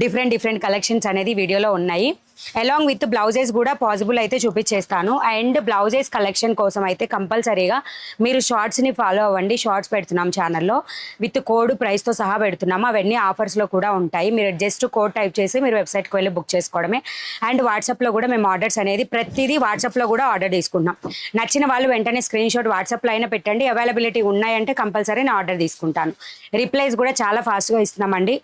Different different collections అనేది వీడియోలో ఉన్నాయి. అలాంగ్ విత్ బ్లౌజెస్ కూడా పాసిబుల్ అయితే చూపించేస్తాను. అండ్ బ్లౌజెస్ కలెక్షన్ కోసం అయితే కంపల్సరీగా మీరు షార్ట్స్ని ఫాలో అవ్వండి. షార్ట్స్ పెడుతున్నాం ఛానల్లో, విత్ కోడ్ ప్రైస్తో సహా పెడుతున్నాము. అవన్నీ ఆఫర్స్లో కూడా ఉంటాయి. మీరు జస్ట్ కోడ్ టైప్ చేసి మీరు వెబ్సైట్కి వెళ్ళి బుక్ చేసుకోవడమే. అండ్ వాట్సాప్లో కూడా మేము ఆర్డర్స్ అనేది ప్రతిదీ వాట్సాప్లో కూడా ఆర్డర్ తీసుకుంటున్నాం. నచ్చిన వాళ్ళు వెంటనే స్క్రీన్ షాట్ వాట్సాప్లో అయినా పెట్టండి. అవైలబిలిటీ ఉన్నాయంటే కంపల్సరీ నేను ఆర్డర్ తీసుకుంటాను. రిప్లైస్ కూడా చాలా ఫాస్ట్గా ఇస్తున్నామండి.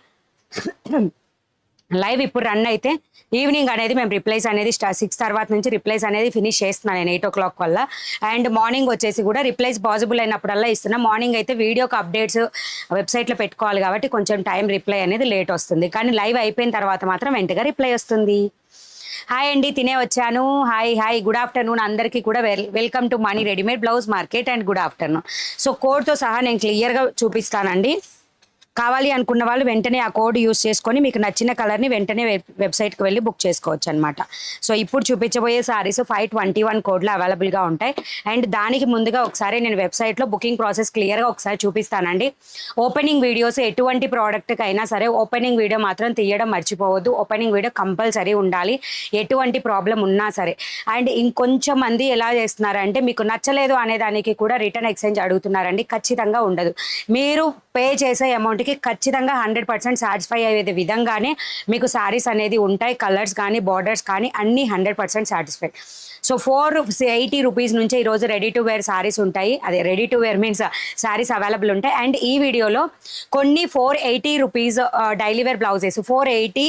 లైవ్ ఇప్పుడు రన్ అయితే ఈవినింగ్ అనేది మేము రిప్లైస్ అనేది 6 తర్వాత నుంచి రిప్లైస్ అనేది ఫినిష్ చేస్తున్నాను నేను 8 o'clock వల్ల. అండ్ మార్నింగ్ వచ్చేసి కూడా రిప్లైస్ పాసిబుల్ అయినప్పుడల్లా ఇస్తున్నా. మార్నింగ్ అయితే వీడియోకి అప్డేట్స్ వెబ్సైట్లో పెట్టుకోవాలి కాబట్టి కొంచెం టైం రిప్లై అనేది లేట్ వస్తుంది. కానీ లైవ్ అయిపోయిన తర్వాత మాత్రం వెంటనే రిప్లై వస్తుంది. హాయ్ అండి, తినే వచ్చాను. హాయ్ గుడ్ ఆఫ్టర్నూన్ అందరికీ కూడా. Welcome to money readymade blouse market and good afternoon. So కోడ్తో సహా నేను క్లియర్గా చూపిస్తానండి. కావాలి అనుకున్న వాళ్ళు వెంటనే ఆ కోడ్ యూస్ చేసుకొని మీకు నచ్చిన కలర్ని వెంటనే వెబ్సైట్కి వెళ్ళి బుక్ చేసుకోవచ్చు అనమాట. సో ఇప్పుడు చూపించబోయే సారీస్ 521 కోడ్లో అవైలబుల్గా ఉంటాయి. అండ్ దానికి ముందుగా ఒకసారి నేను వెబ్సైట్లో బుకింగ్ ప్రాసెస్ క్లియర్గా ఒకసారి చూపిస్తానండి. ఓపెనింగ్ వీడియోస్ ఎటువంటి ప్రోడక్ట్కి అయినా సరే ఓపెనింగ్ వీడియో మాత్రం తీయడం మర్చిపోవద్దు. ఓపెనింగ్ వీడియో కంపల్సరీ ఉండాలి, ఎటువంటి ప్రాబ్లం ఉన్నా సరే. అండ్ ఇంకొంచెం మంది ఎలా చేస్తున్నారంటే మీకు నచ్చలేదు అనే దానికి కూడా రిటర్న్ ఎక్స్చేంజ్ అడుగుతున్నారండి. ఖచ్చితంగా ఉండదు. మీరు పే చేసే అమౌంట్కి ఖచ్చితంగా 100% సాటిస్ఫై అయ్యే విధంగానే మీకు శారీస్ అనేది ఉంటాయి. కలర్స్ కానీ బార్డర్స్ కానీ అన్నీ 100% సాటిస్ఫై. సో 480 రూపీస్ నుంచి ఈరోజు రెడీ టు వేర్ శారీస్ ఉంటాయి. అదే ready to wear means saris available ఉంటాయి. అండ్ ఈ వీడియోలో కొన్ని 480 రూపీస్ డైలీ వేర్ బ్లౌజెస్ 480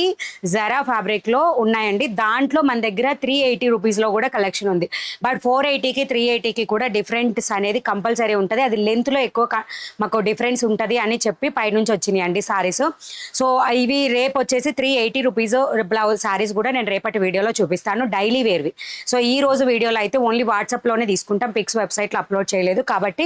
జరా ఫ్యాబ్రిక్లో ఉన్నాయండి. దాంట్లో మన దగ్గర 380 రూపీస్లో కూడా కలెక్షన్ ఉంది. బట్ 480కి 380కి కూడా డిఫరెన్స్ అనేది కంపల్సరీ ఉంటుంది. అది లెంత్లో ఎక్కువ మాకు డిఫరెన్స్ ఉంటుంది అని చెప్పి పైనుంచి వచ్చినాయి అండి శారీస్. సో ఇవి రేపు వచ్చేసి 380 రూపీస్ బ్లౌజ్ శారీస్ కూడా నేను రేపటి వీడియోలో చూపిస్తాను, డైలీ వేర్వి. సో ఈ రోజు వీడియోలో అయితే ఓన్లీ వాట్సాప్లోనే తీసుకుంటాం, పిక్స్ వెబ్సైట్లో అప్లోడ్ చేయలేదు కాబట్టి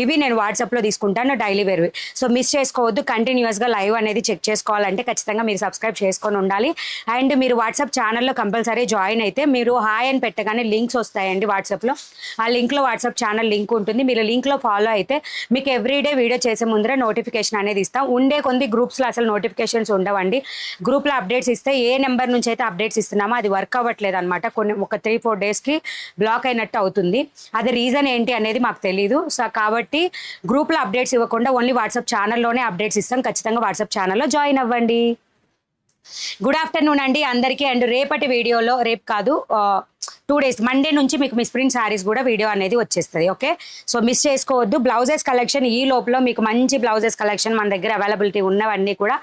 ఇవి నేను వాట్సాప్లో తీసుకుంటాను డైలీ వేర్వి. సో మిస్ చేసుకోవద్దు. కంటిన్యూస్గా లైవ్ అనేది చెక్ చేసుకోవాలంటే ఖచ్చితంగా మీరు సబ్స్క్రైబ్ చేసుకొని ఉండాలి. అండ్ మీరు వాట్సాప్ ఛానల్లో కంపల్సరీ జాయిన్ అయితే మీరు హాయ్ అని పెట్టగానే లింక్స్ వస్తాయండి వాట్సాప్లో. ఆ లింక్లో వాట్సాప్ ఛానల్ లింక్ ఉంటుంది. మీరు లింక్లో ఫాలో అయితే మీకు ఎవ్రీడే వీడియో చేసే ముందర నోటిఫికేషన్ అనేది ఇస్తాం. ఉండే కొన్ని గ్రూప్స్లో అసలు నోటిఫికేషన్స్ ఉండవండి. గ్రూప్లో అప్డేట్స్ ఇస్తే ఏ నెంబర్ నుంచి అయితే అప్డేట్స్ ఇస్తున్నామో అది వర్క్ అవ్వట్లేదు అనమాట. ఒక 3-4 డేస్కి బ్లాక్ అయినట్టు అవుతుంది. అది రీజన్ ఏంటి అనేది మాకు తెలీదు. సో కాబట్టి గ్రూప్లో అప్డేట్స్ ఇవ్వకుండా ఓన్లీ వాట్సాప్ ఛానల్లోనే అప్డేట్స్ ఇస్తాం. ఖచ్చితంగా వాట్సాప్ ఛానల్లో జాయిన్ అవ్వండి. గుడ్ ఆఫ్టర్నూన్ అండి అందరికీ. అండ్ రేపటి వీడియోలో, రేపు కాదు 2 days మండే నుంచి మీకు మిస్ ప్రింట్ శారీస్ కూడా వీడియో అనేది వచ్చేస్తుంది. ఓకే, సో మిస్ చేసుకోవద్దు. బ్లౌజెస్ కలెక్షన్ ఈ లోపల మీకు మంచి బ్లౌజెస్ కలెక్షన్ మన దగ్గర అవైలబిలిటీ ఉన్నవన్నీ కూడా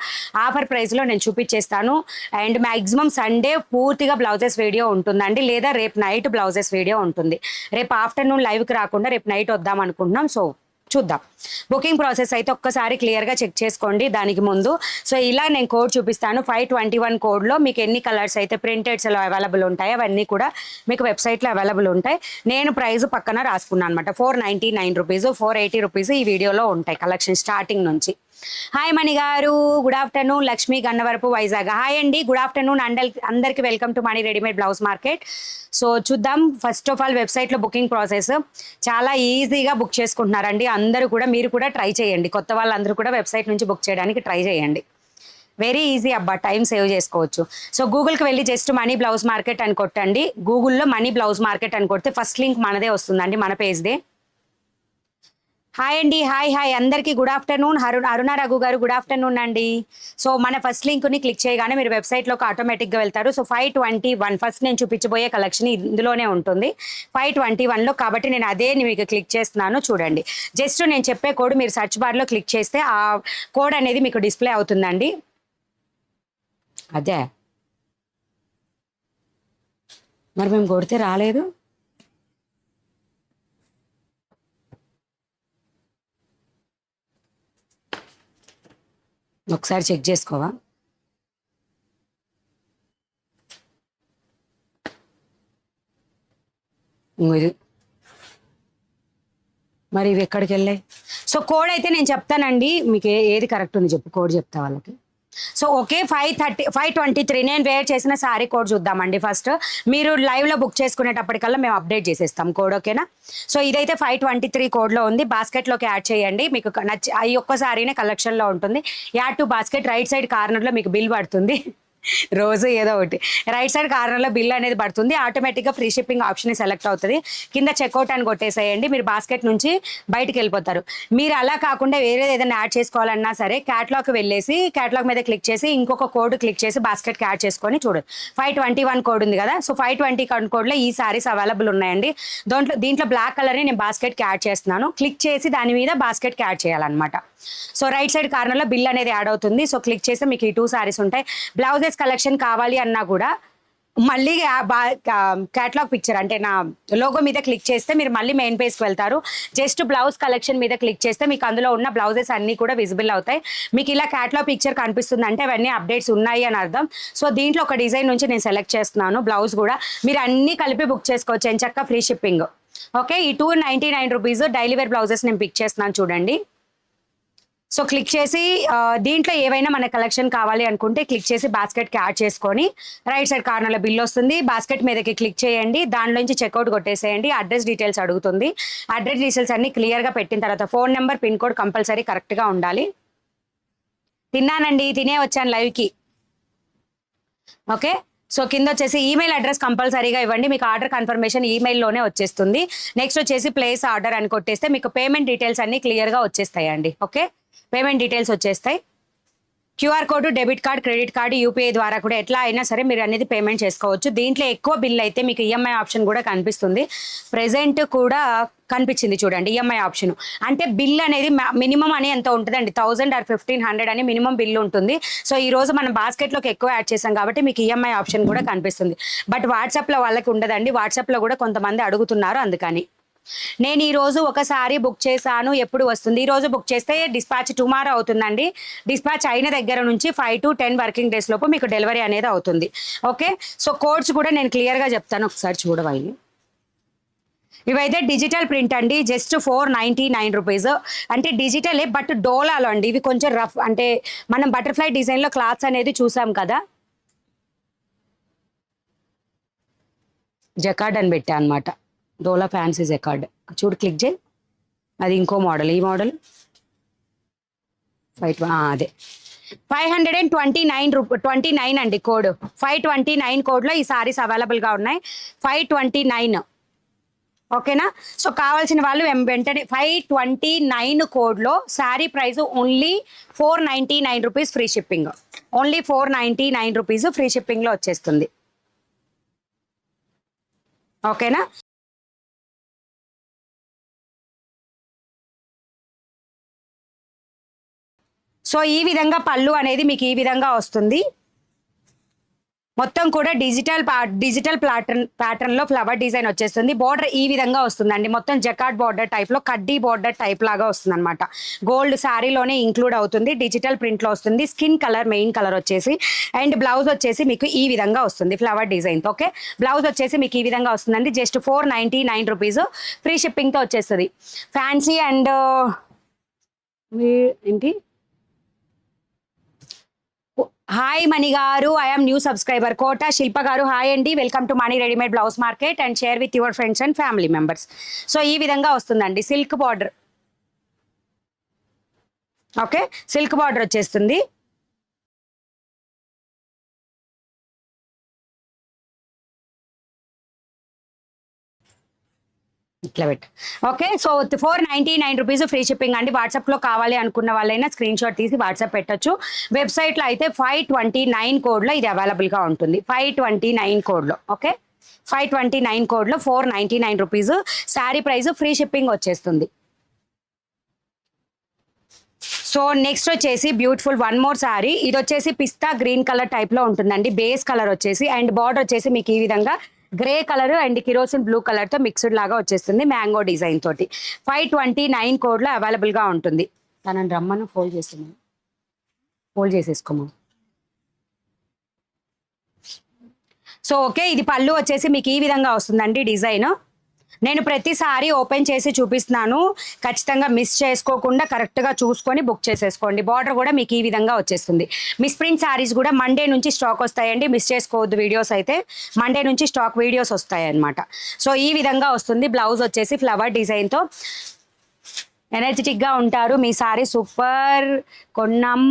ఆఫర్ ప్రైస్లో నేను చూపించేస్తాను. అండ్ మ్యాక్సిమం సండే పూర్తిగా బ్లౌజెస్ వీడియో ఉంటుందండి, లేదా రేపు నైట్ బ్లౌజెస్ వీడియో ఉంటుంది. రేపు ఆఫ్టర్నూన్ లైవ్కి రాకుండా రేపు నైట్ వద్దాం అనుకుంటున్నాం. సో చూద్దాం. బుకింగ్ ప్రాసెస్ అయితే ఒక్కసారి క్లియర్గా చెక్ చేసుకోండి దానికి ముందు. సో ఇలా నేను కోడ్ చూపిస్తాను. 521 కోడ్లో మీకు ఎన్ని కలర్స్ అయితే ప్రింటెడ్స్లో అవైలబుల్ ఉంటాయి అవన్నీ కూడా మీకు వెబ్సైట్లో అవైలబుల్ ఉంటాయి. నేను ప్రైస్ పక్కన రాసుకున్నాను అనమాట. 499 రూపీస్, 480 రూపీస్ ఈ వీడియోలో ఉంటాయి కలెక్షన్ స్టార్టింగ్ నుంచి. హాయ్ మణి గారు, good afternoon. Lakshmi Gannavarapu Vizag. Hi అండి, గుడ్ ఆఫ్టర్నూన్ అందరికీ. Welcome to money readymade blouse market. So చూద్దాం. ఫస్ట్ ఆఫ్ ఆల్ వెబ్సైట్లో బుకింగ్ ప్రాసెస్ చాలా ఈజీగా బుక్ చేసుకుంటున్నారండి అందరూ కూడా. మీరు కూడా ట్రై చేయండి. కొత్త వాళ్ళందరూ కూడా వెబ్సైట్ నుంచి బుక్ చేయడానికి ట్రై చేయండి. వెరీ ఈజీ అబ్బా, టైం సేవ్ చేసుకోవచ్చు. సో గూగుల్కి వెళ్ళి జస్ట్ మనీ బ్లౌజ్ మార్కెట్ అని కొట్టండి. గూగుల్లో మనీ బ్లౌజ్ మార్కెట్ అని కొడితే ఫస్ట్ లింక్ మనదే వస్తుందండి, మన పేజ్దే. హాయ్ అండి, హాయ్ అందరికీ గుడ్ ఆఫ్టర్నూన్. అరుణ రఘు గారు గుడ్ ఆఫ్టర్నూన్ అండి. సో మన ఫస్ట్ లింక్ని క్లిక్ చేయగానే మీరు వెబ్సైట్లోకి ఆటోమేటిక్గా వెళ్తారు. సో 521 ఫస్ట్ నేను చూపించబోయే కలెక్షన్ ఇందులోనే ఉంటుంది 521లో. కాబట్టి నేను అదే మీకు క్లిక్ చేస్తున్నాను. చూడండి, జస్ట్ నేను చెప్పే కోడ్ మీరు సెర్చ్ బార్లో క్లిక్ చేస్తే ఆ కోడ్ అనేది మీకు డిస్ప్లే అవుతుందండి. అదే మరి మేము కొడితే రాలేదు. ఒకసారి చెక్ చేసుకోవా? ఇది మరి ఇవి ఎక్కడికి వెళ్ళాయి? సో కోడ్ అయితే నేను చెప్తానండి మీకు, ఏది కరెక్ట్ ఉంది చెప్పు, కోడ్ చెప్తా వాళ్ళకి. సో ఓకే 523 నేను వేర్ చేసిన శారీ కోడ్ చూద్దామండి. ఫస్ట్ మీరు లైవ్లో బుక్ చేసుకునేటప్పటికల్లా మేము అప్డేట్ చేసేస్తాం కోడ్, ఓకేనా? సో ఇదైతే 523 కోడ్లో ఉంది. బాస్కెట్లోకి యాడ్ చేయండి. మీకు నచ్చి ఈ ఒక్క శారీనే కలెక్షన్లో ఉంటుంది. Add to basket. Right side కార్నర్లో మీకు బిల్ పడుతుంది. రోజు ఏదో ఒకటి రైట్ సైడ్ కార్నర్లో బిల్ అనేది పడుతుంది. ఆటోమేటిక్గా ఫ్రీ షిప్పింగ్ ఆప్షన్ సెలెక్ట్ అవుతుంది. కింద చెక్అవుట్ అని కొట్టేసేయండి. మీరు బాస్కెట్ నుంచి బయటికి వెళ్ళిపోతారు. మీరు అలా కాకుండా వేరే ఏదైనా యాడ్ చేసుకోవాలన్నా సరే క్యాట్లాగ్ వెళ్ళేసి క్యాట్లాగ్ మీద క్లిక్ చేసి ఇంకొక కోడ్ క్లిక్ చేసి బాస్కెట్కి యాడ్ చేసుకొని చూడండి. 521 కోడ్ ఉంది కదా, సో 521 కోడ్లో ఈ సారీస్ అవైలబుల్ ఉన్నాయండి. దీంట్లో బ్లాక్ కలర్ని నేను బాస్కెట్కి యాడ్ చేస్తున్నాను. క్లిక్ చేసి దాని మీద బాస్కెట్కి యాడ్ చేయాలన్నమాట. సో రైట్ సైడ్ కార్నర్లో బిల్ అనేది యాడ్ అవుతుంది. సో క్లిక్ చేస్తే మీకు ఈ 2 సారీస్ ఉంటాయి. బ్లౌజెస్ కలెక్షన్ కావాలి అన్నా కూడా మళ్ళీ క్యాటలాగ్ పిక్చర్ అంటే నా లోగో మీద క్లిక్ చేస్తే మీరు మళ్ళీ మెయిన్ పేజ్కి వెళ్తారు. జస్ట్ బ్లౌజ్ కలెక్షన్ మీద క్లిక్ చేస్తే మీకు అందులో ఉన్న బ్లౌజెస్ అన్నీ కూడా విజిబుల్ అవుతాయి. మీకు ఇలా క్యాటలాగ్ పిక్చర్ కనిపిస్తుంది అంటే అవన్నీ అప్డేట్స్ ఉన్నాయి అని అర్థం. సో దీంట్లో ఒక డిజైన్ నుంచి నేను సెలెక్ట్ చేస్తున్నాను. బ్లౌజ్ కూడా మీరు అన్నీ కలిపి బుక్ చేసుకోవచ్చు ఎంచక్కా ఫ్రీ షిప్పింగ్. ఓకే, ఈ 299 రూపీస్ డైలీ వేర్ బ్లౌజెస్ నేను పిక్ చేస్తున్నాను చూడండి. సో క్లిక్ చేసి దీంట్లో ఏవైనా మన కలెక్షన్ కావాలి అనుకుంటే క్లిక్ చేసి బాస్కెట్కి యాడ్ చేసుకొని రైట్ సైడ్ కార్నర్లో బిల్ వస్తుంది. బాస్కెట్ మీదకి క్లిక్ చేయండి. దానిలోంచి చెక్అవుట్ కొట్టేసేయండి. అడ్రస్ డీటెయిల్స్ అడుగుతుంది. అడ్రస్ డీటెయిల్స్ అన్ని క్లియర్గా పెట్టిన తర్వాత phone number pin code compulsory కరెక్ట్గా ఉండాలి. తిన్నానండి, తినే వచ్చాను లైవ్కి. ఓకే, సో కింద వచ్చేసి ఈమెయిల్ అడ్రస్ కంపల్సరీగా ఇవ్వండి. మీకు ఆర్డర్ కన్ఫర్మేషన్ ఈమెయిల్లోనే వచ్చేస్తుంది. నెక్స్ట్ వచ్చేసి ప్లేస్ ఆర్డర్ అని కొట్టేస్తే మీకు పేమెంట్ డీటెయిల్స్ అన్ని క్లియర్గా వచ్చేస్తాయండి. ఓకే, పేమెంట్ డీటెయిల్స్ వచ్చేస్తాయి. QR code, debit card, credit card, UPI ద్వారా కూడా ఎట్లా అయినా సరే మీరు అనేది పేమెంట్ చేసుకోవచ్చు. దీంట్లో ఎక్కువ బిల్ అయితే మీకు ఈఎంఐ ఆప్షన్ కూడా కనిపిస్తుంది. ప్రెజెంట్ కూడా కనిపించింది చూడండి ఈఎంఐ ఆప్షన్. అంటే బిల్ అనేది మినిమం అని ఎంత ఉంటుందండి, 1000 or 1500 అని మినిమం బిల్ ఉంటుంది. సో ఈ రోజు మనం బాస్కెట్లోకి ఎక్కువ యాడ్ చేసాం కాబట్టి మీకు ఈఎంఐ ఆప్షన్ కూడా కనిపిస్తుంది. బట్ వాట్సాప్లో వాళ్ళకి ఉండదండి. వాట్సాప్లో కూడా కొంతమంది అడుగుతున్నారు, అందుకని. నేను ఈరోజు ఒకసారి బుక్ చేశాను, ఎప్పుడు వస్తుంది? ఈరోజు బుక్ చేస్తే డిస్పాచ్ టుమారో అవుతుందండి. డిస్పాచ్ అయిన దగ్గర నుంచి 5 to 10 వర్కింగ్ డేస్ లోపు మీకు డెలివరీ అనేది అవుతుంది. ఓకే, సో కోడ్స్ కూడా నేను క్లియర్గా చెప్తాను, ఒకసారి చూడవాలి. ఇవైతే డిజిటల్ ప్రింట్ అండి, జస్ట్ 499 రూపీస్. అంటే డిజిటలే బట్ డోలాలో అండి. ఇవి కొంచెం రఫ్, అంటే మనం బటర్ఫ్లై డిజైన్లో క్లాత్స్ అనేది చూసాం కదా, జకార్డ్ అని పెట్టా అనమాట. డోలా ఫ్యాన్సీ జకార్డ్ చూడు, క్లిక్ చేయి. అది ఇంకో మోడల్. ఈ మోడల్ అదే 529 అండి కోడ్. 529 కోడ్లో ఈ సారీస్ అవైలబుల్గా ఉన్నాయి. 529. ఓకేనా? సో కావాల్సిన వాళ్ళు వెంటనే 529 కోడ్లో sari price only 499 rupees free shipping. Only 499 rupees free షిప్పింగ్లో వచ్చేస్తుంది. ఓకేనా? సో ఈ విధంగా పళ్ళు అనేది మీకు ఈ విధంగా వస్తుంది. మొత్తం కూడా డిజిటల్ ప్యాటర్న్లో ఫ్లవర్ డిజైన్ వచ్చేస్తుంది. బార్డర్ ఈ విధంగా వస్తుందండి. మొత్తం జకార్డ్ బార్డర్ టైప్లో కడ్డీ బార్డర్ టైప్ లాగా వస్తుంది అనమాట. గోల్డ్ శారీలోనే ఇంక్లూడ్ అవుతుంది. డిజిటల్ ప్రింట్లో వస్తుంది. స్కిన్ కలర్ మెయిన్ కలర్ వచ్చేసి. అండ్ బ్లౌజ్ వచ్చేసి మీకు ఈ విధంగా వస్తుంది ఫ్లవర్ డిజైన్. ఓకే, బ్లౌజ్ వచ్చేసి మీకు ఈ విధంగా వస్తుందండి. జస్ట్ 499 రూపీస్ ఫ్రీ షిప్పింగ్తో వచ్చేస్తుంది. ఫ్యాన్సీ అండ్ ఏంటి, హాయ్ మణి గారు, ఐఎమ్ న్యూ సబ్స్క్రైబర్. కోట శిల్ప గారు హాయ్ అండి, welcome to Mani readymade blouse market and share with your friends and family members. So ఈ విధంగా వస్తుందండి silk border. Okay, silk border వచ్చేస్తుంది. ఇట్లా పెట్టు. Okay, so 499 rupees free shipping అండి. వాట్సాప్లో కావాలి అనుకున్న వాళ్ళైనా స్క్రీన్ షాట్ తీసి వాట్సాప్ పెట్టచ్చు. వెబ్సైట్లో అయితే 529 కోడ్లో ఇది అవైలబుల్గా ఉంటుంది. 529 కోడ్లో. ఓకే, 529 కోడ్లో 499 rupees sari price free shipping వచ్చేస్తుంది. సో నెక్స్ట్ వచ్చేసి బ్యూటిఫుల్ వన్ మోర్ శారీ. ఇది వచ్చేసి పిస్తా గ్రీన్ కలర్ టైప్లో ఉంటుందండి. బేస్ కలర్ వచ్చేసి అండ్ బార్డర్ వచ్చేసి మీకు ఈ విధంగా grey colour and kerosene blue కలర్తో మిక్స్డ్ లాగా వచ్చేస్తుంది మ్యాంగో డిజైన్ తోటి. 529 కోడ్లో అవైలబుల్గా ఉంటుంది. తనని రమ్మను, ఫోల్డ్ చేస్తున్నాను, ఫోల్డ్ చేసేసుకోమా. సో ఓకే, ఇది పళ్ళు వచ్చేసి మీకు ఈ విధంగా వస్తుందండి డిజైన్. నేను ప్రతిసారి ఓపెన్ చేసి చూపిస్తున్నాను, ఖచ్చితంగా మిస్ చేసుకోకుండా కరెక్ట్గా చూసుకొని బుక్ చేసేసుకోండి. బార్డర్ కూడా మీకు ఈ విధంగా వచ్చేస్తుంది. మిస్ ప్రింట్ శారీస్ కూడా మండే నుంచి స్టాక్ వస్తాయండి, మిస్ చేసుకోవద్దు. వీడియోస్ అయితే మండే నుంచి స్టాక్ వీడియోస్ వస్తాయి అన్నమాట. సో ఈ విధంగా వస్తుంది. బ్లౌజ్ వచ్చేసి ఫ్లవర్ డిజైన్తో ఎనర్జెటిక్గా ఉంటారు. మీ శారీ సూపర్ కొన్నాం.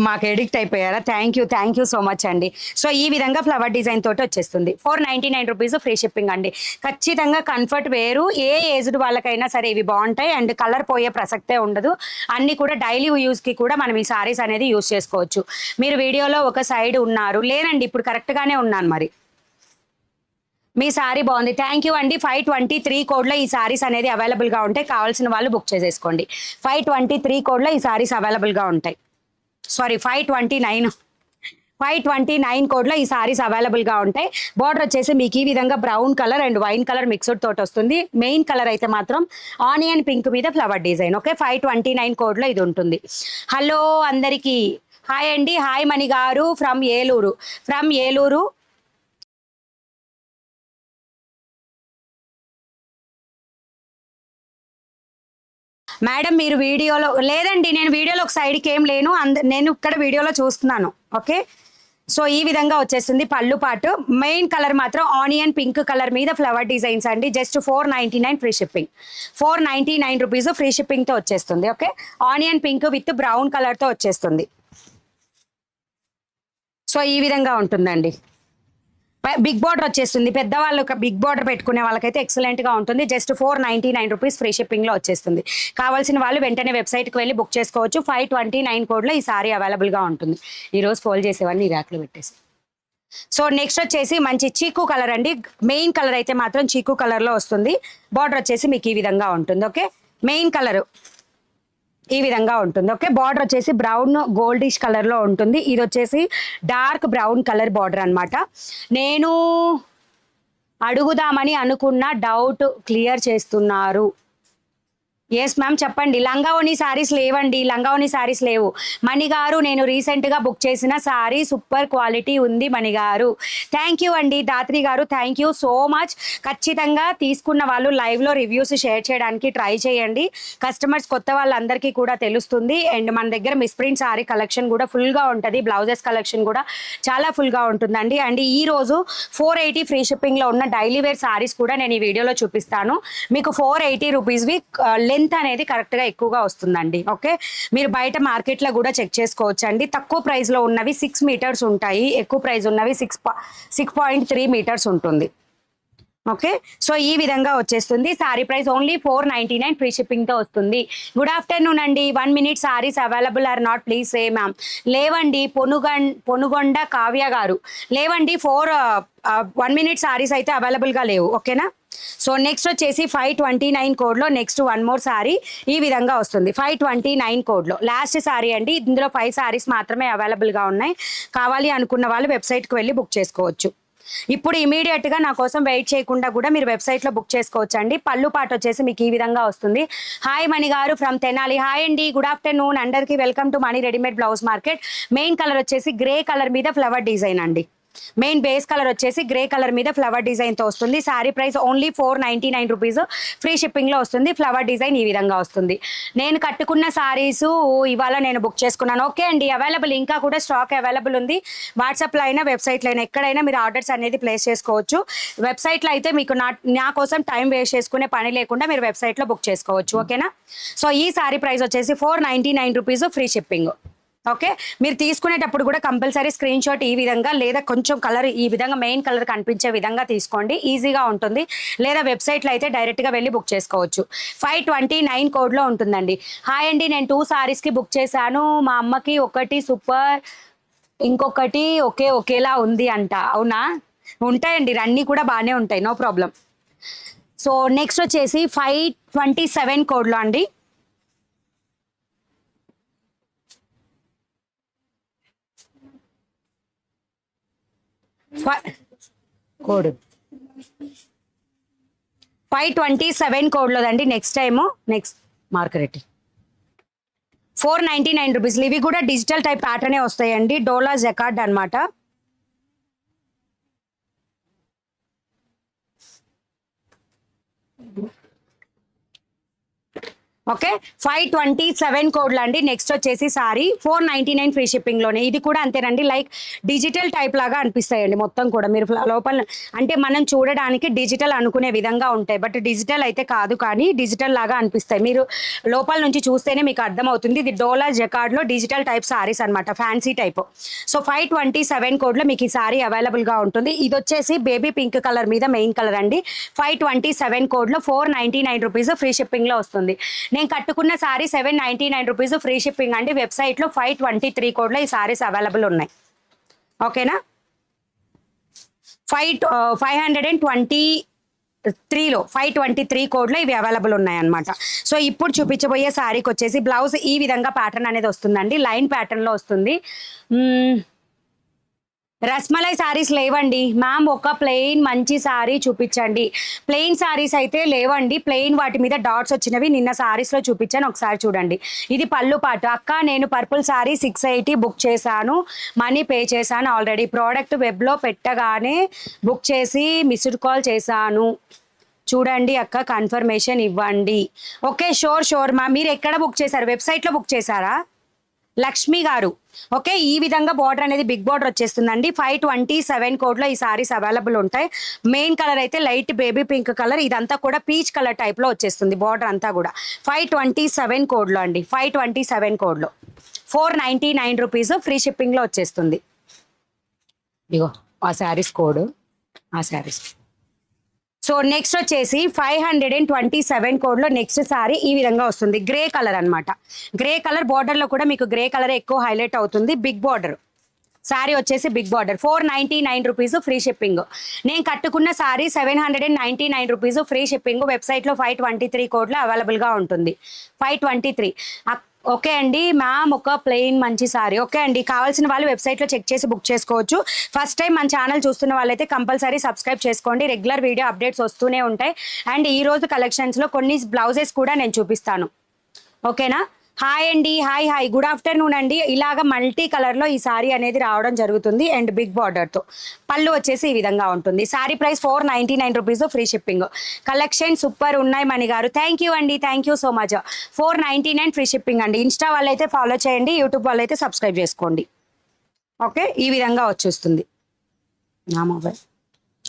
మాకు ఎడిక్ట్ అయిపోయారా? థ్యాంక్ యూ సో మచ్ అండి. సో ఈ విధంగా ఫ్లవర్ డిజైన్ తోటి వచ్చేస్తుంది. 499 రూపీస్ ఫ్రీ షిప్పింగ్ అండి. ఖచ్చితంగా కంఫర్ట్ వేరు, ఏ ఏజ్డ్ వాళ్ళకైనా సరే ఇవి బాగుంటాయి. అండ్ కలర్ పోయే ప్రసక్తే ఉండదు. అన్ని కూడా డైలీ యూస్కి కూడా మనం ఈ సారీస్ అనేది యూస్ చేసుకోవచ్చు. మీరు వీడియోలో ఒక సైడ్ ఉన్నారు, లేనండి ఇప్పుడు కరెక్ట్గానే ఉన్నాను. మరి మీ సారీ బాగుంది, థ్యాంక్ యూ అండి. 523 కోడ్లో ఈ సారీస్ అనేది అవైలబుల్గా ఉంటాయి. కావాల్సిన వాళ్ళు బుక్ చేసేసుకోండి. 523 కోడ్లో ఈ సారీస్ అవైలబుల్గా ఉంటాయి. సారీ 529 కోడ్లో ఈ సారీస్ అవైలబుల్గా ఉంటాయి. బార్డర్ వచ్చేసి మీకు ఈ విధంగా brown colour and wine colour mixed తోటి వస్తుంది. మెయిన్ కలర్ అయితే మాత్రం ఆనియన్ పింక్ మీద ఫ్లవర్ డిజైన్. ఓకే, 529 కోడ్లో ఇది ఉంటుంది. హలో అందరికీ హాయ్ అండి. హాయ్ మణి గారు ఫ్రమ్ ఏలూరు. మేడం మీరు వీడియోలో లేదండి, నేను వీడియోలో ఒక సైడ్కి ఏం లేను, నేను ఇక్కడ వీడియోలో చూస్తున్నాను. ఓకే, సో ఈ విధంగా వచ్చేస్తుంది పళ్ళు పాటు. మెయిన్ కలర్ మాత్రం ఆనియన్ పింక్ కలర్ మీద ఫ్లవర్ డిజైన్స్ అండి. Just 499 free shipping. 499 rupees free షిప్పింగ్తో వచ్చేస్తుంది. Okay, onion pink with brown కలర్తో వచ్చేస్తుంది. సో ఈ విధంగా ఉంటుందండి. బిగ్ బార్డర్ వచ్చేస్తుంది. పెద్దవాళ్ళు బిగ్ బార్డర్ పెట్టుకునే వాళ్ళకైతే ఎక్సలెంట్గా ఉంటుంది. జస్ట్ 499 రూపీస్ ఫ్రీ షిప్పింగ్లో వచ్చేస్తుంది. కావాల్సిన వాళ్ళు వెంటనే వెబ్సైట్కి వెళ్ళి బుక్ చేసుకోవచ్చు. 529 కోడ్లో ఈ సారీ అవైలబుల్గా ఉంటుంది. ఈరోజు ఫోల్డ్ చేసేవాడిని ఈ ర్యాక్లో పెట్టేసి. సో నెక్స్ట్ వచ్చేసి మంచి చీకు కలర్ అండి. మెయిన్ కలర్ అయితే మాత్రం చీకు కలర్లో వస్తుంది. బార్డర్ వచ్చేసి మీకు ఈ విధంగా ఉంటుంది. ఓకే, మెయిన్ కలర్ ఈ విధంగా ఉంటుంది. ఓకే, బార్డర్ వచ్చేసి బ్రౌన్ గోల్డిష్ కలర్లో ఉంటుంది. ఇది వచ్చేసి డార్క్ బ్రౌన్ కలర్ బార్డర్ అనమాట. నేను అడుగుదామని అనుకున్న డౌట్ క్లియర్ చేస్తున్నారు. ఎస్ మ్యామ్ చెప్పండి. లంగావోని శారీస్ లేవండి, లంగావోని శారీస్ లేవు. మణిగారు నేను రీసెంట్గా బుక్ చేసిన శారీ సూపర్ క్వాలిటీ ఉంది మణిగారు. థ్యాంక్ యూ అండి దాత్రి గారు, థ్యాంక్ యూ సో మచ్. ఖచ్చితంగా తీసుకున్న వాళ్ళు లైవ్లో రివ్యూస్ షేర్ చేయడానికి ట్రై చేయండి. కస్టమర్స్ కొత్త వాళ్ళందరికీ కూడా తెలుస్తుంది. అండ్ మన దగ్గర మిస్ప్రింట్ శారీ కలెక్షన్ కూడా ఫుల్గా ఉంటుంది. బ్లౌజెస్ కలెక్షన్ కూడా చాలా ఫుల్గా ఉంటుందండి. అండ్ ఈరోజు 480 ఫ్రీ షిప్పింగ్లో ఉన్న డైలీ వేర్ శారీస్ కూడా నేను ఈ వీడియోలో చూపిస్తాను. మీకు 480 రూపీస్వి లెంత్ అనేది కరెక్ట్గా ఎక్కువగా వస్తుందండి. ఓకే, మీరు బయట మార్కెట్లో కూడా చెక్ చేసుకోవచ్చు అండి. తక్కువ ప్రైస్లో ఉన్నవి 6 మీటర్స్ ఉంటాయి, ఎక్కువ ప్రైస్ ఉన్నవి 6.3 మీటర్స్ ఉంటుంది. ఓకే, సో ఈ విధంగా వచ్చేస్తుంది. సారీ ప్రైస్ ఓన్లీ 499 ఫ్రీ షిప్పింగ్తో వస్తుంది. గుడ్ ఆఫ్టర్నూన్ అండి. 1 minute saris available or not please say ma'am. లేవండి పొనుగొండ కావ్య గారు, లేవండి 1 మినిట్ సారీస్ అయితే అవైలబుల్గా లేవు. ఓకేనా, సో నెక్స్ట్ వచ్చేసి 529 కోడ్లో నెక్స్ట్ వన్ మోర్ సారీ ఈ విధంగా వస్తుంది. 529 కోడ్లో లాస్ట్ సారీ అండి. ఇందులో 5 సారీస్ మాత్రమే అవైలబుల్గా ఉన్నాయి. కావాలి అనుకున్న వాళ్ళు వెబ్సైట్కి వెళ్ళి బుక్ చేసుకోవచ్చు. ఇప్పుడు ఇమీడియట్గా నా కోసం వెయిట్ చేయకుండా కూడా మీరు వెబ్సైట్లో బుక్ చేసుకోవచ్చు అండి. పళ్ళు పాట వచ్చేసి మీకు ఈ విధంగా వస్తుంది. హాయ్ మణి గారు ఫ్రమ్ తెనాలి. హాయ్ అండి, గుడ్ ఆఫ్టర్నూన్ అందరికీ. Welcome to Mani readymade blouse market. Main colour వచ్చేసి గ్రే కలర్ మీద ఫ్లవర్ డిజైన్ అండి. మెయిన్ బేస్ కలర్ వచ్చేసి గ్రే కలర్ మీద ఫ్లవర్ డిజైన్తో వస్తుంది. Sari price only 499 rupees free షిప్పింగ్లో వస్తుంది. ఫ్లవర్ డిజైన్ ఈ విధంగా వస్తుంది. నేను కట్టుకున్న శారీస్ ఇవాళ నేను బుక్ చేసుకున్నాను. ఓకే అండి, అవైలబుల్, ఇంకా కూడా స్టాక్ అవైలబుల్ ఉంది. వాట్సాప్లో అయినా వెబ్సైట్లో అయినా ఎక్కడైనా మీరు ఆర్డర్స్ అనేది ప్లేస్ చేసుకోవచ్చు. వెబ్సైట్లో అయితే మీకు నా కోసం టైం వేస్ట్ చేసుకునే పని లేకుండా మీరు వెబ్సైట్లో బుక్ చేసుకోవచ్చు. ఓకేనా, సో ఈ శారీ ప్రైస్ వచ్చేసి 499 రూపీస్ ఫ్రీ షిప్పింగ్. ఓకే, మీరు తీసుకునేటప్పుడు కూడా కంపల్సరీ స్క్రీన్ షాట్ ఈ విధంగా లేదా కొంచెం కలర్ ఈ విధంగా మెయిన్ కలర్ కనిపించే విధంగా తీసుకోండి, ఈజీగా ఉంటుంది. లేదా వెబ్సైట్లో అయితే డైరెక్ట్గా వెళ్ళి బుక్ చేసుకోవచ్చు. 529 కోడ్లో ఉంటుందండి. హాయ్ అండి, నేను 2 సారీస్కి బుక్ చేశాను. మా అమ్మకి ఒకటి సూపర్, ఇంకొకటి ఒకేలా ఉంది అంట. అవునా, ఉంటాయండి, అన్నీ కూడా బాగానే ఉంటాయి, నో ప్రాబ్లం. సో నెక్స్ట్ వచ్చేసి 527 కోడ్లో అండి. కోడ్ 527 కోడ్లోదండి. Next market 499 rupees. ఇవి కూడా డిజిటల్ టైప్ ప్యాటర్నే వస్తాయండి. డోలా జకార్డ్ అనమాట. ఓకే 527 కోడ్లు అండి. నెక్స్ట్ వచ్చేసి సారీ 499 ఫ్రీ షిప్పింగ్ లోనే. ఇది కూడా అంతేనండి, లైక్ డిజిటల్ టైప్ లాగా అనిపిస్తాయండి మొత్తం కూడా. మీరు లోపల అంటే మనం చూడడానికి డిజిటల్ అనుకునే విధంగా ఉంటాయి, బట్ డిజిటల్ అయితే కాదు, కానీ డిజిటల్ లాగా అనిపిస్తాయి. మీరు లోపల నుంచి చూస్తేనే మీకు అర్థమవుతుంది. ఇది డోలా జకార్డ్ లో డిజిటల్ టైప్ సారీస్ అనమాట, ఫ్యాన్సీ టైప్. సో 527 కోడ్లో మీకు ఈ సారీ అవైలబుల్ గా ఉంటుంది. ఇది వచ్చేసి బేబీ పింక్ కలర్ మీద మెయిన్ కలర్ అండి. 527 కోడ్లో 499 రూపీస్ ఫ్రీ షిప్పింగ్ లో వస్తుంది. నేను కట్టుకున్న సారీ 799 రూపీస్ ఫ్రీ షిప్పింగ్ అండి. వెబ్సైట్లో 523 కోడ్లో ఈ సారీస్ అవైలబుల్ ఉన్నాయి. ఓకేనా, 523 కోడ్లో ఇవి అవైలబుల్ ఉన్నాయన్నమాట. సో ఇప్పుడు చూపించబోయే శారీకి వచ్చేసి బ్లౌజ్ ఈ విధంగా ప్యాటర్న్ అనేది వస్తుందండి, లైన్ ప్యాటర్న్లో వస్తుంది. రస్మలై సారీస్ లేవండి మ్యామ్, ఒక ప్లెయిన్ మంచి సారీ చూపించండి. ప్లెయిన్ సారీస్ అయితే లేవండి, ప్లెయిన్ వాటి మీద డాట్స్ వచ్చినవి నిన్న సారీస్లో చూపించాను, ఒకసారి చూడండి. ఇది పళ్ళు పాటు. అక్క నేను పర్పుల్ సారీ 680 బుక్ చేశాను, మనీ పే చేశాను ఆల్రెడీ. ప్రోడక్ట్ వెబ్లో పెట్టగానే బుక్ చేసి మిస్డ్ కాల్ చేశాను, చూడండి అక్క కన్ఫర్మేషన్ ఇవ్వండి. ఓకే షోర్ మా, మీరు ఎక్కడ బుక్ చేశారు? వెబ్సైట్లో బుక్ చేశారా లక్ష్మి గారు? ఓకే, ఈ విధంగా బార్డర్ అనేది బిగ్ బార్డర్ వచ్చేస్తుందండి. 527 కోడ్లో ఈ సారీస్ అవైలబుల్ ఉంటాయి. మెయిన్ కలర్ అయితే లైట్ బేబీ పింక్ కలర్, ఇదంతా కూడా పీచ్ కలర్ టైప్లో వచ్చేస్తుంది బార్డర్ అంతా కూడా. 527 కోడ్లో అండి, 527 కోడ్లో 499 రూపీస్ ఫ్రీ షిప్పింగ్లో వచ్చేస్తుంది. ఇగో ఆ శారీస్ కోడ్, ఆ శారీస్. సో నెక్స్ట్ వచ్చేసి 527 కోడ్లో నెక్స్ట్ సారీ ఈ విధంగా వస్తుంది. గ్రే కలర్ అనమాట. గ్రే కలర్ బార్డర్లో కూడా మీకు గ్రే కలర్ ఎక్కువ హైలైట్ అవుతుంది. బిగ్ బార్డర్ సారీ వచ్చేసి big border. 499 rupees free shipping. నేను కట్టుకున్న సారీ 799 రూపీస్ ఫ్రీ షిప్పింగ్. వెబ్సైట్లో 523 కోడ్లో అవైలబుల్గా ఉంటుంది. 523. ఓకే అండి మ్యామ్, ఒక ప్లెయిన్ మంచి సారీ. ఓకే అండి, కావాల్సిన వాళ్ళు వెబ్సైట్లో చెక్ చేసి బుక్ చేసుకోవచ్చు. ఫస్ట్ టైం మన ఛానల్ చూస్తున్న వాళ్ళైతే కంపల్సరీ సబ్స్క్రైబ్ చేసుకోండి, రెగ్యులర్ వీడియో అప్డేట్స్ వస్తూనే ఉంటాయి. అండ్ ఈ రోజు కలెక్షన్స్లో కొన్ని బ్లౌజెస్ కూడా నేను చూపిస్తాను. ఓకేనా. హాయ్ అండి, హాయ్ గుడ్ ఆఫ్టర్నూన్ అండి. ఇలాగ మల్టీ కలర్లో ఈ సారీ అనేది రావడం జరుగుతుంది అండ్ బిగ్ బార్డర్తో. పళ్ళు వచ్చేసి ఈ విధంగా ఉంటుంది. Sorry price 499 rupees free shipping. Collection super ఉన్నాయి మణి గారు, థ్యాంక్ యూ అండి, thank you so much. 499 free shipping అండి. ఇన్స్టా వాళ్ళైతే ఫాలో చేయండి, యూట్యూబ్ వాళ్ళైతే సబ్స్క్రైబ్ చేసుకోండి. ఓకే, ఈ విధంగా వచ్చేస్తుంది నా మొబైల్.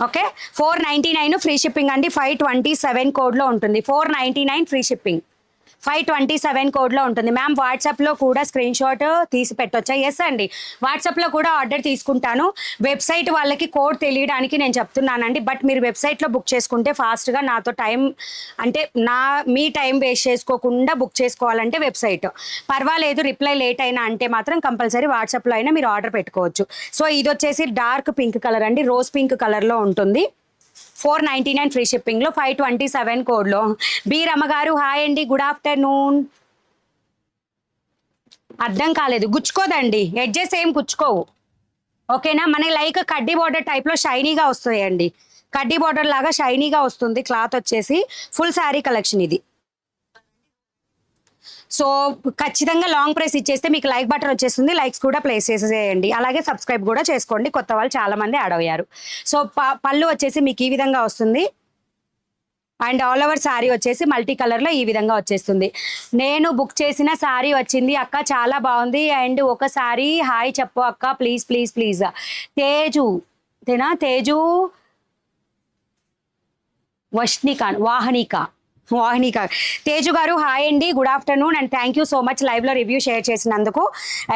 ఓకే 499 ఫ్రీ షిప్పింగ్ అండి. 527 కోడ్లో ఉంటుంది. 499 ఫ్రీ షిప్పింగ్. 527 కోడ్లో ఉంటుంది. మ్యామ్ వాట్సాప్లో కూడా స్క్రీన్ షాట్ తీసి పెట్టొచ్చా? ఎస్ అండి, వాట్సాప్లో కూడా ఆర్డర్ తీసుకుంటాను. వెబ్సైట్ వాళ్ళకి కోడ్ తెలియడానికి నేను చెప్తున్నానండి. బట్ మీరు వెబ్సైట్లో బుక్ చేసుకుంటే ఫాస్ట్గా నాతో టైం అంటే మీ టైం వేస్ట్ చేసుకోకుండా బుక్ చేసుకోవాలంటే వెబ్సైట్ పర్వాలేదు. రిప్లై లేట్ అయినా అంటే మాత్రం కంపల్సరీ వాట్సాప్లో అయినా మీరు ఆర్డర్ పెట్టుకోవచ్చు. సో ఇది వచ్చేసి డార్క్ పింక్ కలర్ అండి, రోజ్ పింక్ కలర్లో ఉంటుంది. 499 ఫ్రీ షిప్పింగ్లో 527 కోడ్లో. బి రమగారు హాయ్ అండి, గుడ్ ఆఫ్టర్నూన్. అర్థం కాలేదు, గుచ్చుకోదండి, ఎడ్జెస్ ఏం గుచ్చుకోవు. ఓకేనా, మన లైక్ కడ్డీ బార్డర్ టైప్లో షైనీగా వస్తాయండి. కడ్డీ బార్డర్ లాగా షైనీగా వస్తుంది క్లాత్ వచ్చేసి. ఫుల్ శారీ కలెక్షన్ ఇది. సో ఖచ్చితంగా లాంగ్ ప్రెస్ ఇచ్చేస్తే మీకు లైక్ బటన్ వచ్చేస్తుంది, లైక్స్ కూడా ప్లేస్ చేసేయండి. అలాగే సబ్స్క్రైబ్ కూడా చేసుకోండి, కొత్త వాళ్ళు చాలా మంది యాడ్ అయ్యారు. సో పళ్ళు వచ్చేసి మీకు ఈ విధంగా వస్తుంది అండ్ ఆల్ ఓవర్ శారీ వచ్చేసి మల్టీ కలర్లో ఈ విధంగా వచ్చేస్తుంది. నేను బుక్ చేసిన శారీ వచ్చింది అక్క, చాలా బాగుంది. అండ్ ఒక శారీ హాయ్ చెప్పు అక్క please please please. Teju Teju Vahinika Teju గారు హాయ్ అండి, good afternoon and thank you so much లైవ్లో రివ్యూ షేర్ చేసినందుకు.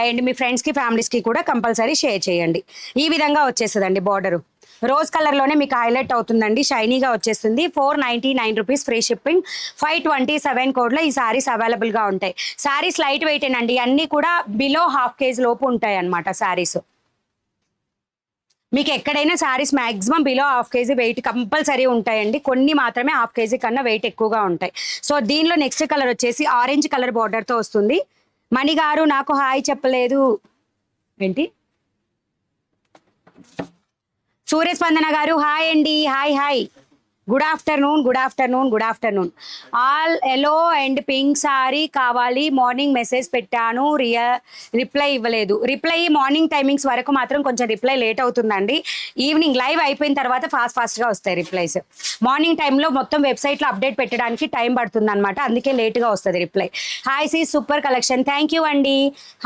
అండ్ మీ ఫ్రెండ్స్కి ఫ్యామిలీస్కి కూడా కంపల్సరీ షేర్ చేయండి. ఈ విధంగా వచ్చేస్తుందండి బార్డరు. రోజ్ కలర్లోనే మీకు హైలైట్ అవుతుందండి, షైనీగా వచ్చేస్తుంది. 499 రూపీస్ ఫ్రీ షిప్పింగ్. 527 కోడ్లో ఈ శారీస్ అవైలబుల్గా ఉంటాయి. శారీస్ లైట్ వెయిట్ అండి, అన్నీ కూడా బిలో హాఫ్ కేజీ లోపు ఉంటాయి అన్నమాట శారీస్. మీకు ఎక్కడైనా saris maximum below half KG weight compulsory ఉంటాయండి, కొన్ని మాత్రమే హాఫ్ కేజీ కన్నా వెయిట్ ఎక్కువగా ఉంటాయి. సో దీనిలో నెక్స్ట్ కలర్ వచ్చేసి ఆరెంజ్ కలర్ బార్డర్తో వస్తుంది. మణి గారు నాకు హాయ్ చెప్పలేదు ఏంటి? సూర్యస్పందన గారు హాయ్ అండి, hi good afternoon, good afternoon, good afternoon. All yellow and pink sorry కావాలి. మార్నింగ్ మెసేజ్ పెట్టాను, రిప్లై ఇవ్వలేదు. రిప్లై మార్నింగ్ టైమింగ్స్ వరకు మాత్రం కొంచెం రిప్లై లేట్ అవుతుందండి. ఈవినింగ్ లైవ్ అయిపోయిన తర్వాత ఫాస్ట్గా వస్తాయి రిప్లైస్. మార్నింగ్ టైంలో మొత్తం వెబ్సైట్లో అప్డేట్ పెట్టడానికి టైం పడుతుంది అనమాట, అందుకే లేట్గా వస్తుంది రిప్లై. హాయ్ సి సూపర్ కలెక్షన్, థ్యాంక్ యూ అండి.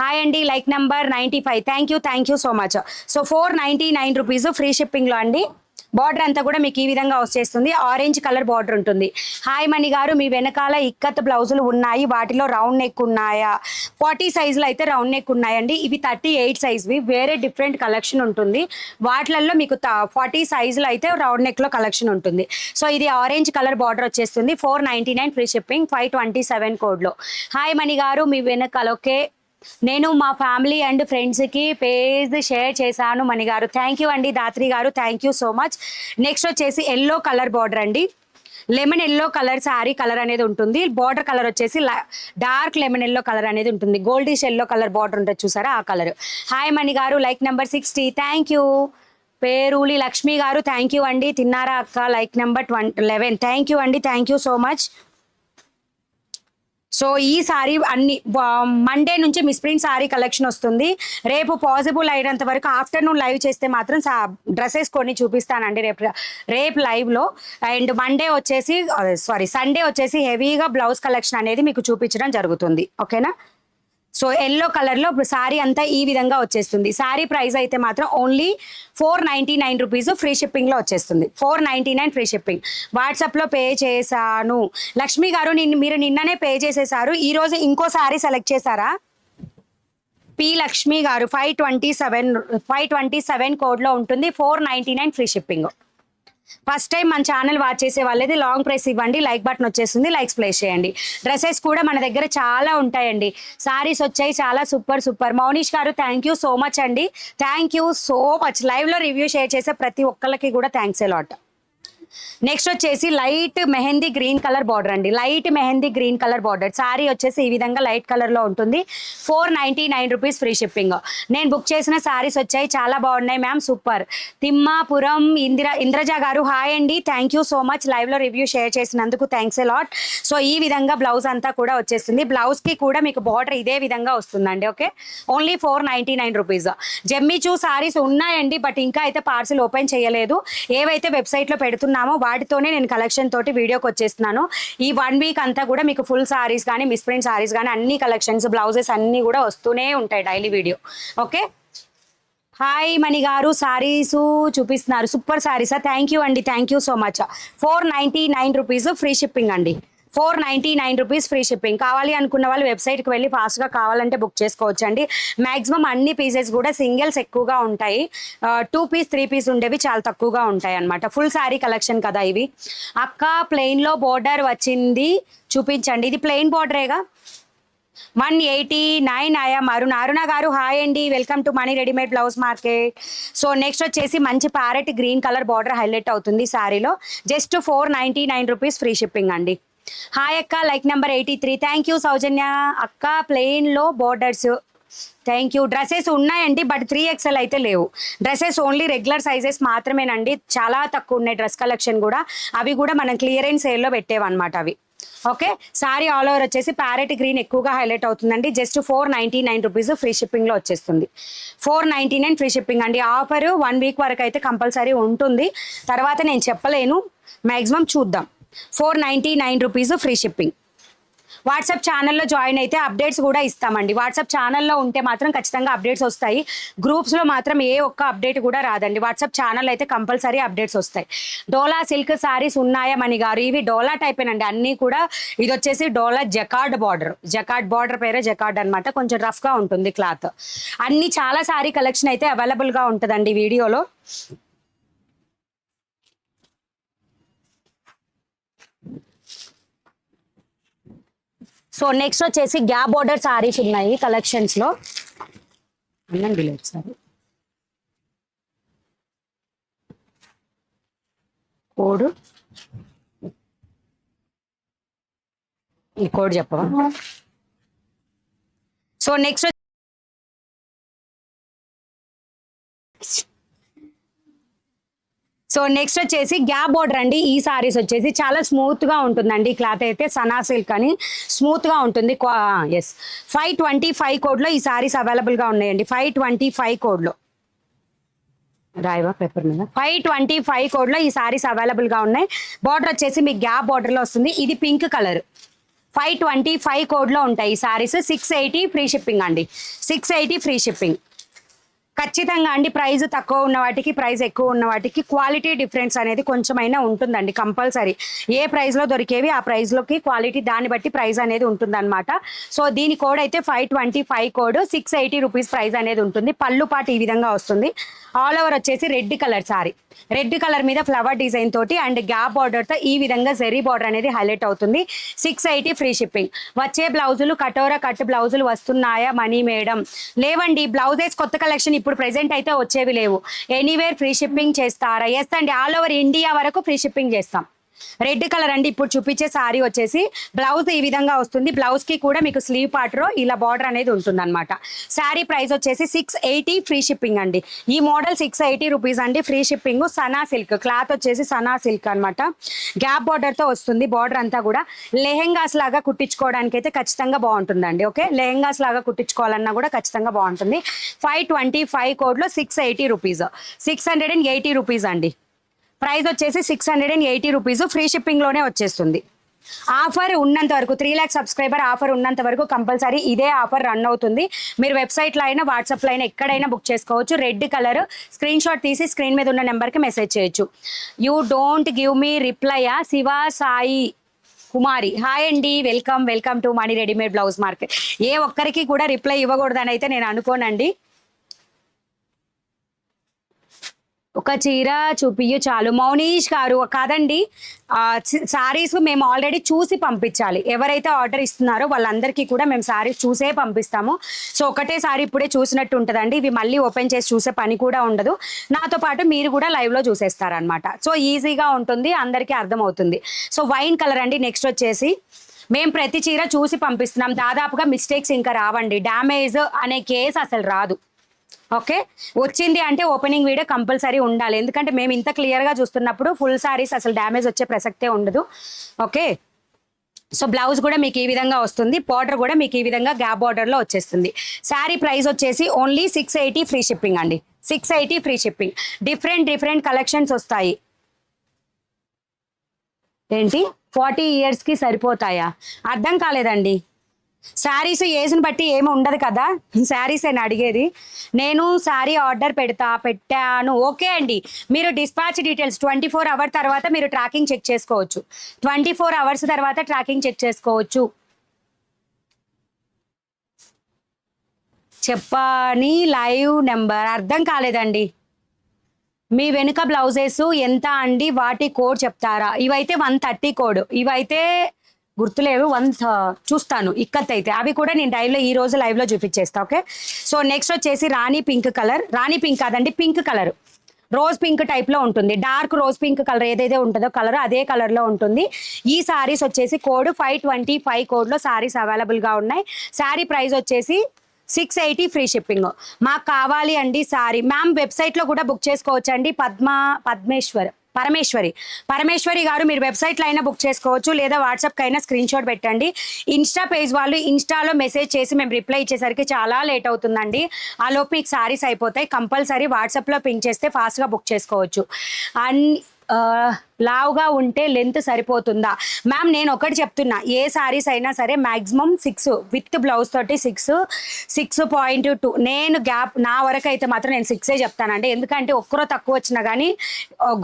హాయ్ అండి, like number 95, thank you so much. So 499 rupees free షిప్పింగ్లో అండి. బార్డర్ అంతా కూడా మీకు ఈ విధంగా వచ్చేస్తుంది, ఆరెంజ్ కలర్ బార్డర్ ఉంటుంది. హాయ్ మణి గారు, మీ వెనకాల ఇక్కత్ బ్లౌజులు ఉన్నాయి, వాటిలో రౌండ్ నెక్ ఉన్నాయా? 40 సైజులు అయితే రౌండ్ నెక్ ఉన్నాయండి. ఇవి 38 సైజ్వి, వేరే డిఫరెంట్ కలెక్షన్ ఉంటుంది. వాటిలలో మీకు 40 సైజులు అయితే రౌండ్ నెక్లో కలెక్షన్ ఉంటుంది. సో ఇది ఆరెంజ్ కలర్ బార్డర్ వచ్చేస్తుంది. 499 ఫ్రీ షిప్పింగ్, 527 కోడ్లో. హాయ్ మణి గారు, మీ వెనకాల ఓకే, నేను మా ఫ్యామిలీ అండ్ ఫ్రెండ్స్కి పేజ్ షేర్ చేశాను మణి గారు. థ్యాంక్ యూ అండి దాత్రి గారు, thank you so much. Next వచ్చేసి ఎల్లో కలర్ బార్డర్ అండి. Lemon yellow colour sari colour అనేది ఉంటుంది. బార్డర్ కలర్ వచ్చేసి డార్క్ లెమన్ ఎల్లో కలర్ అనేది ఉంటుంది. గోల్డిష్ ఎల్లో కలర్ బార్డర్ ఉంటుంది చూసారా, ఆ కలర్. హాయ్ మణి గారు, లైక్ నెంబర్ 60, థ్యాంక్ యూ. పేరూలి లక్ష్మి గారు, థ్యాంక్ యూ అండి. తిన్నారా అక్క, లైక్ నెంబర్ 11, థ్యాంక్ యూ అండి, thank you so much. So ఈ సారీ అన్ని మండే నుంచి మిస్ప్రింట్ సారీ కలెక్షన్ వస్తుంది. రేపు పాసిబుల్ అయినంత వరకు ఆఫ్టర్నూన్ లైవ్ చేస్తే మాత్రం డ్రెస్సెస్ కొన్ని చూపిస్తానండి రేపు లైవ్లో. అండ్ మండే వచ్చేసి సండే వచ్చేసి హెవీగా బ్లౌజ్ కలెక్షన్ అనేది మీకు చూపించడం జరుగుతుంది, ఓకేనా. సో ఎల్లో కలర్లో శారీ అంతా ఈ విధంగా వచ్చేస్తుంది. శారీ ప్రైస్ అయితే మాత్రం ఓన్లీ 499 రూపీస్ ఫ్రీ షిప్పింగ్లో వచ్చేస్తుంది. 499 ఫ్రీ షిప్పింగ్. వాట్సాప్లో పే చేశాను. లక్ష్మి గారు, మీరు నిన్ననే పే చేసేసారు, ఈరోజు ఇంకో శారీ సెలెక్ట్ చేశారా? పి లక్ష్మి గారు, 527 కోడ్లో ఉంటుంది. 499 ఫ్రీ షిప్పింగ్. ఫస్ట్ టైం మన ఛానల్ వాచ్ చేసే వాళ్ళది లాంగ్ ప్రెస్ ఇవ్వండి, లైక్ బటన్ వచ్చేస్తుంది, లైక్స్ ప్లేస్ చేయండి. డ్రెస్సెస్ కూడా మన దగ్గర చాలా ఉంటాయండి. సారీస్ వచ్చాయి చాలా సూపర్. మౌనిష్ గారు, థ్యాంక్ యూ సో మచ్ అండి, థ్యాంక్ యూ సో మచ్. లైవ్లో రివ్యూ షేర్ చేసే ప్రతి ఒక్కరికి కూడా థ్యాంక్స్ ఎ లాట్. నెక్స్ట్ వచ్చేసి light mehndi green colour border అండి. Light mehndi green colour border sari వచ్చేసి ఈ విధంగా లైట్ కలర్లో ఉంటుంది. 499 రూపీస్ ఫ్రీ షిప్పింగ్. నేను బుక్ చేసిన సారీస్ వచ్చాయి, చాలా బాగున్నాయి మ్యామ్, సూపర్. తిమ్మాపురం ఇంద్రజ గారు, హాయ్ అండి, థ్యాంక్ యూ సో మచ్. లైవ్లో రివ్యూ షేర్ చేసినందుకు థ్యాంక్స్ ఎ లాట్. సో ఈ విధంగా బ్లౌజ్ అంతా కూడా వచ్చేస్తుంది. బ్లౌజ్కి కూడా మీకు బార్డర్ ఇదే విధంగా వస్తుందండి, okay. Only 499 rupees. Jimmy Choo saris ఉన్నాయండి, బట్ ఇంకా అయితే పార్సిల్ ఓపెన్ చేయలేదు. ఏవైతే వెబ్సైట్లో పెడుతున్నామో వాటితోనే నేను కలెక్షన్ తోటి వీడియోకి వచ్చేస్తున్నాను. ఈ 1 వీక్ అంతా కూడా మీకు ఫుల్ సారీస్ కానీ మిస్ప్రింట్ సారీస్ కానీ అన్ని కలెక్షన్స్ బ్లౌజెస్ అన్నీ కూడా వస్తూనే ఉంటాయి daily video, okay. Hi Mani గారు, సారీస్ చూపిస్తున్నారు, సూపర్ సారీసా, థ్యాంక్ యూ అండి, thank you so much. 499 rupees free shipping అండి. 499 రూపీస్ ఫ్రీ షిప్పింగ్. కావాలి అనుకున్న వాళ్ళు వెబ్సైట్కి వెళ్ళి ఫాస్ట్గా కావాలంటే బుక్ చేసుకోవచ్చు అండి. మ్యాక్సిమం అన్ని పీసెస్ కూడా సింగిల్స్ ఎక్కువగా ఉంటాయి, 2 పీస్ 3 పీస్ ఉండేవి చాలా తక్కువగా ఉంటాయి అనమాట. ఫుల్ శారీ కలెక్షన్ కదా ఇవి. అక్క ప్లెయిన్లో బోర్డర్ వచ్చింది చూపించండి. ఇది ప్లెయిన్ బోర్డరేగా. 189 ఆయా అరుణ గారు, హాయ్ అండి, welcome to money readymade blouse market. So next వచ్చేసి మంచి parrot green colour border highlight అవుతుంది శారీలో. జస్ట్ 499 రూపీస్ ఫ్రీ షిప్పింగ్ అండి. హాయ్ అక్క, లైక్ నెంబర్ 83, థ్యాంక్ యూ సౌజన్య. అక్క ప్లెయిన్లో బోర్డర్స్, థ్యాంక్ యూ. డ్రెస్సెస్ ఉన్నాయండి, బట్ 3XL అయితే లేవు. డ్రెస్సెస్ ఓన్లీ రెగ్యులర్ సైజెస్ మాత్రమేనండి, చాలా తక్కువ ఉన్నాయి డ్రెస్ కలెక్షన్ కూడా. అవి కూడా మనం క్లియరెన్స్ సేల్లో పెట్టేవన్నమాట అవి, ఓకే. సారీ ఆల్ ఓవర్ వచ్చేసి ప్యారెట్ గ్రీన్ ఎక్కువగా హైలైట్ అవుతుందండి. జస్ట్ 499 రూపీస్ ఫ్రీ షిప్పింగ్లో వచ్చేస్తుంది. 499 ఫ్రీ షిప్పింగ్ అండి. ఆఫర్ 1 వీక్ వరకు అయితే కంపల్సరీ ఉంటుంది, తర్వాత నేను చెప్పలేను, మ్యాక్సిమం చూద్దాం. 499 రూపీస్ ఫ్రీ షిప్పింగ్. వాట్సాప్ ఛానల్లో జాయిన్ అయితే అప్డేట్స్ కూడా ఇస్తామండి. వాట్సాప్ ఛానల్లో ఉంటే మాత్రం ఖచ్చితంగా అప్డేట్స్ వస్తాయి. గ్రూప్స్లో మాత్రం ఏ ఒక్క అప్డేట్ కూడా రాదండి. వాట్సాప్ ఛానల్ అయితే కంపల్సరీ అప్డేట్స్ వస్తాయి. డోలా సిల్క్ సారీస్ ఉన్నాయా మణి గారు? ఇవి డోలా టైపేనండి అన్నీ కూడా. ఇది వచ్చేసి డోలా జకార్డ్ బార్డర్ పేరే జకార్డ్ అనమాట. కొంచెం రఫ్గా ఉంటుంది క్లాత్. అన్ని చాలా సారీ కలెక్షన్ అయితే అవైలబుల్గా ఉంటుందండి వీడియోలో. సో నెక్స్ట్ వచ్చేసి గ్యాప్ బోర్డర్ సారీస్ ఉన్నాయి కలెక్షన్స్లో. సారీ కోడ్, ఈ కోడ్ చెప్పవా? సో నెక్స్ట్ సో నెక్స్ట్ వచ్చేసి గ్యాప్ బోర్డర్ అండి. ఈ సారీస్ వచ్చేసి చాలా స్మూత్ గా ఉంటుందండి. క్లాత్ అయితే సనా సిల్క్ అని స్మూత్ గా ఉంటుంది. ఎస్ 525 కోడ్ లో ఈ సారీస్ అవైలబుల్ గా ఉన్నాయండి. 525 కోడ్ లో రాయవా పేపర్ మీద 525 కోడ్ లో ఈ సారీస్ అవైలబుల్ గా ఉన్నాయి. బార్డర్ వచ్చేసి మీకు గ్యాప్ బార్డర్ లో వస్తుంది. ఇది పింక్ కలర్. 525 కోడ్ లో ఉంటాయి ఈ సారీస్. 680 ఫ్రీ షిప్పింగ్ అండి. 680 ఫ్రీ షిప్పింగ్. ఖచ్చితంగా అండి. ప్రైస్ తక్కువ ఉన్న వాటికి, ప్రైస్ ఎక్కువ ఉన్న వాటికి క్వాలిటీ డిఫరెన్స్ అనేది కొంచెమైనా ఉంటుందండి కంపల్సరీ. ఏ ప్రైస్లో దొరికేవి ఆ ప్రైస్లోకి క్వాలిటీ దాన్ని బట్టి ప్రైస్ అనేది ఉంటుందన్నమాట. సో దీని కోడ్ అయితే 525 కోడ్ 680 రూపీస్ ప్రైస్ అనేది ఉంటుంది. పళ్ళు పాటు ఈ విధంగా వస్తుంది. ఆల్ ఓవర్ వచ్చేసి red colour sorry. Red colour మీద ఫ్లవర్ డిజైన్ తోటి అండ్ గ్యాప్ బార్డర్తో ఈ విధంగా జెరీ బార్డర్ అనేది హైలైట్ అవుతుంది. 680 ఫ్రీ షిప్పింగ్. వచ్చే బ్లౌజులు కటోరా కట్ బ్లౌజులు వస్తున్నాయా మనీ మేడం? లేవండి. బ్లౌజెస్ కొత్త కలెక్షన్ ఇప్పుడు ప్రెసెంట్ అయితే వచ్చేవి లేవు. ఎనీవేర్ ఫ్రీ షిప్పింగ్ చేస్తారా? ఎస్ అండి. ఆల్ ఓవర్ ఇండియా వరకు ఫ్రీ షిప్పింగ్ చేస్తాం. రెడ్ కలర్ అండి. ఇప్పుడు చూపించే సారీ వచ్చేసి బ్లౌజ్ ఈ విధంగా వస్తుంది. బ్లౌజ్ కి కూడా మీకు స్లీవ్ పార్ట్ లో ఇలా బార్డర్ అనేది ఉంటుంది అనమాట. శారీ ప్రైస్ వచ్చేసి 680 ఫ్రీ షిప్పింగ్ అండి. ఈ మోడల్ 680 రూపీస్ అండి. Free shipping. Sana silk cloth వచ్చేసి సనా సిల్క్ అనమాట. గ్యాప్ బార్డర్ తో వస్తుంది. బార్డర్ అంతా కూడా లెహెంగాస్ లాగా కుట్టించుకోవడానికి అయితే ఖచ్చితంగా బాగుంటుందండి. ఓకే, లెహెంగాస్ లాగా కుట్టించుకోవాలన్నా కూడా ఖచ్చితంగా బాగుంటుంది. 525 కోడ్ లో 680 రూపీస్. 680 రూపీస్ అండి. ప్రైస్ వచ్చేసి 680 రూపీస్. ఫ్రీ షిప్పింగ్ లోనే వచ్చేస్తుంది. ఆఫర్ ఉన్నంత వరకు 3 లాక్ సబ్స్క్రైబర్ ఆఫర్ ఉన్నంత వరకు కంపల్సరీ ఇదే ఆఫర్ రన్ అవుతుంది. మీరు వెబ్సైట్లో అయినా వాట్సాప్లో అయినా ఎక్కడైనా బుక్ చేసుకోవచ్చు. రెడ్ కలర్ స్క్రీన్ షాట్ తీసి స్క్రీన్ మీద ఉన్న నెంబర్కి మెసేజ్ చేయొచ్చు. యూ డోంట్ గివ్ మీ రిప్లయా శివ సాయి కుమారి. హాయ్ అండి, welcome welcome to Mani readymade blouse market. ఏ ఒక్కరికి కూడా రిప్లై ఇవ్వకూడదని అయితే నేను అనుకోనండి. ఒక చీర చూపియ్యు చాలు. మౌనీష్ గారు కాదండి, సారీస్ మేము ఆల్రెడీ చూసి పంపించాలి. ఎవరైతే ఆర్డర్ ఇస్తున్నారో వాళ్ళందరికీ కూడా మేము సారీస్ చూసే పంపిస్తాము. సో ఒకటే సారీ ఇప్పుడే చూసినట్టు ఉంటుందండి. ఇవి మళ్ళీ ఓపెన్ చేసి చూసే పని కూడా ఉండదు. నాతో పాటు మీరు కూడా లైవ్లో చూసేస్తారనమాట. సో ఈజీగా ఉంటుంది, అందరికీ అర్థమవుతుంది. సో వైన్ కలర్ అండి. నెక్స్ట్ వచ్చేసి మేము ప్రతి చీర చూసి పంపిస్తున్నాం. దాదాపుగా మిస్టేక్స్ ఇంకా రావండి. డ్యామేజ్ అనే కేసు అసలు రాదు. ఓకే, వచ్చింది అంటే ఓపెనింగ్ వీడియో కంపల్సరీ ఉండాలి. ఎందుకంటే మేము ఇంత క్లియర్గా చూస్తున్నప్పుడు ఫుల్ సారీస్ అసలు డ్యామేజ్ వచ్చే ప్రసక్తే ఉండదు. ఓకే, సో బ్లౌజ్ కూడా మీకు ఈ విధంగా వస్తుంది. బార్డర్ కూడా మీకు ఈ విధంగా గ్యాప్ బార్డర్లో వచ్చేస్తుంది. శారీ ప్రైస్ వచ్చేసి ఓన్లీ 680 ఫ్రీ షిప్పింగ్ అండి. 680 ఫ్రీ షిప్పింగ్. డిఫరెంట్ కలెక్షన్స్ వస్తాయి. ఏంటి 40 ఇయర్స్కి సరిపోతాయా? అర్థం కాలేదండి. శారీస్ ఏజ్ని బట్టి ఏమి ఉండదు కదా. శారీస్ అని అడిగేది. నేను శారీ ఆర్డర్ పెట్టాను. ఓకే అండి, మీరు డిస్పాచ్ డీటెయిల్స్ 24 అవర్స్ తర్వాత మీరు ట్రాకింగ్ చెక్ చేసుకోవచ్చు. 24 అవర్స్ తర్వాత ట్రాకింగ్ చెక్ చేసుకోవచ్చు. చెప్పని లైవ్ నెంబర్ అర్థం కాలేదండి. మీ వెనుక బ్లౌజెస్ ఎంత అండి? వాటి కోడ్ చెప్తారా? ఇవైతే 130 కోడ్. ఇవైతే గుర్తులేవు. చూస్తాను ఇక్కత్ అయితే అవి కూడా నేను ఈ రోజు లైవ్లో చూపించేస్తా. ఓకే, సో నెక్స్ట్ వచ్చేసి rani pink colour. Rani pink కాదండి, పింక్ కలర్. రోజ్ పింక్ టైప్లో ఉంటుంది. డార్క్ రోజ్ పింక్ కలర్ ఏదైతే ఉంటుందో కలర్ అదే కలర్లో ఉంటుంది. ఈ సారీస్ వచ్చేసి కోడ్ 525 కోడ్లో సారీస్ అవైలబుల్గా ఉన్నాయి. శారీ ప్రైస్ వచ్చేసి 680 ఫ్రీ షిప్పింగ్. మాకు కావాలి అండి సారీ. మ్యామ్ వెబ్సైట్లో కూడా బుక్ చేసుకోవచ్చు అండి. పరమేశ్వరి గారు మీరు వెబ్సైట్లో అయినా బుక్ చేసుకోవచ్చు, లేదా వాట్సాప్కి అయినా స్క్రీన్ షాట్ పెట్టండి. ఇన్స్టా పేజ్ వాళ్ళు ఇన్స్టాలో మెసేజ్ చేసి మేము రిప్లై ఇచ్చేసరికి చాలా లేట్ అవుతుందండి. ఆ లోపు మీకు సారీస్ అయిపోతాయి. కంపల్సరీ వాట్సాప్లో పింక్ చేస్తే ఫాస్ట్గా బుక్ చేసుకోవచ్చు. లావుగా ఉంటే లెంత్ సరిపోతుందా? మ్యామ్ నేను ఒకటి చెప్తున్నా, ఏ సారీస్ అయినా సరే మ్యాక్సిమం 6 విత్ బ్లౌజ్ తోటి 6.2. నేను గ్యాప్ నా వరకు అయితే మాత్రం నేను 6 చెప్తానండి. ఎందుకంటే ఒక్కరో తక్కువ వచ్చినా కానీ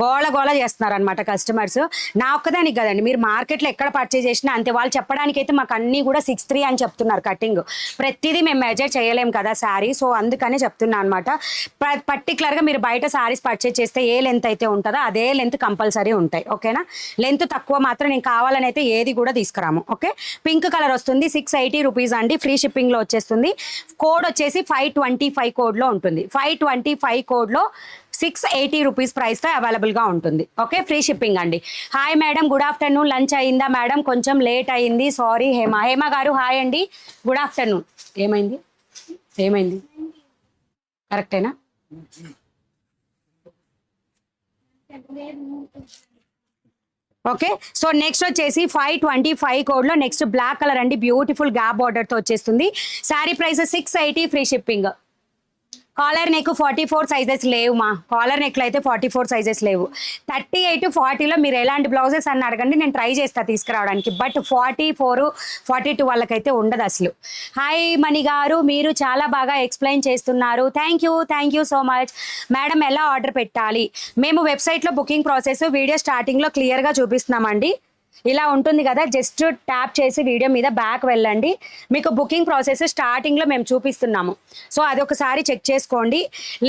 గోళ చేస్తున్నారు అనమాట కస్టమర్స్. నా ఒక్కదానికి కదండి, మీరు మార్కెట్లో ఎక్కడ పర్చేజ్ చేసినా అంతే. వాళ్ళు చెప్పడానికి అయితే మాకు అన్నీ కూడా 6'3" అని చెప్తున్నారు కటింగ్. ప్రతిదీ మేము మెజర్ చేయలేం కదా శారీ. సో అందుకనే చెప్తున్నా అనమాట. పర్టికులర్గా మీరు బయట శారీస్ పర్చేజ్ చేస్తే ఏ లెంత్ అయితే ఉంటుందో అదే లెంత్ కంపల్సరీ ఉంటాయి. ఓకేనా, లెంత్ తక్కువ మాత్రం నేను కావాలని అయితే ఏది కూడా తీసుకురాము. ఓకే, పింక్ కలర్ వస్తుంది. 680 రూపీస్ అండి. ఫ్రీ షిప్పింగ్లో వచ్చేస్తుంది. కోడ్ వచ్చేసి 525 కోడ్లో ఉంటుంది. 525 కోడ్లో 680 రూపీస్ ప్రైస్తో అవైలబుల్గా ఉంటుంది. ఓకే, ఫ్రీ షిప్పింగ్ అండి. Hi madam, good afternoon. Lunch అయిందా మేడం? కొంచెం లేట్ అయింది, సారీ. హేమ గారు హాయ్ అండి, గుడ్ ఆఫ్టర్నూన్. ఏమైంది కరెక్టేనా? ఓకే. సో నెక్స్ట్ వచ్చేసి 525 కోడ్లో నెక్స్ట్ బ్లాక్ కలర్ అండి, బ్యూటిఫుల్ గ్యాప్ బార్డర్తో వచ్చేస్తుంది. Sari price 680 free shipping. Collar neck 44 sizes లేవు మా, కాలర్ నెక్లో అయితే 44 సైజెస్ లేవు. 38 40లో మీరు ఎలాంటి బ్లౌజెస్ అని అడగండి, నేను ట్రై చేస్తా తీసుకురావడానికి. బట్ 44 42 వాళ్ళకైతే ఉండదు అసలు. హాయ్ మణి గారు, మీరు చాలా బాగా ఎక్స్ప్లెయిన్ చేస్తున్నారు. Thank you so much. Madam ఎలా ఆర్డర్ పెట్టాలి? మేము వెబ్సైట్లో బుకింగ్ ప్రాసెస్ వీడియో స్టార్టింగ్లో క్లియర్గా చూపిస్తున్నామండి. ఇలా ఉంటుంది కదా, జస్ట్ ట్యాప్ చేసి వీడియో మీద బ్యాక్ వెళ్ళండి, మీకు బుకింగ్ ప్రాసెస్ స్టార్టింగ్లో మేము చూపిస్తున్నాము. సో అదొకసారి చెక్ చేసుకోండి.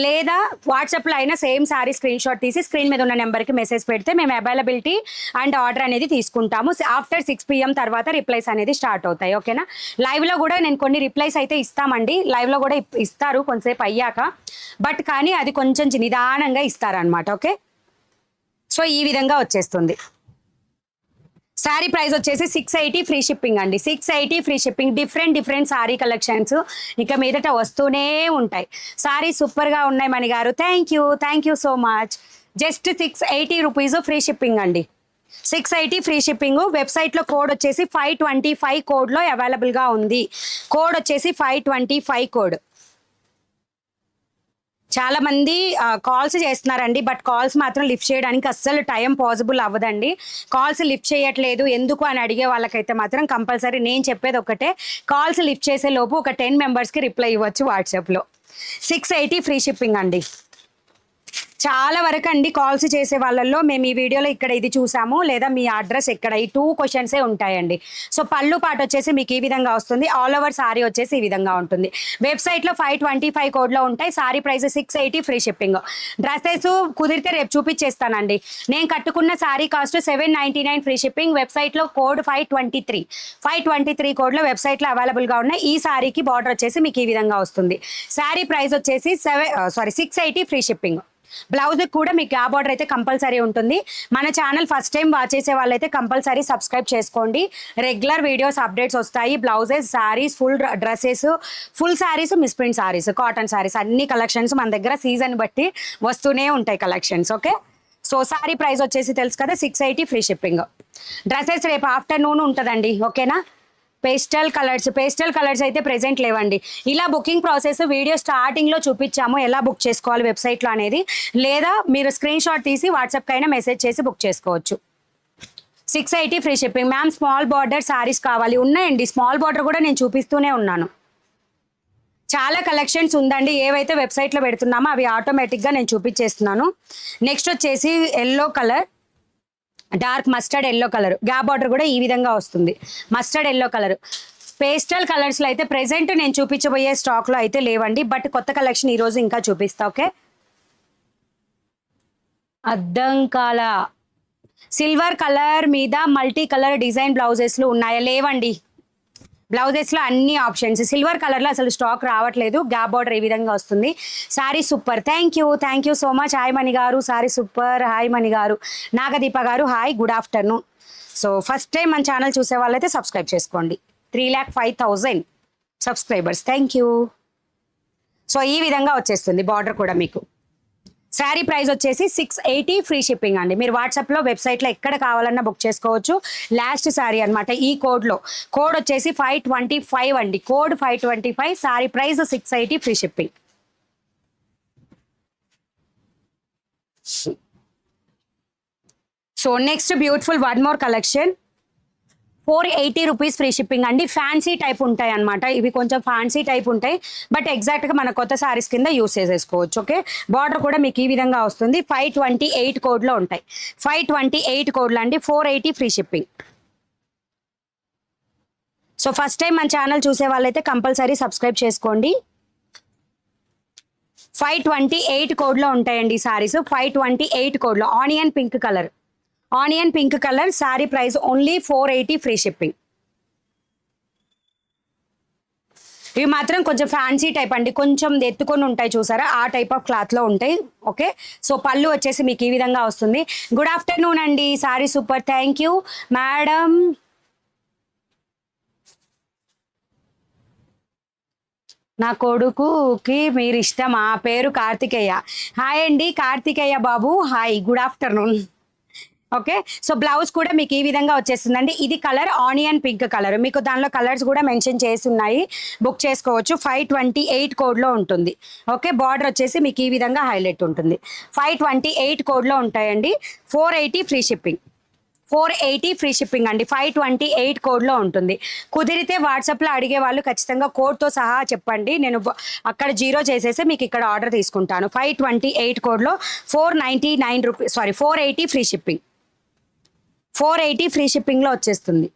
లేదా వాట్సాప్లో అయినా సేమ్ సారీ స్క్రీన్ షాట్ తీసి స్క్రీన్ మీద ఉన్న నెంబర్కి మెసేజ్ పెడితే మేము అవైలబిలిటీ అండ్ ఆర్డర్ అనేది తీసుకుంటాము. ఆఫ్టర్ 6 PM తర్వాత రిప్లైస్ అనేది స్టార్ట్ అవుతాయి. ఓకేనా? లైవ్లో కూడా నేను కొన్ని రిప్లైస్ అయితే ఇస్తామండి, లైవ్లో కూడా ఇస్తారు కొంతసేపు అయ్యాక, బట్ కానీ అది కొంచెం నిదానంగా ఇస్తారనమాట. ఓకే. సో ఈ విధంగా వచ్చేస్తుంది. శారీ ప్రైస్ వచ్చేసి 680 ఫ్రీ షిప్పింగ్ అండి. 680 free shipping. Different sari collections ఇక మీదట వస్తూనే ఉంటాయి. శారీ సూపర్గా ఉన్నాయి మణి గారు. Thank you so much. Just 680 rupees free shipping అండి. 680 ఫ్రీ షిప్పింగ్. వెబ్సైట్లో కోడ్ వచ్చేసి 525 కోడ్లో అవైలబుల్గా ఉంది. కోడ్ వచ్చేసి 525 కోడ్. చాలా మంది కాల్స్ చేస్తున్నారండి, బట్ కాల్స్ మాత్రం లిఫ్ట్ చేయడానికి అస్సలు టైం పాసిబుల్ అవ్వదండి. కాల్స్ లిఫ్ట్ చేయట్లేదు ఎందుకు అని అడిగే వాళ్ళకైతే మాత్రం కంపల్సరీ నేను చెప్పేది ఒకటే, కాల్స్ లిఫ్ట్ చేసే లోపు ఒక 10 మెంబర్స్కి రిప్లై ఇవ్వచ్చు వాట్సాప్లో. 680 ఫ్రీ షిప్పింగ్ అండి. చాలా వరకు అండి కాల్స్ చేసే వాళ్ళల్లో మేము ఈ వీడియోలో ఇక్కడ ఇది చూసాము, లేదా మీ అడ్రస్ ఎక్కడ, ఈ 2 క్వశ్చన్సే ఉంటాయండి. సో పళ్ళు పాటు వచ్చేసి మీకు ఈ విధంగా వస్తుంది. ఆల్ ఓవర్ సారీ వచ్చేసి ఈ విధంగా ఉంటుంది. వెబ్సైట్లో 525 కోడ్లో ఉంటాయి. Sorry price 680 free shipping. Dresses కుదిరితే రేపు చూపించేస్తానండి. నేను కట్టుకున్న సారీ కాస్ట్ 799 ఫ్రీ షిప్పింగ్. వెబ్సైట్లో కోడ్ 523 కోడ్లో వెబ్సైట్లో అవైలబుల్గా ఉన్నాయి. ఈ సారీకి బార్డర్ వచ్చేసి మీకు ఈ విధంగా వస్తుంది. సారీ ప్రైస్ వచ్చేసి 680 ఫ్రీ షిప్పింగ్. బ్లౌజ్ కూడా మీకు ఆ బార్డర్ అయితే కంపల్సరీ ఉంటుంది. మన ఛానల్ ఫస్ట్ టైం వాచ్ చేసే వాళ్ళైతే కంపల్సరీ సబ్స్క్రైబ్ చేసుకోండి. రెగ్యులర్ వీడియోస్ అప్డేట్స్ వస్తాయి. Blouses, saris, full dresses, full saris, misprint saris, cotton saris, అన్ని కలెక్షన్స్ మన దగ్గర సీజన్ బట్టి వస్తూనే ఉంటాయి collections. Okay. So sari price వచ్చేసి తెలుసు కదా, 680 ఫ్రీ షిప్పింగ్. డ్రెస్సెస్ రేపు ఆఫ్టర్నూన్ ఉంటుందండి. ఓకేనా? పేస్టల్ కలర్స్ అయితే ప్రెజెంట్ లేవండి. ఇలా బుకింగ్ ప్రాసెస్ వీడియో స్టార్టింగ్లో చూపించాము, ఎలా బుక్ చేసుకోవాలి వెబ్సైట్లో అనేది. లేదా మీరు స్క్రీన్ షాట్ తీసి వాట్సాప్కి అయినా మెసేజ్ చేసి బుక్ చేసుకోవచ్చు. 680 free shipping. Ma'am small border saris కావాలి, ఉన్నాయండి. స్మాల్ బార్డర్ కూడా నేను చూపిస్తూనే ఉన్నాను. చాలా కలెక్షన్స్ ఉందండి. ఏవైతే వెబ్సైట్లో పెడుతున్నామో అవి ఆటోమేటిక్గా నేను చూపించేస్తున్నాను. నెక్స్ట్ వచ్చేసి yellow colour, dark mustard yellow colour, gap border కూడా ఈ విధంగా వస్తుంది. Mustard yellow colour. పేస్టల్ కలర్స్లో అయితే ప్రెజెంట్ నేను చూపించబోయే స్టాక్లో అయితే లేవండి, బట్ కొత్త కలెక్షన్ ఈరోజు ఇంకా చూపిస్తా. ఓకే. అద్దం కాల సిల్వర్ కలర్ మీద మల్టీ కలర్ డిజైన్ బ్లౌజెస్లు ఉన్నాయా? లేవండి. బ్లౌజెస్లో అన్ని ఆప్షన్స్. సిల్వర్ కలర్లో అసలు స్టాక్ రావట్లేదు. గ్యాప్ బార్డర్ ఈ విధంగా వస్తుంది. Sari super. Thank you so much. Hi Mani గారు, శారీ సూపర్. హాయ్ మణి గారు. నాగదీప గారు hi, good afternoon. So first time మన ఛానల్ చూసే వాళ్ళైతే సబ్స్క్రైబ్ చేసుకోండి. 3,05,000 సబ్స్క్రైబర్స్. Thank you. సో ఈ విధంగా వచ్చేస్తుంది బార్డర్ కూడా మీకు. శారీ ప్రైస్ వచ్చేసి 680 ఫ్రీ షిప్పింగ్ అండి. మీరు వాట్సాప్లో వెబ్సైట్లో ఎక్కడ కావాలన్నా బుక్ చేసుకోవచ్చు. లాస్ట్ శారీ అనమాట ఈ కోడ్లో. కోడ్ వచ్చేసి 525 అండి. Code 525. Sari price 680 free shipping. So next beautiful one more collection. 480 rupees free shipping అండి. ఫ్యాన్సీ టైప్ ఉంటాయి అనమాట. ఇవి కొంచెం ఫ్యాన్సీ టైప్ ఉంటాయి, బట్ ఎగ్జాక్ట్గా మన కొత్త సారీస్ కింద యూస్ చేసేసుకోవచ్చు. ఓకే. బార్డర్ కూడా మీకు ఈ విధంగా వస్తుంది. 528 కోడ్లో ఉంటాయి. 528 కోడ్లో అండి. 480 free shipping. So first time మన ఛానల్ చూసే వాళ్ళైతే కంపల్సరీ సబ్స్క్రైబ్ చేసుకోండి. 528 కోడ్లో ఉంటాయండి సారీస్. 528 కోడ్లో onion pink colour. Sari price only 480 free shipping. ఇవి మాత్రం కొంచెం ఫ్యాన్సీ టైప్ అండి, కొంచెం ఎత్తుకొని ఉంటాయి చూసారా, ఆ టైప్ ఆఫ్ క్లాత్లో ఉంటాయి. ఓకే. సో పళ్ళు వచ్చేసి మీకు ఈ విధంగా వస్తుంది. గుడ్ ఆఫ్టర్నూన్ అండి. Sari super. Thank you madam. నా కొడుకుకి మీరు ఇష్టమా? పేరు కార్తికేయ. హాయ్ అండి కార్తికేయ బాబు, hi, good afternoon. Okay, so blouse కూడా మీకు ఈ విధంగా వచ్చేస్తుందండి. ఇది కలర్ ఆనియన్ పింక్ కలర్, మీకు దానిలో కలర్స్ కూడా మెన్షన్ చేసి ఉన్నాయి, బుక్ చేసుకోవచ్చు. 528 కోడ్లో ఉంటుంది. ఓకే, బార్డర్ వచ్చేసి మీకు ఈ విధంగా హైలైట్ ఉంటుంది. 528 కోడ్లో ఉంటాయండి. 480 ఫ్రీ షిప్పింగ్. 480 ఫ్రీ షిప్పింగ్ అండి. 528 కోడ్లో ఉంటుంది. కుదిరితే వాట్సాప్లో అడిగే వాళ్ళు ఖచ్చితంగా కోడ్తో సహా చెప్పండి, నేను అక్కడ జీరో చేసేసి మీకు ఇక్కడ ఆర్డర్ తీసుకుంటాను. 528 కోడ్లో 499 rupees, sorry 480 free shipping. 480 free షిప్పింగ్లో వచ్చేస్తుంది.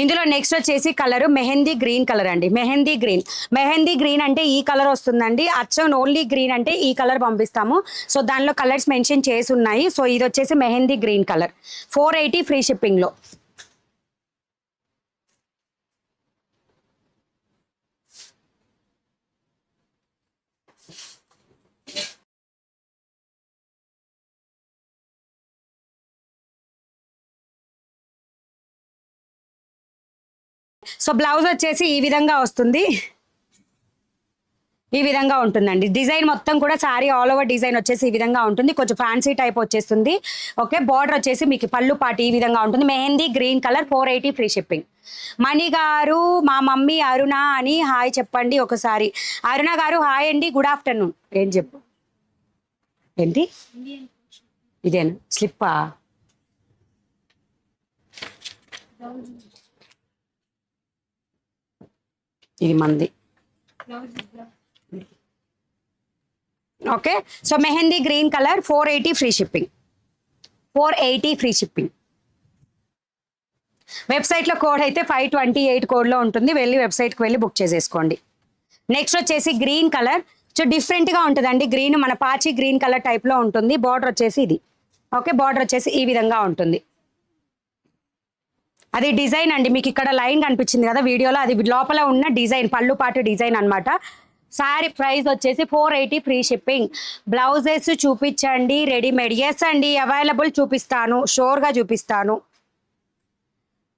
ఇందులో నెక్స్ట్ వచ్చేసి కలర్ మెహందీ గ్రీన్ కలర్ అండి. మెహందీ గ్రీన్, మెహందీ గ్రీన్ అంటే ఈ కలర్ వస్తుందండి. అచ్చం ఓన్లీ గ్రీన్ అంటే ఈ కలర్ పంపిస్తాము. సో దానిలో కలర్స్ మెన్షన్ చేసి ఉన్నాయి. సో ఇది వచ్చేసి మెహందీ గ్రీన్ కలర్, 480 ఫ్రీ షిప్పింగ్లో. సో బ్లౌజ్ వచ్చేసి ఈ విధంగా వస్తుంది, ఈ విధంగా ఉంటుందండి. డిజైన్ మొత్తం కూడా సారీ ఆల్ ఓవర్ డిజైన్ వచ్చేసి ఈ విధంగా ఉంటుంది, కొంచెం ఫ్యాన్సీ టైప్ వచ్చేస్తుంది. ఓకే, బార్డర్ వచ్చేసి మీకు పళ్ళు పాటు ఈ విధంగా ఉంటుంది. Mehndi green colour, 480 free shipping. Mani గారు మా మమ్మీ అరుణ అని హాయ్ చెప్పండి ఒకసారి. అరుణ గారు హాయ్ అండి, గుడ్ ఆఫ్టర్నూన్. ఏం చెప్పు, ఏంటి ఇదేనా స్లిప్పా? ఇది మంది. Okay, so mehndi green colour, 480 free shipping. 480 free shipping. వెబ్సైట్లో కోడ్ అయితే 528 కోడ్లో ఉంటుంది, వెళ్ళి వెబ్సైట్కి వెళ్ళి బుక్ చేసేసుకోండి. నెక్స్ట్ వచ్చేసి గ్రీన్ కలర్, సో డిఫరెంట్గా ఉంటుందండి. గ్రీన్ మన పాచి గ్రీన్ కలర్ టైప్లో ఉంటుంది. బార్డర్ వచ్చేసి ఇది. ఓకే, బార్డర్ వచ్చేసి ఈ విధంగా ఉంటుంది. అది డిజైన్ అండి, మీకు ఇక్కడ లైన్ కనిపించింది కదా వీడియోలో, అది లోపల ఉన్న డిజైన్, పళ్ళు పాటు డిజైన్ అనమాట. సారీ ప్రైస్ వచ్చేసి 480 ఫ్రీ షిప్పింగ్. బ్లౌజెస్ చూపించండి రెడీమేడ్. ఎస్ అండి, అవైలబుల్ చూపిస్తాను, షోర్గా చూపిస్తాను.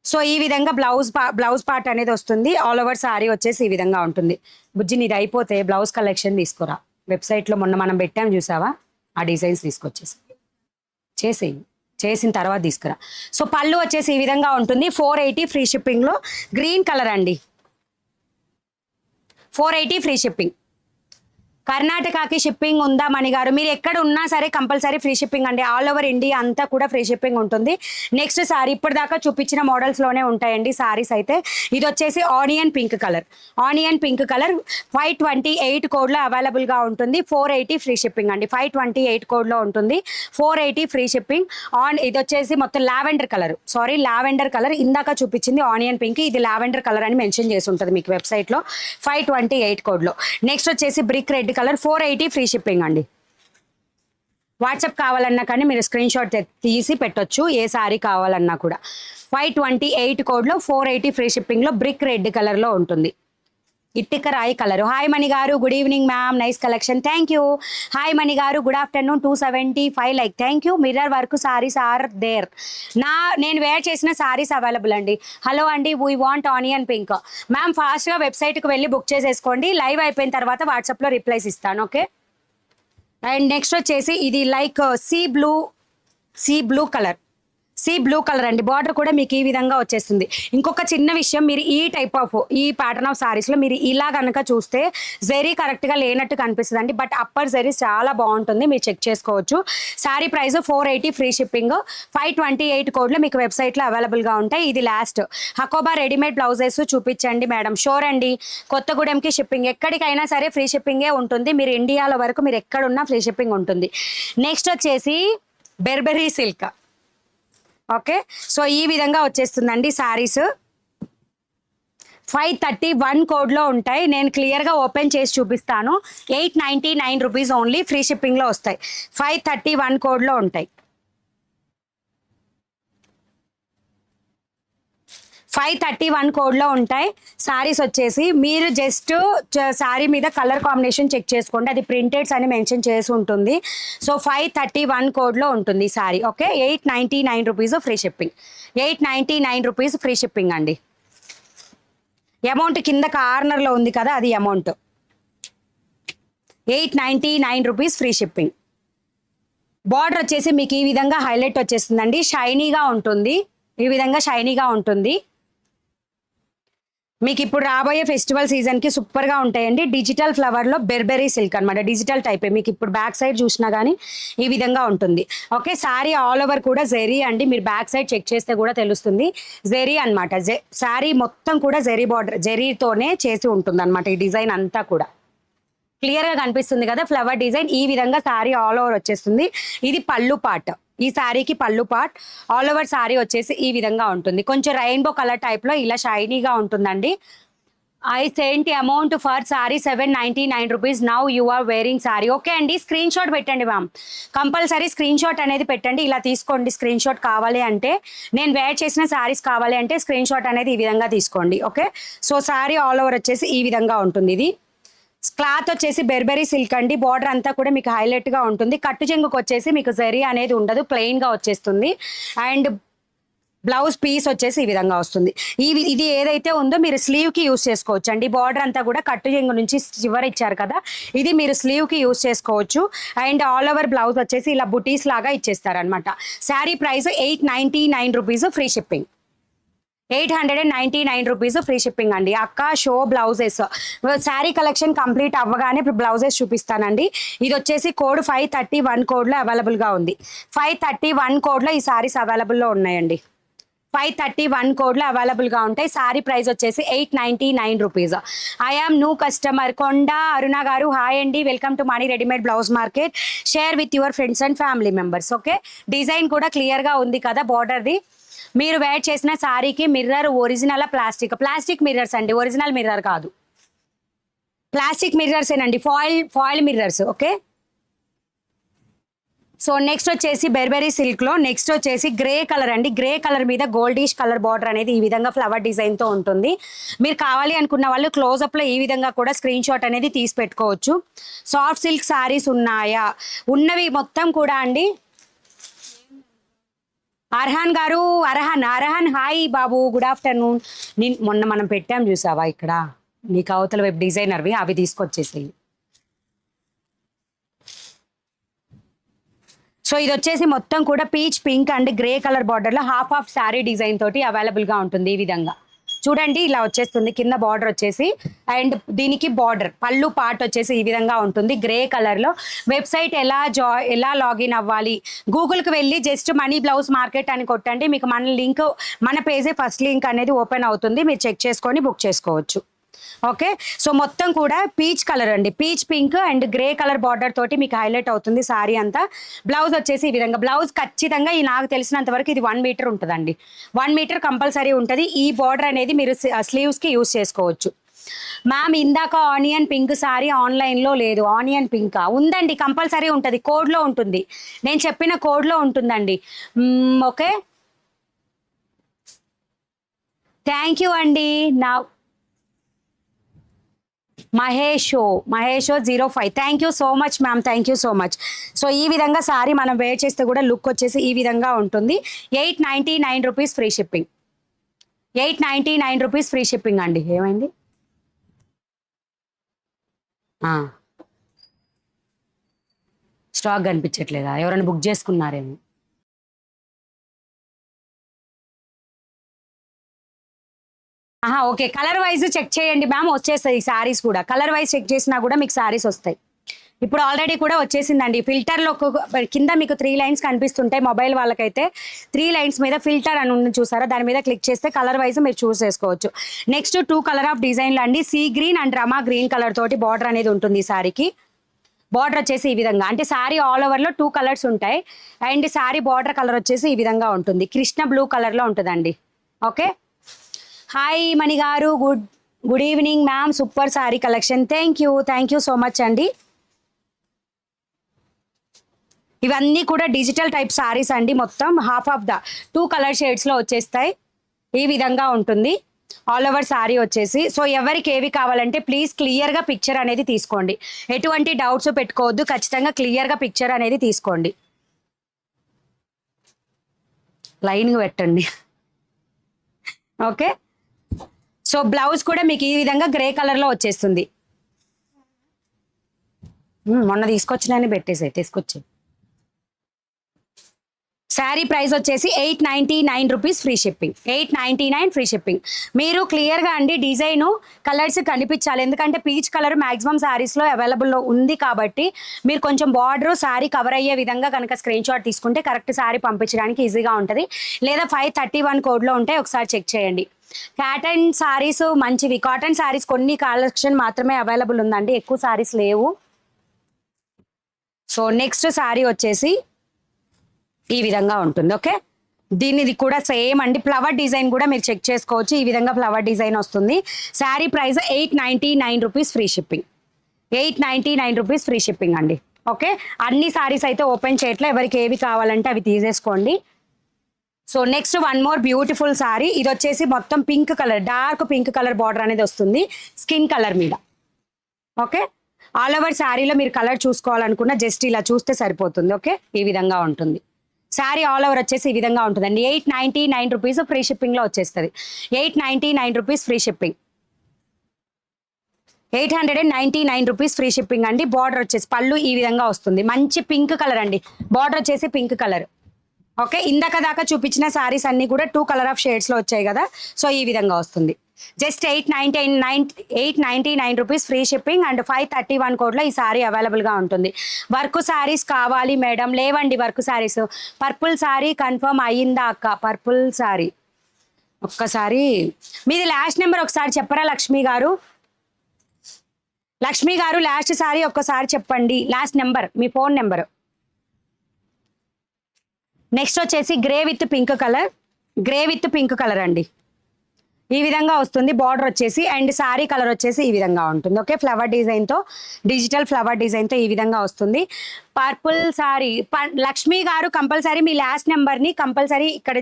సో ఈ విధంగా బ్లౌజ్ పార్ట్ అనేది వస్తుంది. ఆల్ ఓవర్ సారీ వచ్చేసి ఈ విధంగా ఉంటుంది. బుజ్జి నీది అయిపోతే బ్లౌజ్ కలెక్షన్ తీసుకురా. వెబ్సైట్లో మొన్న మనం పెట్టాం చూసావా, ఆ డిజైన్స్ తీసుకొచ్చేసి చేసేయి, చేసిన తర్వాత తీసుకురా. సో పళ్ళు వచ్చేసి ఈ విధంగా ఉంటుంది. 480 ఫ్రీ షిప్పింగ్లో గ్రీన్ కలర్ అండి. 480 ఫ్రీ షిప్పింగ్. కర్ణాటకకి షిప్పింగ్ ఉందా మణి గారు? మీరు ఎక్కడ ఉన్నా సరే కంపల్సరీ ఫ్రీ షిప్పింగ్ అండి. ఆల్ ఓవర్ ఇండియా అంతా కూడా ఫ్రీ షిప్పింగ్ ఉంటుంది. నెక్స్ట్ సారీ ఇప్పటిదాకా చూపించిన మోడల్స్లోనే ఉంటాయండి సారీస్ అయితే. ఇది వచ్చేసి onion pink colour, onion pink colour 528 కోడ్లో అవైలబుల్గా ఉంటుంది. 480 ఫ్రీ షిప్పింగ్ అండి. 528 కోడ్లో ఉంటుంది, 480 ఫ్రీ షిప్పింగ్. ఇది వచ్చేసి మొత్తం lavender colour, sorry lavender colour. ఇందాక చూపించింది ఆనియన్ పింక్, ఇది లావెండర్ కలర్ అని మెన్షన్ చేసి ఉంటుంది మీకు వెబ్సైట్లో 528 కోడ్లో. నెక్స్ట్ వచ్చేసి brick red colour, 480 free shipping అండి. వాట్సాప్ కావాలన్నా కానీ మీరు స్క్రీన్ షాట్ తీసి పెట్టొచ్చు, ఏ సారీ కావాలన్నా కూడా. 528 కోడ్లో 480 ఫ్రీ షిప్పింగ్లో బ్రిక్ రెడ్ కలర్లో ఉంటుంది. ఇట్టిక రాయి కలర్. హాయ్ మణి గారు, good evening ma'am, nice collection, thank you. Hi Mani గారు, good afternoon, 275 like, thank you. Mirror work saris are there. నేను వేర్ చేసిన సారీస్ అవైలబుల్ అండి. హలో అండి, we want onion pink. Ma'am ఫాస్ట్గా వెబ్సైట్కి వెళ్ళి బుక్ చేసేసుకోండి, లైవ్ అయిపోయిన తర్వాత వాట్సాప్లో రిప్లైస్ ఇస్తాను. ఓకే, అండ్ నెక్స్ట్ వచ్చేసి ఇది like sea blue colour, sea blue colour అండి. బార్డర్ కూడా మీకు ఈ విధంగా వచ్చేస్తుంది. ఇంకొక చిన్న విషయం, మీరు ఈ టైప్ ఆఫ్ ఈ ప్యాటర్న్ ఆఫ్ సారీస్లో మీరు ఇలా కనుక చూస్తే జరీ కరెక్ట్గా లేనట్టు కనిపిస్తుంది అండి, బట్ అప్పర్ జరీ చాలా బాగుంటుంది, మీరు చెక్ చేసుకోవచ్చు. Sorry price 480 free shipping. 528 కోడ్లో మీకు వెబ్సైట్లో అవైలబుల్గా ఉంటాయి. ఇది లాస్ట్. హకోబా రెడీమేడ్ బ్లౌజెస్ చూపించండి మేడం. షోర్ అండి, కొత్తగూడెంకి షిప్పింగ్, ఎక్కడికైనా సరే ఫ్రీ షిప్పింగే ఉంటుంది. మీరు ఇండియాలో వరకు మీరు ఎక్కడున్నా ఫ్రీ షిప్పింగ్ ఉంటుంది. నెక్స్ట్ వచ్చేసి బెర్బెరీ సిల్క్. ఓకే, సో ఈ విధంగా వచ్చేస్తుందండి శారీస్. 531 కోడ్లో ఉంటాయి. నేను క్లియర్గా ఓపెన్ చేసి చూపిస్తాను. 899 రూపీస్ ఓన్లీ, ఫ్రీ షిప్పింగ్లో వస్తాయి. 531 కోడ్లో ఉంటాయి. 531 కోడ్లో ఉంటాయి సారీస్ వచ్చేసి. మీరు జస్ట్ సారీ మీద కలర్ కాంబినేషన్ చెక్ చేసుకోండి, అది ప్రింటెడ్స్ అని మెన్షన్ చేసి ఉంటుంది. సో 531 కోడ్లో ఉంటుంది sorry. Okay, 899 rupees free shipping. 899 rupees free shipping అండి. అమౌంట్ కింద కార్నర్లో ఉంది కదా, అది amount. 899 rupees free shipping. Border వచ్చేసి మీకు ఈ విధంగా హైలైట్ వచ్చేస్తుందండి, షైనీగా ఉంటుంది, ఈ విధంగా షైనీగా ఉంటుంది. మీకు ఇప్పుడు రాబోయే ఫెస్టివల్ సీజన్కి సూపర్గా ఉంటాయండి. డిజిటల్ ఫ్లవర్లో బెర్బెరీ సిల్క్ అనమాట, డిజిటల్ టైపే. మీకు ఇప్పుడు బ్యాక్ సైడ్ చూసినా కానీ ఈ విధంగా ఉంటుంది. ఓకే, శారీ ఆల్ ఓవర్ కూడా జెరీ అండి, మీరు బ్యాక్ సైడ్ చెక్ చేస్తే కూడా తెలుస్తుంది. జెరీ అనమాట, శారీ మొత్తం కూడా జెరీ బార్డర్, జెరీతోనే చేసి ఉంటుంది అనమాట. ఈ డిజైన్ అంతా కూడా క్లియర్గా కనిపిస్తుంది కదా, ఫ్లవర్ డిజైన్. ఈ విధంగా శారీ ఆల్ ఓవర్ వచ్చేస్తుంది. ఇది పళ్ళు పార్ట్, ఈ శారీకి పళ్ళు పార్ట్. ఆల్ ఓవర్ శారీ వచ్చేసి ఈ విధంగా ఉంటుంది, కొంచెం రెయిన్బో కలర్ టైప్లో ఇలా షైనీగా ఉంటుందండి. I sent amount for sari 799 rupees. Now you are wearing sari. Okay అండి, స్క్రీన్ షాట్ పెట్టండి మ్యామ్, కంపల్సరీ స్క్రీన్ షాట్ అనేది పెట్టండి. ఇలా తీసుకోండి, స్క్రీన్ షాట్ కావాలి అంటే, నేను వేర్ చేసిన శారీస్ కావాలి అంటే స్క్రీన్ షాట్ అనేది ఈ విధంగా తీసుకోండి. Okay, so sari all over వచ్చేసి ఈ విధంగా ఉంటుంది. ఇది క్లాత్ వచ్చేసి బెర్బెరీ సిల్క్ అండి. బార్డర్ అంతా కూడా మీకు హైలైట్ గా ఉంటుంది. కట్టు చెంగుకు వచ్చేసి మీకు జరీ అనేది ఉండదు, ప్లెయిన్ గా వచ్చేస్తుంది. అండ్ బ్లౌజ్ పీస్ వచ్చేసి ఈ విధంగా వస్తుంది. ఇది ఏదైతే ఉందో మీరు స్లీవ్ కి యూస్ చేసుకోవచ్చు అండి. బార్డర్ అంతా కూడా కట్టు చెంగు నుంచి చివర ఇచ్చారు కదా, ఇది మీరు స్లీవ్ కి యూస్ చేసుకోవచ్చు. అండ్ ఆల్ ఓవర్ బ్లౌజ్ వచ్చేసి ఇలా బుటీస్ లాగా ఇచ్చేస్తారు అనమాట. Sari price 899 rupees free shipping. 899 rupees free shipping అండి. అక్క show blouses, sari collection complete అవ్వగానే ఇప్పుడు బ్లౌజెస్ చూపిస్తానండి. ఇది వచ్చేసి కోడ్ 531 కోడ్లో అవైలబుల్గా ఉంది. 531 కోడ్లో ఈ శారీస్ అవైలబుల్లో ఉన్నాయండి. 531 కోడ్లో అవైలబుల్గా ఉంటాయి. శారీ ప్రైస్ వచ్చేసి 899 rupees. I am new customer. Konda Aruna గారు హాయ్ అండి, welcome to money readymade blouse market. Share with your friends and family members. Okay, design కూడా క్లియర్గా ఉంది కదా బార్డర్ది. మీరు వేర్ చేసిన శారీకి మిర్రర్ ఒరిజినల్ ప్లాస్టిక్ మిర్రర్స్ అండి, ఒరిజినల్ మిర్రర్ కాదు, ప్లాస్టిక్ మిర్రర్స్ ఏనండి, foil mirrors. Okay, so next వచ్చేసి బెర్బెరీ సిల్క్ లో నెక్స్ట్ వచ్చేసి గ్రే కలర్ అండి. గ్రే కలర్ మీద గోల్డిష్ కలర్ బార్డర్ అనేది ఈ విధంగా ఫ్లవర్ డిజైన్ తో ఉంటుంది. మీరు కావాలి అనుకున్న వాళ్ళు క్లోజ్అప్ లో ఈ విధంగా కూడా స్క్రీన్ షాట్ అనేది తీసి పెట్టుకోవచ్చు. సాఫ్ట్ సిల్క్ శారీస్ ఉన్నాయా? ఉన్నవి మొత్తం కూడా అండి. అర్హాన్ గారు, అర్హాన్ హాయ్ బాబు, గుడ్ ఆఫ్టర్నూన్. మొన్న మనం పెట్టాం చూసావా ఇక్కడ, నీకు అవతల వెబ్ డిజైనర్వి, అవి తీసుకొచ్చేసేయి. సో ఇది వచ్చేసి మొత్తం కూడా peach pink and grey colour బార్డర్లో హాఫ్ శారీ డిజైన్ తోటి అవైలబుల్గా ఉంటుంది. ఈ విధంగా చూడండి, ఇలా వచ్చేస్తుంది కింద బార్డర్ వచ్చేసి. అండ్ దీనికి బార్డర్ పళ్ళు పార్ట్ వచ్చేసి ఈ విధంగా ఉంటుంది గ్రే కలర్లో. వెబ్సైట్ ఎలా లాగిన్ అవ్వాలి? గూగుల్కి వెళ్ళి జస్ట్ మనీ బ్లౌజ్ మార్కెట్ అని కొట్టండి, మీకు మన పేజే ఫస్ట్ లింక్ అనేది ఓపెన్ అవుతుంది. మీరు చెక్ చేసుకొని బుక్ చేసుకోవచ్చు. ఓకే, సో మొత్తం కూడా పీచ్ కలర్ అండి, peach pink and grey colour border తోటి మీకు హైలైట్ అవుతుంది సారీ అంతా. బ్లౌజ్ వచ్చేసి ఈ విధంగా, బ్లౌజ్ ఖచ్చితంగా నాకు తెలిసినంత వరకు ఇది 1 మీటర్ ఉంటుందండి, 1 మీటర్ కంపల్సరీ ఉంటుంది. ఈ బార్డర్ అనేది మీరు స్లీవ్స్కి యూస్ చేసుకోవచ్చు. మ్యామ్ ఇందాక ఆనియన్ పింక్ సారీ ఆన్లైన్లో లేదు. ఆనియన్ పింకా? ఉందండి, కంపల్సరీ ఉంటుంది, కోడ్లో ఉంటుంది, నేను చెప్పిన కోడ్లో ఉంటుందండి. ఓకే, థ్యాంక్ యూ అండి. నా మహేషో 05, thank you so much ma'am, thank you so much. So ఈ విధంగా సారీ మనం వేర్ చేస్తే కూడా లుక్ వచ్చేసి ఈ విధంగా ఉంటుంది. 899 rupees free shipping. 899 rupees free shipping అండి. ఏమైంది? స్టాక్ కనిపించట్లేదా? ఎవరైనా బుక్ చేసుకున్నారేమో. ఓకే, కలర్ వైజ్ చెక్ చేయండి మ్యామ్, వచ్చేస్తాయి శారీస్ కూడా. కలర్ వైజ్ చెక్ చేసినా కూడా మీకు శారీస్ వస్తాయి. ఇప్పుడు ఆల్రెడీ కూడా వచ్చేసిందండి. ఫిల్టర్లో కింద మీకు 3 లైన్స్ కనిపిస్తుంటాయి. మొబైల్ వాళ్ళకైతే 3 లైన్స్ మీద ఫిల్టర్ అని ఉంది చూసారా, దాని మీద క్లిక్ చేస్తే కలర్ వైజ్ మీరు చూస్ చేసుకోవచ్చు. నెక్స్ట్ 2 కలర్ ఆఫ్ డిజైన్లు అండి. Sea green and Rama green colour తోటి బార్డర్ అనేది ఉంటుంది ఈ శారీకి. బార్డర్ వచ్చేసి ఈ విధంగా, అంటే శారీ ఆల్ ఓవర్లో 2 కలర్స్ ఉంటాయి. అండ్ శారీ బార్డర్ కలర్ వచ్చేసి ఈ విధంగా ఉంటుంది, కృష్ణ బ్లూ కలర్లో ఉంటుందండి. ఓకే, హాయ్ మణి గారు, good evening ma'am, super sorry collection. Thank you so much అండి. ఇవన్నీ కూడా డిజిటల్ టైప్ సారీస్ అండి. మొత్తం హాఫ్ ఆఫ్ ద 2 కలర్ షేడ్స్లో వచ్చేస్తాయి. ఈ విధంగా ఉంటుంది ఆల్ ఓవర్ సారీ వచ్చేసి. సో ఎవరికి ఏవి కావాలంటే ప్లీజ్ క్లియర్గా పిక్చర్ అనేది తీసుకోండి, ఎటువంటి డౌట్స్ పెట్టుకోవద్దు, ఖచ్చితంగా క్లియర్గా పిక్చర్ అనేది తీసుకోండి. లైన్గా పెట్టండి. ఓకే, సో బ్లౌజ్ కూడా మీకు ఈ విధంగా గ్రే కలర్ లో వచ్చేస్తుంది. మొన్న తీసుకొచ్చినాయని పెట్టేసాయి, తీసుకొచ్చి. శారీ ప్రైస్ వచ్చేసి 899 rupees free shipping. 899 free shipping. మీరు క్లియర్గా అండి డిజైన్ కలర్స్ కనిపించాలి, ఎందుకంటే పీచ్ కలర్ మ్యాక్సిమం శారీస్లో అవైలబుల్లో ఉంది కాబట్టి మీరు కొంచెం బార్డర్ శారీ కవర్ అయ్యే విధంగా కనుక స్క్రీన్ షాట్ తీసుకుంటే కరెక్ట్ శారీ పంపించడానికి ఈజీగా ఉంటుంది. లేదా 531 కోడ్లో ఉంటాయి, ఒకసారి చెక్ చేయండి. కాటన్ శారీస్ మంచివి, కాటన్ శారీస్ కొన్ని కలెక్షన్ మాత్రమే అవైలబుల్ ఉందండి, ఎక్కువ శారీస్ లేవు. సో నెక్స్ట్ శారీ వచ్చేసి ఈ విధంగా ఉంటుంది. ఓకే, దీనిది కూడా సేమ్ అండి, ఫ్లవర్ డిజైన్ కూడా మీరు చెక్ చేసుకోవచ్చు. ఈ విధంగా ఫ్లవర్ డిజైన్ వస్తుంది. Sari price 899 rupees free shipping. 899 rupees free shipping అండి. ఓకే, అన్ని శారీస్ అయితే ఓపెన్ చేయట్లే, ఎవరికి ఏవి కావాలంటే అవి తీసేసుకోండి. So next one more beautiful sari. ఇది వచ్చేసి మొత్తం pink colour, dark pink colour border అనేది వస్తుంది స్కిన్ కలర్ మీద. ఓకే, ఆల్ ఓవర్ శారీలో మీరు కలర్ చూసుకోవాలనుకున్న జస్ట్ ఇలా చూస్తే సరిపోతుంది. ఓకే, ఈ విధంగా ఉంటుంది శారీ. ఆల్ ఓవర్ వచ్చేసి ఈ విధంగా ఉంటుందండి. 899 రూపీస్ ఫ్రీ షిప్పింగ్లో వచ్చేస్తుంది. 899 rupees free shipping. 899 rupees free shipping అండి. బార్డర్ వచ్చేసి పళ్ళు ఈ విధంగా వస్తుంది, మంచి పింక్ కలర్ అండి, బార్డర్ వచ్చేసి పింక్ కలర్. ఓకే, ఇందాక దాకా చూపించిన శారీస్ అన్ని కూడా 2 కలర్ ఆఫ్ షేడ్స్లో వచ్చాయి కదా, సో ఈ విధంగా వస్తుంది. Just 899 rupees free shipping and 531 కోడ్లో ఈ శారీ అవైలబుల్గా ఉంటుంది. వర్క్ శారీస్ కావాలి మేడం, లేవండి work saris. Purple sari confirm అయ్యిందా అక్క? పర్పుల్ శారీ ఒక్కసారి మీది లాస్ట్ నెంబర్ ఒకసారి చెప్పరా లక్ష్మి గారు? లక్ష్మి గారు లాస్ట్ శారీ ఒక్కసారి చెప్పండి, లాస్ట్ నెంబర్, మీ ఫోన్ నెంబర్. నెక్స్ట్ వచ్చేసి grey with pink colour, grey with pink colour అండి. ఈ విధంగా వస్తుంది బార్డర్ వచ్చేసి, అండ్ శారీ కలర్ వచ్చేసి ఈ విధంగా ఉంటుంది. ఓకే, ఫ్లవర్ డిజైన్తో, డిజిటల్ ఫ్లవర్ డిజైన్తో ఈ విధంగా వస్తుంది. పర్పుల్ శారీ. లక్ష్మి గారు కంపల్సరీ మీ లాస్ట్ నెంబర్ని కంపల్సరీ ఇక్కడ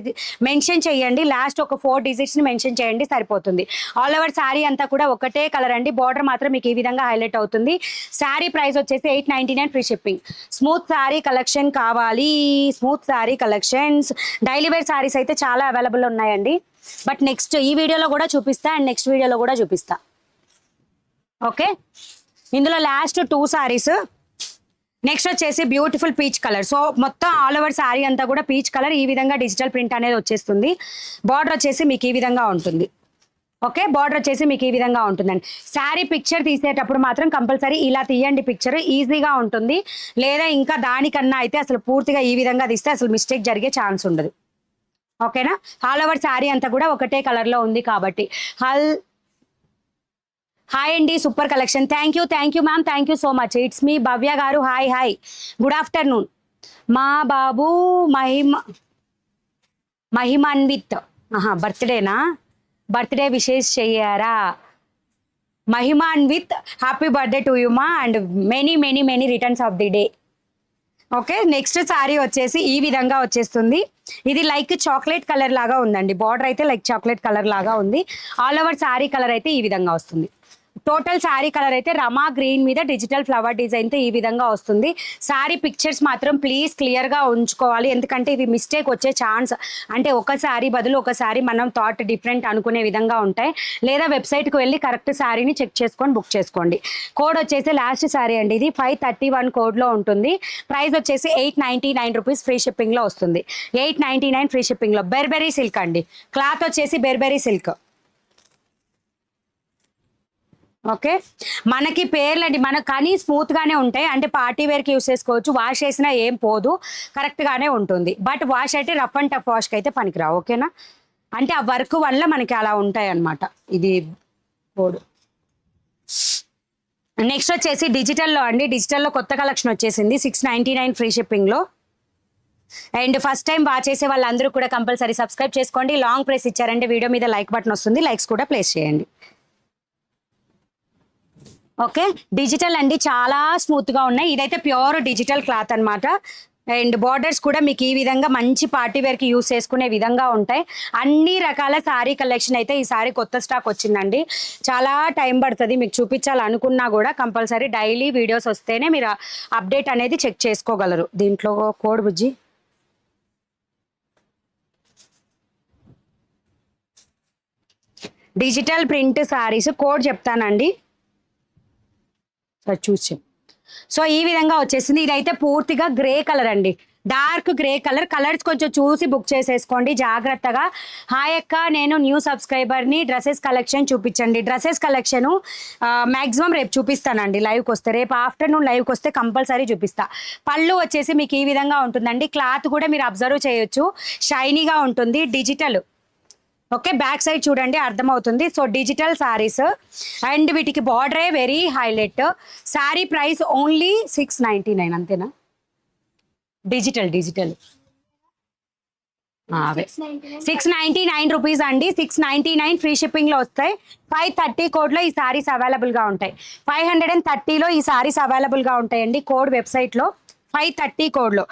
మెన్షన్ చేయండి, లాస్ట్ ఒక 4 డిజిట్స్ని మెన్షన్ చేయండి సరిపోతుంది. ఆల్ ఓవర్ శారీ అంతా కూడా ఒకటే కలర్ అండి, బార్డర్ మాత్రం మీకు ఈ విధంగా హైలైట్ అవుతుంది. శారీ ప్రైస్ వచ్చేసి 899 free shipping. Smooth sari collection కావాలి, smooth sari collections. Daily wear saris అయితే చాలా అవైలబుల్ ఉన్నాయండి, బట్ నెక్స్ట్ ఈ వీడియోలో కూడా చూపిస్తా అండ్ నెక్స్ట్ వీడియోలో కూడా చూపిస్తా. ఓకే, ఇందులో లాస్ట్ 2 శారీస్. నెక్స్ట్ వచ్చేసి బ్యూటిఫుల్ పీచ్ కలర్. సో మొత్తం ఆల్ ఓవర్ శారీ అంతా కూడా పీచ్ కలర్, ఈ విధంగా డిజిటల్ ప్రింట్ అనేది వచ్చేస్తుంది. బార్డర్ వచ్చేసి మీకు ఈ విధంగా ఉంటుంది. ఓకే, బార్డర్ వచ్చేసి మీకు ఈ విధంగా ఉంటుందండి. శారీ పిక్చర్ తీసేటప్పుడు మాత్రం కంపల్సరీ ఇలా తీయండి, పిక్చర్ ఈజీగా ఉంటుంది. లేదా ఇంకా దానికన్నా అయితే అసలు పూర్తిగా ఈ విధంగా తీస్తే అసలు మిస్టేక్ జరిగే ఛాన్స్ ఉండదు. ఓకేనా, ఆల్ ఓవర్ శారీ అంతా కూడా ఒకటే కలర్లో ఉంది కాబట్టి. హాయ్ అండి, super collection. Thank you ma'am, thank you so much. It's me Bhavya గారు. Hi, good afternoon. మా బాబు మహిమాన్విత్, బర్త్డేనా? బర్త్డే విషెస్ చెయ్యారా? Mahimanvith, happy birthday to you మా, and many returns of the day. Okay, next sari వచ్చేసి ఈ విధంగా వచ్చేస్తుంది. ఇది లైక్ చాక్లెట్ కలర్ లాగా ఉందండి, బార్డర్ అయితే లైక్ చాక్లెట్ కలర్ లాగా ఉంది. ఆల్ ఓవర్ శారీ కలర్ అయితే ఈ విధంగా వస్తుంది. టోటల్ శారీ కలర్ అయితే రమా గ్రీన్ మీద డిజిటల్ ఫ్లవర్ డిజైన్తో ఈ విధంగా వస్తుంది. శారీ పిక్చర్స్ మాత్రం ప్లీజ్ క్లియర్గా ఉంచుకోవాలి, ఎందుకంటే ఇవి మిస్టేక్ వచ్చే ఛాన్స్, అంటే ఒక శారీ బదులు ఒక శారీ మనం థాట్ డిఫరెంట్ అనుకునే విధంగా ఉంటాయి. లేదా వెబ్సైట్కి వెళ్ళి కరెక్ట్ శారీని చెక్ చేసుకొని బుక్ చేసుకోండి. కోడ్ వచ్చేసి లాస్ట్ శారీ అండి, ఇది 531 కోడ్లో ఉంటుంది. ప్రైస్ వచ్చేసి 899 రూపీస్ ఫ్రీ షిప్పింగ్లో వస్తుంది. 899 ఫ్రీ షిప్పింగ్లో. బెర్బెరీ సిల్క్ అండి, క్లాత్ వచ్చేసి బెర్బెరీ సిల్క్. ఓకే, మనకి పేర్లండి మనకు కానీ స్మూత్గానే ఉంటాయి, అంటే పార్టీ వేర్కి యూస్ చేసుకోవచ్చు, వాష్ చేసినా ఏం పోదు, కరెక్ట్గానే ఉంటుంది. బట్ వాష్ అయితే రఫ్ అండ్ టఫ్ వాష్కి అయితే పనికిరావు. ఓకేనా, అంటే ఆ వర్క్ వల్ల మనకి అలా ఉంటాయి అన్నమాట. ఇది కోడ్. నెక్స్ట్ వచ్చేసి డిజిటల్లో అండి, డిజిటల్లో కొత్త కలెక్షన్ వచ్చేసింది 699 ఫ్రీ షిప్పింగ్లో. అండ్ ఫస్ట్ టైం వాచ్ చేసే వాళ్ళందరూ కూడా కంపల్సరీ సబ్స్క్రైబ్ చేసుకోండి. లాంగ్ ప్రెస్ ఇచ్చారంటే వీడియో మీద లైక్ బటన్ వస్తుంది, లైక్స్ కూడా ప్లేస్ చేయండి. ఓకే, డిజిటల్ అండి, చాలా స్మూత్గా ఉన్నాయి. ఇదైతే ప్యూర్ డిజిటల్ క్లాత్ అనమాట. అండ్ బార్డర్స్ కూడా మీకు ఈ విధంగా మంచి పార్టీ వేర్కి యూస్ చేసుకునే విధంగా ఉంటాయి. అన్ని రకాల శారీ కలెక్షన్ అయితే ఈ సారీ కొత్త స్టాక్ వచ్చిందండి. చాలా టైం పడుతుంది మీకు చూపించాలనుకున్నా కూడా, కంపల్సరీ డైలీ వీడియోస్ వస్తేనే మీరు అప్డేట్ అనేది చెక్ చేసుకోగలరు. దీంట్లో కోడ్ బుజ్జి డిజిటల్ ప్రింట్ సారీస్ కోడ్ చెప్తానండి, చూసి. సో ఈ విధంగా వచ్చేసింది. ఇదైతే పూర్తిగా గ్రే కలర్ అండి, డార్క్ గ్రే కలర్. కలర్స్ కొంచెం చూసి బుక్ చేసేసుకోండి జాగ్రత్తగా. హాయ్ అక్క, నేను న్యూ సబ్స్క్రైబర్ని, డ్రెస్సెస్ కలెక్షన్ చూపించండి. డ్రెస్సెస్ కలెక్షన్ మ్యాక్సిమం రేపు చూపిస్తానండి లైవ్కి వస్తే. రేపు ఆఫ్టర్నూన్ లైవ్కి వస్తే కంపల్సరీ చూపిస్తా. పళ్ళు వచ్చేసి మీకు ఈ విధంగా ఉంటుందండి. క్లాత్ కూడా మీరు అబ్జర్వ్ చేయొచ్చు, షైనీగా ఉంటుంది, డిజిటల్. ఓకే, బ్యాక్ సైడ్ చూడండి అర్థమవుతుంది. సో డిజిటల్ సారీస్ అండ్ వీటికి బార్డరే very highlight. Sari price only 699 అంతేనా? డిజిటల్ 699 రూపీస్ అండి. 699 ఫ్రీ షిప్పింగ్లో వస్తాయి. 530 కోడ్లో ఈ సారీస్ అవైలబుల్గా ఉంటాయి. 530లో ఈ సారీస్ అవైలబుల్గా ఉంటాయండి కోడ్ వెబ్సైట్లో. 530 కోడ్లో.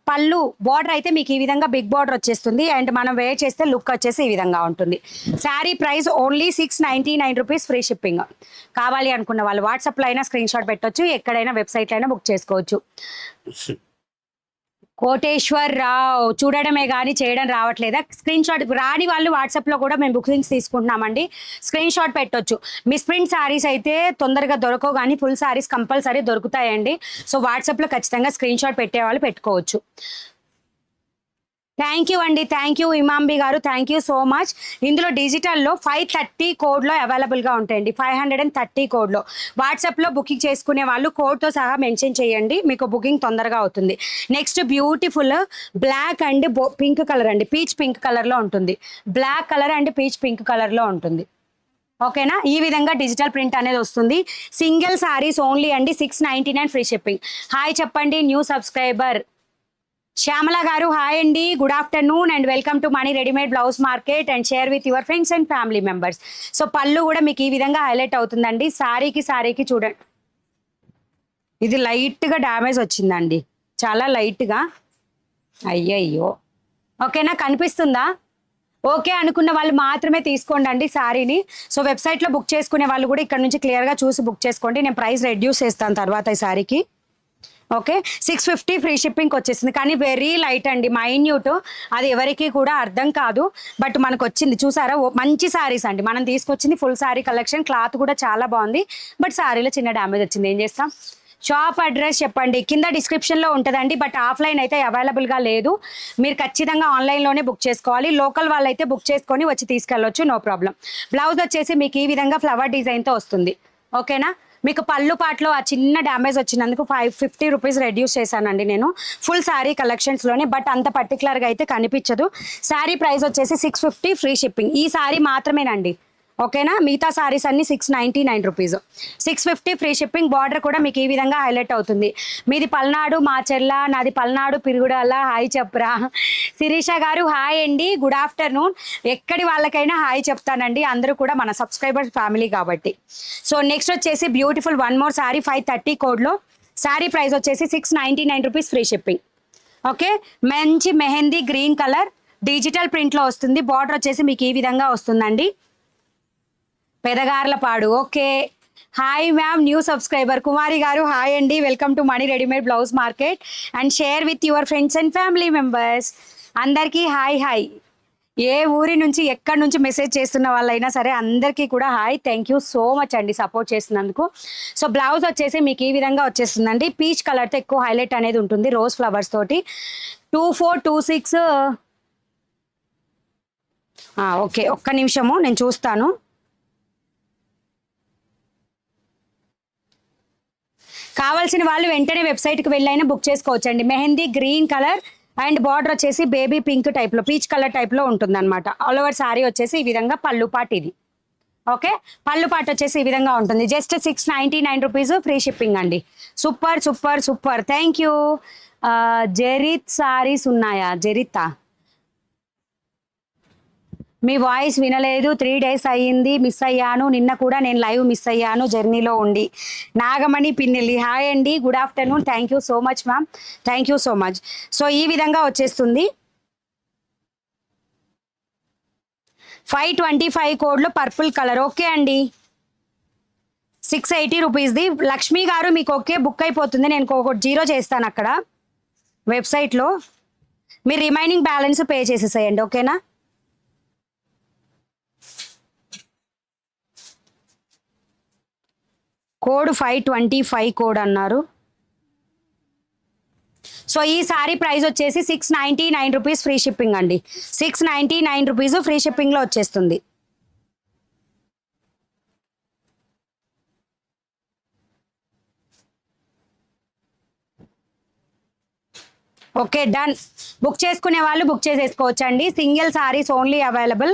పళ్ళు బార్డర్ అయితే మీకు ఈ విధంగా బిగ్ బార్డర్ వచ్చేస్తుంది అండ్ మనం వేర్ చేస్తే లుక్ వచ్చేసి ఈ విధంగా ఉంటుంది. Sari price only 699 rupees free shipping. కావాలి అనుకున్న వాళ్ళు వాట్సాప్లో అయినా స్క్రీన్ షాట్ పెట్టొచ్చు, ఎక్కడైనా వెబ్సైట్లో అయినా బుక్ చేసుకోవచ్చు. కోటేశ్వర్ రావు చూడడమే కానీ చేయడం రావట్లేదా? స్క్రీన్ షాట్ రాని వాళ్ళు వాట్సాప్లో కూడా మేము బుకింగ్స్ తీసుకుంటున్నామండి, స్క్రీన్ షాట్ పెట్టొచ్చు. మిస్ ప్రింట్ శారీస్ అయితే తొందరగా దొరకవు కానీ ఫుల్ శారీస్ కంపల్సరీ దొరుకుతాయండి. సో వాట్సాప్లో ఖచ్చితంగా స్క్రీన్ షాట్ పెట్టేవాళ్ళు పెట్టుకోవచ్చు. థ్యాంక్ యూ అండి, థ్యాంక్ యూ ఇమాంబి గారు, థ్యాంక్ యూ సో మచ్. ఇందులో డిజిటల్లో 530 కోడ్లో అవైలబుల్గా ఉంటాయండి. 530 కోడ్లో వాట్సాప్లో బుకింగ్ చేసుకునే వాళ్ళు కోడ్తో సహా మెన్షన్ చేయండి, మీకు బుకింగ్ తొందరగా అవుతుంది. Next beautiful black and pink colour అండి, పీచ్ పింక్ కలర్లో ఉంటుంది. Black colour and peach pink కలర్లో ఉంటుంది. ఓకేనా, ఈ విధంగా డిజిటల్ ప్రింట్ అనేది వస్తుంది. సింగిల్ సారీస్ ఓన్లీ అండి, 699 ఫ్రీ షిప్పింగ్. హాయ్ చెప్పండి న్యూ సబ్స్క్రైబర్ శ్యామల గారు. హాయ్ అండి, good afternoon and welcome to money readymade blouse market and share with your friends and family members. So పళ్ళు కూడా మీకు ఈ విధంగా హైలైట్ అవుతుందండి. సారీకి చూడండి, ఇది లైట్గా డ్యామేజ్ వచ్చిందండి, చాలా లైట్గా. అయ్యయ్యో, ఓకేనా, కనిపిస్తుందా? ఓకే అనుకున్న వాళ్ళు మాత్రమే తీసుకోండి అండి శారీని. సో వెబ్సైట్లో బుక్ చేసుకునే వాళ్ళు కూడా ఇక్కడ నుంచి క్లియర్గా చూసి బుక్ చేసుకోండి. నేను ప్రైస్ రెడ్యూస్ చేస్తాను తర్వాత ఈ శారీకి. ఓకే, 650 ఫ్రీ షిప్పింగ్కి వచ్చేసింది. కానీ వెరీ లైట్ అండి, మైన్యూట్, అది ఎవరికి కూడా అర్థం కాదు. బట్ మనకు వచ్చింది చూసారా, మంచి శారీస్ అండి. మనం తీసుకొచ్చింది ఫుల్ శారీ కలెక్షన్, క్లాత్ కూడా చాలా బాగుంది. బట్ శారీలో చిన్న డ్యామేజ్ వచ్చింది, ఏం చేస్తాం. షాప్ అడ్రస్ చెప్పండి, కింద డిస్క్రిప్షన్లో ఉంటుందండి. బట్ ఆఫ్లైన్ అయితే అవైలబుల్గా లేదు, మీరు ఖచ్చితంగా ఆన్లైన్లోనే బుక్ చేసుకోవాలి. లోకల్ వాళ్ళు అయితే బుక్ చేసుకొని వచ్చి తీసుకెళ్ళొచ్చు, నో ప్రాబ్లం. బ్లౌజ్ వచ్చేసి మీకు ఈ విధంగా ఫ్లవర్ డిజైన్తో వస్తుంది. ఓకేనా, మీకు పళ్ళు పాటలో ఆ చిన్న డ్యామేజ్ వచ్చినందుకు 550 రూపీస్ రెడ్యూస్ చేశానండి నేను ఫుల్ శారీ కలెక్షన్స్లోనే. బట్ అంత పర్టికులర్గా అయితే కనిపించదు. శారీ ప్రైస్ వచ్చేసి 650 ఫ్రీ షిప్పింగ్. ఈ శారీ మాత్రమేనండి, ఓకేనా. మిగతా సారీస్ అన్ని 699 రూపీస్, 650 ఫ్రీ షిప్పింగ్. బార్డర్ కూడా మీకు ఈ విధంగా హైలైట్ అవుతుంది. మీది పల్నాడు మాచెల్ల, నాది పల్నాడు పిరుగుడాల. హాయ్ చెప్పరా శిరీష గారు, హాయ్ అండి, గుడ్ ఆఫ్టర్నూన్. ఎక్కడి వాళ్ళకైనా హాయ్ చెప్తానండి, అందరూ కూడా మన సబ్స్క్రైబర్స్ ఫ్యామిలీ కాబట్టి. సో నెక్స్ట్ వచ్చేసి బ్యూటిఫుల్ వన్ మోర్ సారీ 530 కోడ్లో. శారీ ప్రైస్ వచ్చేసి 699 రూపీస్ ఫ్రీ షిప్పింగ్. ఓకే, మంచి మెహందీ గ్రీన్ కలర్ డిజిటల్ ప్రింట్లో వస్తుంది. బార్డర్ వచ్చేసి మీకు ఈ విధంగా వస్తుందండి, Pedagarlapadu. Okay, hi ma'am, new subscriber Kumari గారు, హాయ్ అండి, welcome to money readymade blouse market and share with your friends and family members. అందరికీ హాయ్ హాయ్. ఏ ఊరి నుంచి ఎక్కడి నుంచి మెసేజ్ చేస్తున్న వాళ్ళైనా సరే అందరికీ కూడా hi. Thank you so much అండి సపోర్ట్ చేసినందుకు. సో బ్లౌజ్ వచ్చేసి మీకు ఈ విధంగా వచ్చేస్తుందండి, పీచ్ కలర్తో ఎక్కువ హైలైట్ అనేది ఉంటుంది, రోజ్ ఫ్లవర్స్ తోటి. 2426. ఓకే, ఒక్క నిమిషము నేను చూస్తాను. కావాల్సిన వాళ్ళు వెంటనే వెబ్సైట్కి వెళ్ళైనా బుక్ చేసుకోవచ్చండి. Mehndi green colour and border వచ్చేసి బేబీ పింక్ టైప్లో, పీచ్ కలర్ టైప్లో ఉంటుంది అనమాట. ఆల్ ఓవర్ సారీ వచ్చేసి ఈ విధంగా పళ్ళు పాటు ఇది. ఓకే, పళ్ళు పాటు వచ్చేసి ఈ విధంగా ఉంటుంది. జస్ట్ 699 రూపీస్ ఫ్రీ షిప్పింగ్ అండి. Super super super, thank you. జెరిత్ సారీస్ ఉన్నాయా? జెరితా, మీ వాయిస్ వినలేదు, 3 days అయ్యింది, మిస్ అయ్యాను. నిన్న కూడా నేను లైవ్ మిస్ అయ్యాను జర్నీలో ఉండి. నాగమణి పిన్నెల్లి, హాయ్ అండి, good afternoon. Thank you so much ma'am, thank you so much. So ఈ విధంగా వచ్చేస్తుంది 525 కోడ్లో పర్పుల్ కలర్. ఓకే అండి, 680 రూపీస్ది. లక్ష్మి గారు మీకు ఓకే బుక్ అయిపోతుంది, నేను ఒకటి 0 చేస్తాను అక్కడ వెబ్సైట్లో. మీరు రిమైనింగ్ బ్యాలెన్స్ పే చేసేసేయండి, ఓకేనా. కోడ్ 525 కోడ్ అన్నారు. సో ఈ సారీ ప్రైస్ వచ్చేసి 699 రూపీస్ ఫ్రీ షిప్పింగ్ అండి. 699 రూపీస్ ఫ్రీ షిప్పింగ్లో వచ్చేస్తుంది. Okay done. బుక్ చేసుకునే వాళ్ళు బుక్ చేసేసుకోవచ్చు అండి. Single saris only available.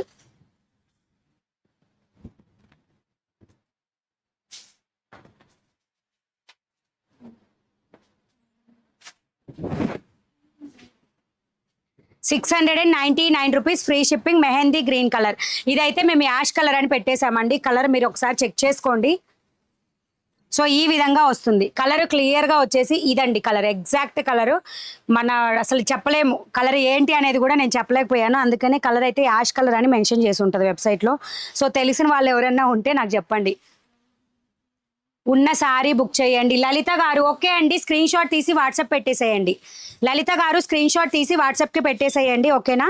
₹699 free shipping. Mehndi green colour. ఇదైతే మేము యాష్ కలర్ అని పెట్టేశామండి. కలర్ మీరు ఒకసారి చెక్ చేసుకోండి. సో ఈ విధంగా వస్తుంది. కలర్ క్లియర్గా వచ్చేసి ఇదండి కలర్, ఎగ్జాక్ట్ కలరు. మన అసలు చెప్పలేము కలర్ ఏంటి అనేది కూడా నేను చెప్పలేకపోయాను. అందుకనే కలర్ అయితే యాష్ కలర్ అని మెన్షన్ చేసి ఉంటుంది వెబ్సైట్లో. సో తెలిసిన వాళ్ళు ఎవరైనా ఉంటే నాకు చెప్పండి. ఉన్న సారీ బుక్ చేయండి. లలిత గారు ఓకే అండి, స్క్రీన్ షాట్ తీసి వాట్సాప్ పెట్టేసేయండి. లలిత గారు స్క్రీన్ షాట్ తీసి వాట్సాప్కి పెట్టేసేయండి, ఓకేనా.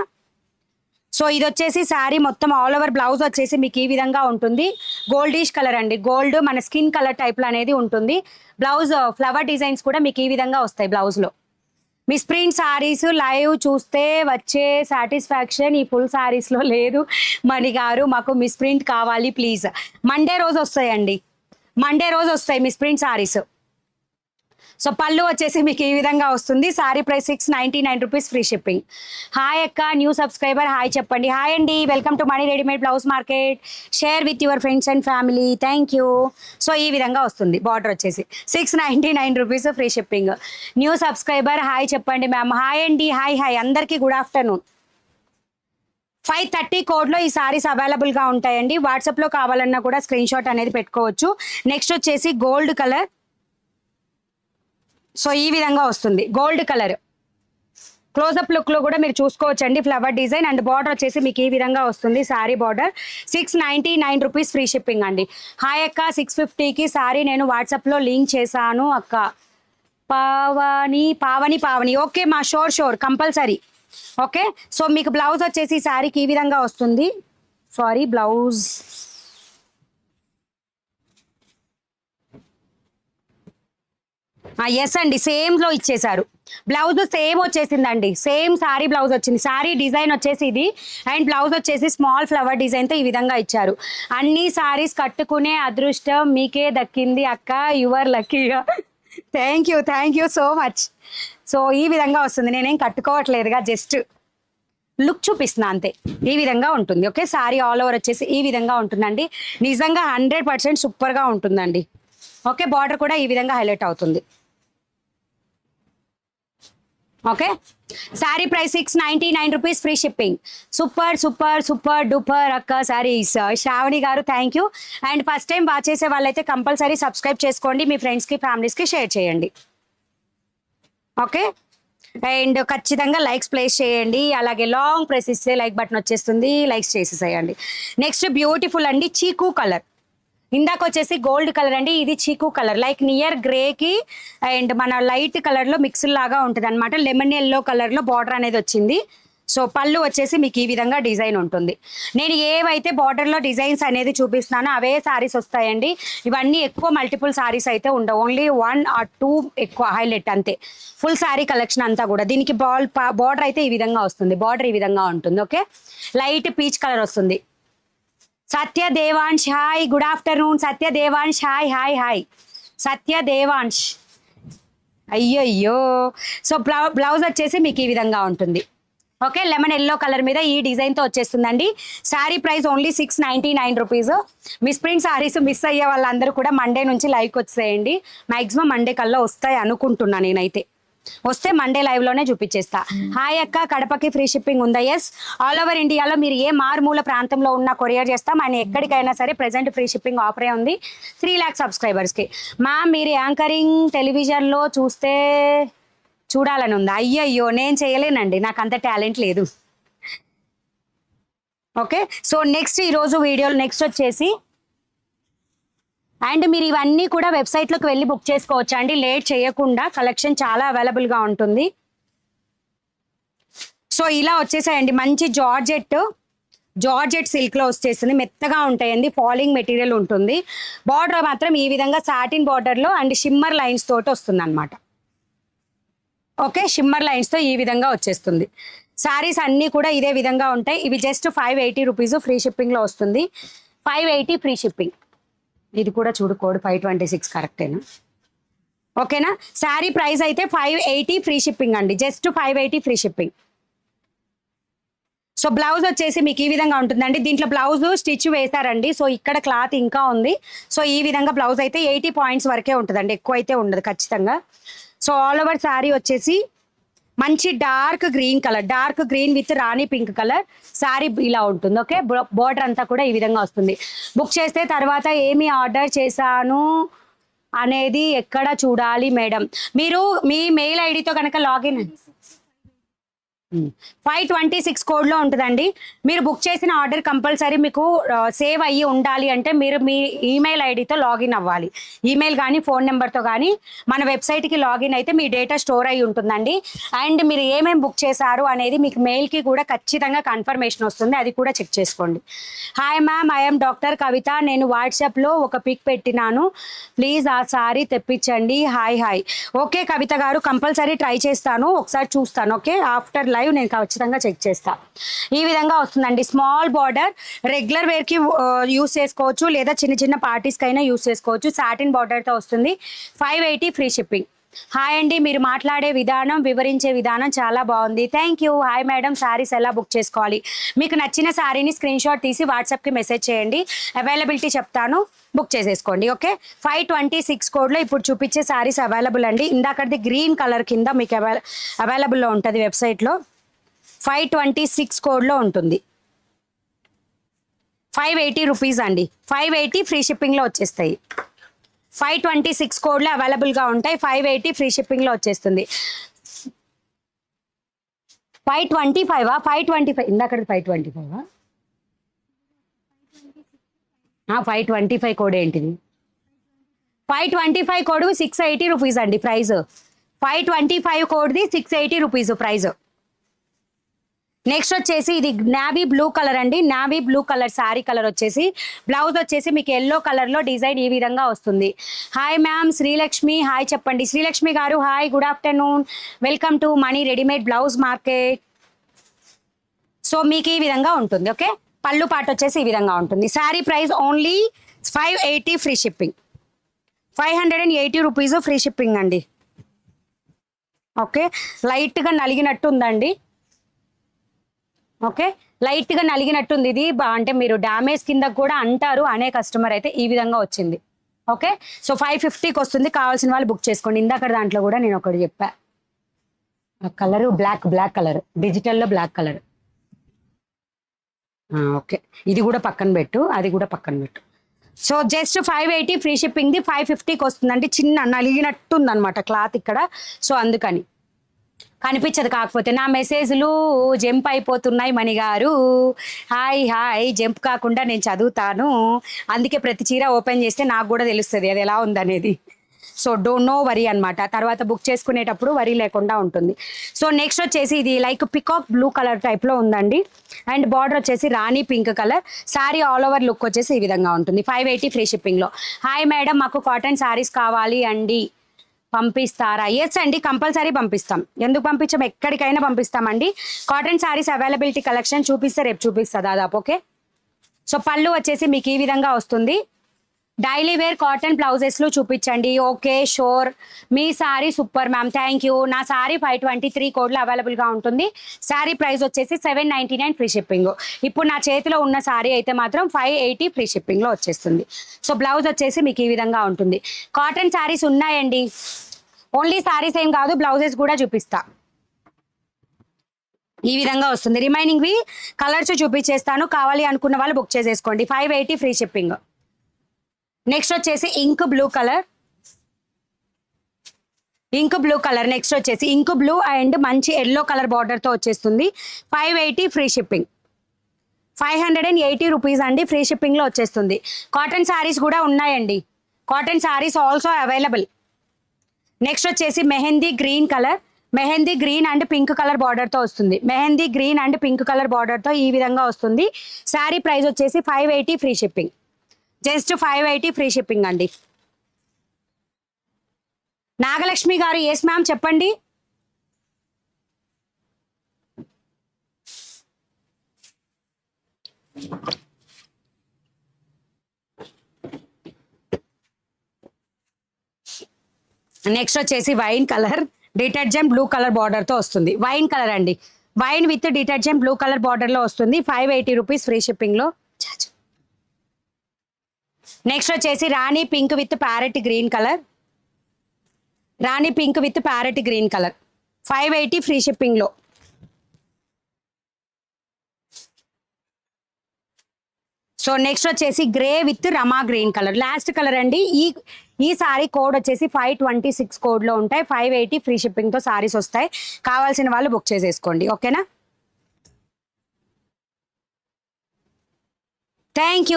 సో ఇది వచ్చేసి శారీ మొత్తం ఆల్ ఓవర్ బ్లౌజ్ వచ్చేసి మీకు ఈ విధంగా ఉంటుంది. గోల్డిష్ కలర్ అండి, గోల్డ్ మన స్కిన్ కలర్ టైప్లో అనేది ఉంటుంది. బ్లౌజ్ ఫ్లవర్ డిజైన్స్ కూడా మీకు ఈ విధంగా వస్తాయి బ్లౌజ్లో. మిస్ ప్రింట్ సారీస్ లైవ్ చూస్తే వచ్చే సాటిస్ఫాక్షన్ ఈ ఫుల్ సారీస్లో లేదు మణి గారు. మాకు మిస్ ప్రింట్ కావాలి ప్లీజ్. మండే రోజు వస్తాయండి, మండే రోజు వస్తాయి miss print saris. So pallu వచ్చేసి మీకు ఈ విధంగా వస్తుంది. Sorry price 699 rupees free shipping. Hi అక్క, న్యూ సబ్స్క్రైబర్ హాయ్ చెప్పండి. హాయ్ అండి, welcome to Mani readymade blouse market. Share with your friends and family, thank you. So ఈ విధంగా వస్తుంది. బార్డర్ వచ్చేసి 699 rupees free shipping. New subscriber hi చెప్పండి ma'am. Hi అండి, hi hi అందరికీ గుడ్ ఆఫ్టర్నూన్. 530 కోడ్లో ఈ సారీస్ అవైలబుల్గా ఉంటాయండి. వాట్సాప్లో కావాలన్నా కూడా స్క్రీన్ షాట్ అనేది పెట్టుకోవచ్చు. నెక్స్ట్ వచ్చేసి గోల్డ్ కలర్. సో ఈ విధంగా వస్తుంది గోల్డ్ కలర్. క్లోజప్ లుక్లో కూడా మీరు చూసుకోవచ్చండి ఫ్లవర్ డిజైన్. అండ్ బార్డర్ వచ్చేసి మీకు ఈ విధంగా వస్తుంది. Sorry border 699 rupees free shipping అండి. హాయ్ అక్క, 650కి సారీ నేను వాట్సాప్లో లింక్ చేశాను అక్క. పావని పావని పావని ఓకే మా, షోర్ కంపల్సరీ. ఓకే సో మీకు బ్లౌజ్ వచ్చేసి శారీకి ఈ విధంగా వస్తుంది. సారీ బ్లౌజ్ ఎస్ అండి, సేమ్లో ఇచ్చేసారు. బ్లౌజ్ సేమ్ వచ్చేసిందండి, సేమ్ సారీ బ్లౌజ్ వచ్చింది. సారీ డిజైన్ వచ్చేసి ఇది అండ్ బ్లౌజ్ వచ్చేసి స్మాల్ ఫ్లవర్ డిజైన్తో ఈ విధంగా ఇచ్చారు. అన్ని సారీస్ కట్టుకునే అదృష్టం మీకే దక్కింది అక్క, యువర్ లక్కీగా. Thank you so much. So ఈ విధంగా వస్తుంది. నేనేం కట్టుకోవట్లేదుగా, జస్ట్ లుక్ చూపిస్తున్నా అంతే. ఈ విధంగా ఉంటుంది. ఓకే సారీ ఆల్ ఓవర్ వచ్చేసి ఈ విధంగా ఉంటుందండి. నిజంగా 100% సూపర్గా ఉంటుందండి. ఓకే బార్డర్ కూడా ఈ విధంగా హైలైట్ అవుతుంది. Okay sari price 699 rupees free shipping. Super duper అక్క సారీస్. శ్రావణి గారు thank you. And first time watch చేసే వాళ్ళైతే కంపల్సరీ సబ్స్క్రైబ్ చేసుకోండి, మీ ఫ్రెండ్స్కి ఫ్యామిలీస్కి షేర్ చేయండి. ఓకే అండ్ ఖచ్చితంగా లైక్స్ ప్లేస్ చేయండి. అలాగే లాంగ్ ప్రెస్ ఇస్తే లైక్ బటన్ వచ్చేస్తుంది, లైక్స్ చేసేసేయండి. నెక్స్ట్ బ్యూటిఫుల్ అండి చీకు కలర్. ఇందాక వచ్చేసి గోల్డ్ కలర్ అండి, ఇది చీకు కలర్ లైక్ నియర్ గ్రేకి అండ్ మన లైట్ కలర్లో మిక్స్ లాగా ఉంటుంది అనమాట. లెమన్ ఎల్లో కలర్లో బార్డర్ అనేది వచ్చింది. సో పళ్ళు వచ్చేసి మీకు ఈ విధంగా డిజైన్ ఉంటుంది. నేను ఏవైతే బార్డర్లో డిజైన్స్ అనేది చూపిస్తున్నానో అవే సారీస్ వస్తాయండి. ఇవన్నీ ఎక్కువ మల్టిపుల్ సారీస్ అయితే ఉండవు, ఓన్లీ 1 or 2 ఎక్కువ హైలైట్ అంతే. ఫుల్ సారీ కలెక్షన్ అంతా కూడా. దీనికి బార్డర్ అయితే ఈ విధంగా వస్తుంది, బార్డర్ ఈ విధంగా ఉంటుంది. ఓకే లైట్ పీచ్ కలర్ వస్తుంది. సత్య దేవాంశ్ హాయ్, గుడ్ ఆఫ్టర్నూన్. సత్య దేవాంశ్ హాయ్. సత్య దేవాంశ్ అయ్యో. సో బ్లౌజ్ వచ్చేసి మీకు ఈ విధంగా ఉంటుంది. ఓకే లెమన్ ఎల్లో కలర్ మీద ఈ డిజైన్తో వచ్చేస్తుందండి. Sari price only 699 rupees. Miss print saris miss అయ్యే వాళ్ళందరూ కూడా మండే నుంచి లైవ్కి వచ్చేయండి. మ్యాక్సిమం మండే కల్లా వస్తాయి అనుకుంటున్నా నేనైతే. వస్తే మండే లైవ్లోనే చూపించేస్తా. హాయ్ అక్క, కడపకి ఫ్రీ షిప్పింగ్ ఉందా? ఎస్, ఆల్ ఓవర్ ఇండియాలో మీరు ఏ మారుమూల ప్రాంతంలో ఉన్న కొరియర్ చేస్తాం. అండ్ ఎక్కడికైనా సరే ప్రెజెంట్ ఫ్రీ షిప్పింగ్ ఆఫరే ఉంది 3 lakh సబ్స్క్రైబర్స్కి. మీరు యాంకరింగ్ టెలివిజన్లో చూడాలని ఉందా? అయ్యయ్యో నేను చేయలేనండి, నాకు అంత టాలెంట్ లేదు. ఓకే సో నెక్స్ట్ ఈరోజు వీడియోలో నెక్స్ట్ వచ్చేసి అండ్ మీరు ఇవన్నీ కూడా వెబ్సైట్లోకి వెళ్ళి బుక్ చేసుకోవచ్చు అండి, లేట్ చేయకుండా. కలెక్షన్ చాలా అవైలబుల్గా ఉంటుంది. సో ఇలా వచ్చేసాయండి మంచి జార్జెట్ జార్జెట్ సిల్క్లో వచ్చేస్తుంది, మెత్తగా ఉంటాయండి, ఫాలింగ్ మెటీరియల్ ఉంటుంది. బార్డర్ మాత్రం ఈ విధంగా సాటిన్ బార్డర్లో అండ్ షిమ్మర్ లైన్స్ తోటి వస్తుంది అనమాట. ఓకే, షిమ్మర్ లైన్స్తో ఈ విధంగా వచ్చేస్తుంది. శారీస్ అన్నీ కూడా ఇదే విధంగా ఉంటాయి. ఇవి జస్ట్ 580 రూపీస్ ఫ్రీ షిప్పింగ్లో వస్తుంది. 580 ఫ్రీ షిప్పింగ్. ఇది కూడా చూడు కోడ్ 526 కరెక్టేనా? ఓకేనా. శారీ ప్రైస్ అయితే 580 ఫ్రీ షిప్పింగ్ అండి, just 580 free shipping. So blouse వచ్చేసి మీకు ఈ విధంగా ఉంటుందండి. దీంట్లో బ్లౌజ్ స్టిచ్ వేశారండి. సో ఇక్కడ క్లాత్ ఇంకా ఉంది. సో ఈ విధంగా బ్లౌజ్ అయితే 80 పాయింట్స్ వరకే ఉంటుందండి, ఎక్కువ అయితే ఉండదు ఖచ్చితంగా. సో ఆల్ ఓవర్ శారీ వచ్చేసి మంచి dark green colour, dark green with Rani pink colour sari ఇలా ఉంటుంది. ఓకే, బోర్డర్ అంతా కూడా ఈ విధంగా వస్తుంది. బుక్ చేస్తే తర్వాత ఏమి ఆర్డర్ చేశాను అనేది ఎక్కడ చూడాలి మేడం? మీరు మీ మెయిల్ ఐడితో కనుక లాగిన్ 526 కోడ్లో ఉంటుందండి. మీరు బుక్ చేసిన ఆర్డర్ కంపల్సరీ మీకు సేవ్ అయ్యి ఉండాలి అంటే మీరు మీ ఈమెయిల్ ఐడితో లాగిన్ అవ్వాలి. ఈమెయిల్ కానీ ఫోన్ నెంబర్తో కానీ మన వెబ్సైట్కి లాగిన్ అయితే మీ డేటా స్టోర్ అయ్యి ఉంటుందండి. అండ్ మీరు ఏమేమి బుక్ చేశారు అనేది మీకు మెయిల్కి కూడా ఖచ్చితంగా కన్ఫర్మేషన్ వస్తుంది, అది కూడా చెక్ చేసుకోండి. Hi ma'am, I'm doctor Kavitha. నేను వాట్సాప్లో ఒక పిక్ పెట్టినాను, ప్లీజ్ ఆ సారీ తెప్పించండి. Hi hi. ఓకే కవిత గారు, కంపల్సరీ ట్రై చేస్తాను, ఒకసారి చూస్తాను. ఓకే, ఆఫ్టర్ లైవ్ నేను ఖచ్చితంగా చెక్ చేస్తా. ఈ విధంగా వస్తుందండి, స్మాల్ బార్డర్, రెగ్యులర్ వేర్కి యూస్ చేసుకోవచ్చు లేదా చిన్న చిన్న పార్టీస్కి అయినా యూస్ చేసుకోవచ్చు. సాటిన్ బార్డర్తో వస్తుంది. 580 ఫ్రీ షిప్పింగ్. హాయ్ అండి, మీరు మాట్లాడే విధానం, వివరించే విధానం చాలా బాగుంది, thank you. Hi madam, saris ఎలా బుక్ చేసుకోవాలి? మీకు నచ్చిన శారీని స్క్రీన్ షాట్ తీసి వాట్సాప్కి మెసేజ్ చేయండి, అవైలబిలిటీ చెప్తాను, బుక్ చేసేసుకోండి. ఓకే, 526 కోడ్లో ఇప్పుడు చూపించే శారీస్ అవైలబుల్ అండి. ఇందాకది గ్రీన్ కలర్ కింద మీకు అవైలబుల్లో ఉంటుంది వెబ్సైట్లో. 526 కోడ్లో ఉంటుంది. 580 రూపీస్ అండి, 580 ఫ్రీ షిప్పింగ్లో వచ్చేస్తాయి. 526 కోడ్లో అవైలబుల్గా ఉంటాయి. 580 ఫ్రీ షిప్పింగ్లో వచ్చేస్తుంది. 525 525 ఇందాకది 525 525 కోడ్ ఏంటిది? 525 కోడ్ 680 రూపీస్ అండి ప్రైజ్. 525 కోడ్ది 680 రూపీస్ ప్రైజ్. నెక్స్ట్ వచ్చేసి ఇది నావీ బ్లూ కలర్ అండి, navy blue colour sari colour వచ్చేసి బ్లౌజ్ వచ్చేసి మీకు ఎల్లో కలర్లో డిజైన్ ఈ విధంగా వస్తుంది. Hi ma'am, Srilakshmi. హాయ్ చెప్పండి శ్రీలక్ష్మి గారు. Hi, good afternoon, welcome to money readymade blouse market. So మీకు ఈ విధంగా ఉంటుంది. ఓకే, పళ్ళు పాట వచ్చేసి ఈ విధంగా ఉంటుంది. Sari price only 580 free shipping. 580 rupees free shipping అండి. ఓకే, లైట్గా నలిగినట్టు ఉందండి. ఓకే, లైట్గా నలిగినట్టుంది ఇది, అంటే మీరు డ్యామేజ్ కింద కూడా అంటారు అనే కస్టమర్ అయితే ఈ విధంగా వచ్చింది. ఓకే, సో 550కి వస్తుంది, కావాల్సిన వాళ్ళు బుక్ చేసుకోండి. ఇందాక దాంట్లో కూడా నేను ఒకటి చెప్పా, కలరు బ్లాక్ కలర్, డిజిటల్లో బ్లాక్ కలర్. ఓకే, ఇది కూడా పక్కన పెట్టు, అది కూడా పక్కన పెట్టు. సో జస్ట్ 580 ఫ్రీ షిప్పింగ్ది 550కి వస్తుందండి. చిన్న నలిగినట్టుంది అనమాట క్లాత్ ఇక్కడ, సో అందుకని కనిపించదు. కాకపోతే నా మెసేజ్లు జంప్ అయిపోతున్నాయి మణి గారు. హాయ్ హాయ్, జంప్ కాకుండా నేను చదువుతాను, అందుకే ప్రతి చీర ఓపెన్ చేస్తే నాకు కూడా తెలుస్తుంది అది ఎలా ఉందనేది. సో నో వరీ అనమాట, తర్వాత బుక్ చేసుకునేటప్పుడు వరీ లేకుండా ఉంటుంది. సో నెక్స్ట్ వచ్చేసి ఇది లైక్ పికాక్ బ్లూ కలర్ టైప్లో ఉందండి. అండ్ బార్డర్ వచ్చేసి rani pink colour. Sari all over look వచ్చేసి ఈ విధంగా ఉంటుంది. 580 ఫ్రీ షిప్పింగ్లో. హాయ్ మేడం, మాకు కాటన్ శారీస్ కావాలి అండి, పంపిస్తారా? ఎస్ అండి, కంపల్సరీ పంపిస్తాం. ఎందుకు పంపించాం, ఎక్కడికైనా పంపిస్తామండి. కాటన్ శారీస్ అవైలబిలిటీ కలెక్షన్ చూపిస్తే రేపు చూపిస్తా దాదాపు. ఓకే, సో పళ్ళు వచ్చేసి మీకు ఈ విధంగా వస్తుంది. డైలీ వేర్ కాటన్ బ్లౌజెస్లో చూపించండి. Okay sure, me sari super ma'am, thank you. నా శారీ 523 కోడ్లో అవైలబుల్గా ఉంటుంది. శారీ ప్రైస్ వచ్చేసి 799 ఫ్రీ షిప్పింగ్. ఇప్పుడు నా చేతిలో ఉన్న శారీ అయితే మాత్రం 580 ఫ్రీ షిప్పింగ్లో వచ్చేస్తుంది. సో బ్లౌజ్ వచ్చేసి మీకు ఈ విధంగా ఉంటుంది. కాటన్ శారీస్ ఉన్నాయండి, ఓన్లీ శారీస్ ఏం కాదు, బ్లౌజెస్ కూడా చూపిస్తా. ఈ విధంగా వస్తుంది. రిమైనింగ్వి కలర్స్ చూపించేస్తాను, కావాలి అనుకున్న వాళ్ళు బుక్ చేసేసుకోండి. 580 ఫ్రీ షిప్పింగ్. నెక్స్ట్ వచ్చేసి ఇంక్ బ్లూ కలర్, నెక్స్ట్ వచ్చేసి ఇంక్ బ్లూ అండ్ మంచి ఎల్లో కలర్ బార్డర్తో వచ్చేస్తుంది. 580 ఫ్రీ షిప్పింగ్. 580 రూపీస్ అండి, ఫ్రీ షిప్పింగ్లో వచ్చేస్తుంది. కాటన్ శారీస్ కూడా ఉన్నాయండి, cotton saris also available. Next వచ్చేసి mehndi green colour, mehndi green and pink colour బార్డర్తో వస్తుంది. Mehndi green and pink colour బార్డర్తో ఈ విధంగా వస్తుంది. శారీ ప్రైస్ వచ్చేసి 580 free shipping. Just 580 free shipping అండి. నాగలక్ష్మి గారు ఎస్ మ్యామ్ చెప్పండి. నెక్స్ట్ వచ్చేసి wine colour detergent blue colour బార్డర్తో వస్తుంది. వైన్ కలర్ అండి, wine with detergent blue colour బార్డర్లో వస్తుంది. 580 రూపీస్ ఫ్రీ షిప్పింగ్లో. నెక్స్ట్ వచ్చేసి rani pink with parrot green colour. Rani pink with parrot green colour 580 free షిప్పింగ్లో. సో నెక్స్ట్ వచ్చేసి grey with rama green colour last colour అండి. ఈ సారీ కోడ్ వచ్చేసి 526 కోడ్లో ఉంటాయి. 580 ఫ్రీ షిప్పింగ్తో సారీస్ వస్తాయి. కావాల్సిన వాళ్ళు బుక్ చేసేసుకోండి. ఓకేనా. థ్యాంక్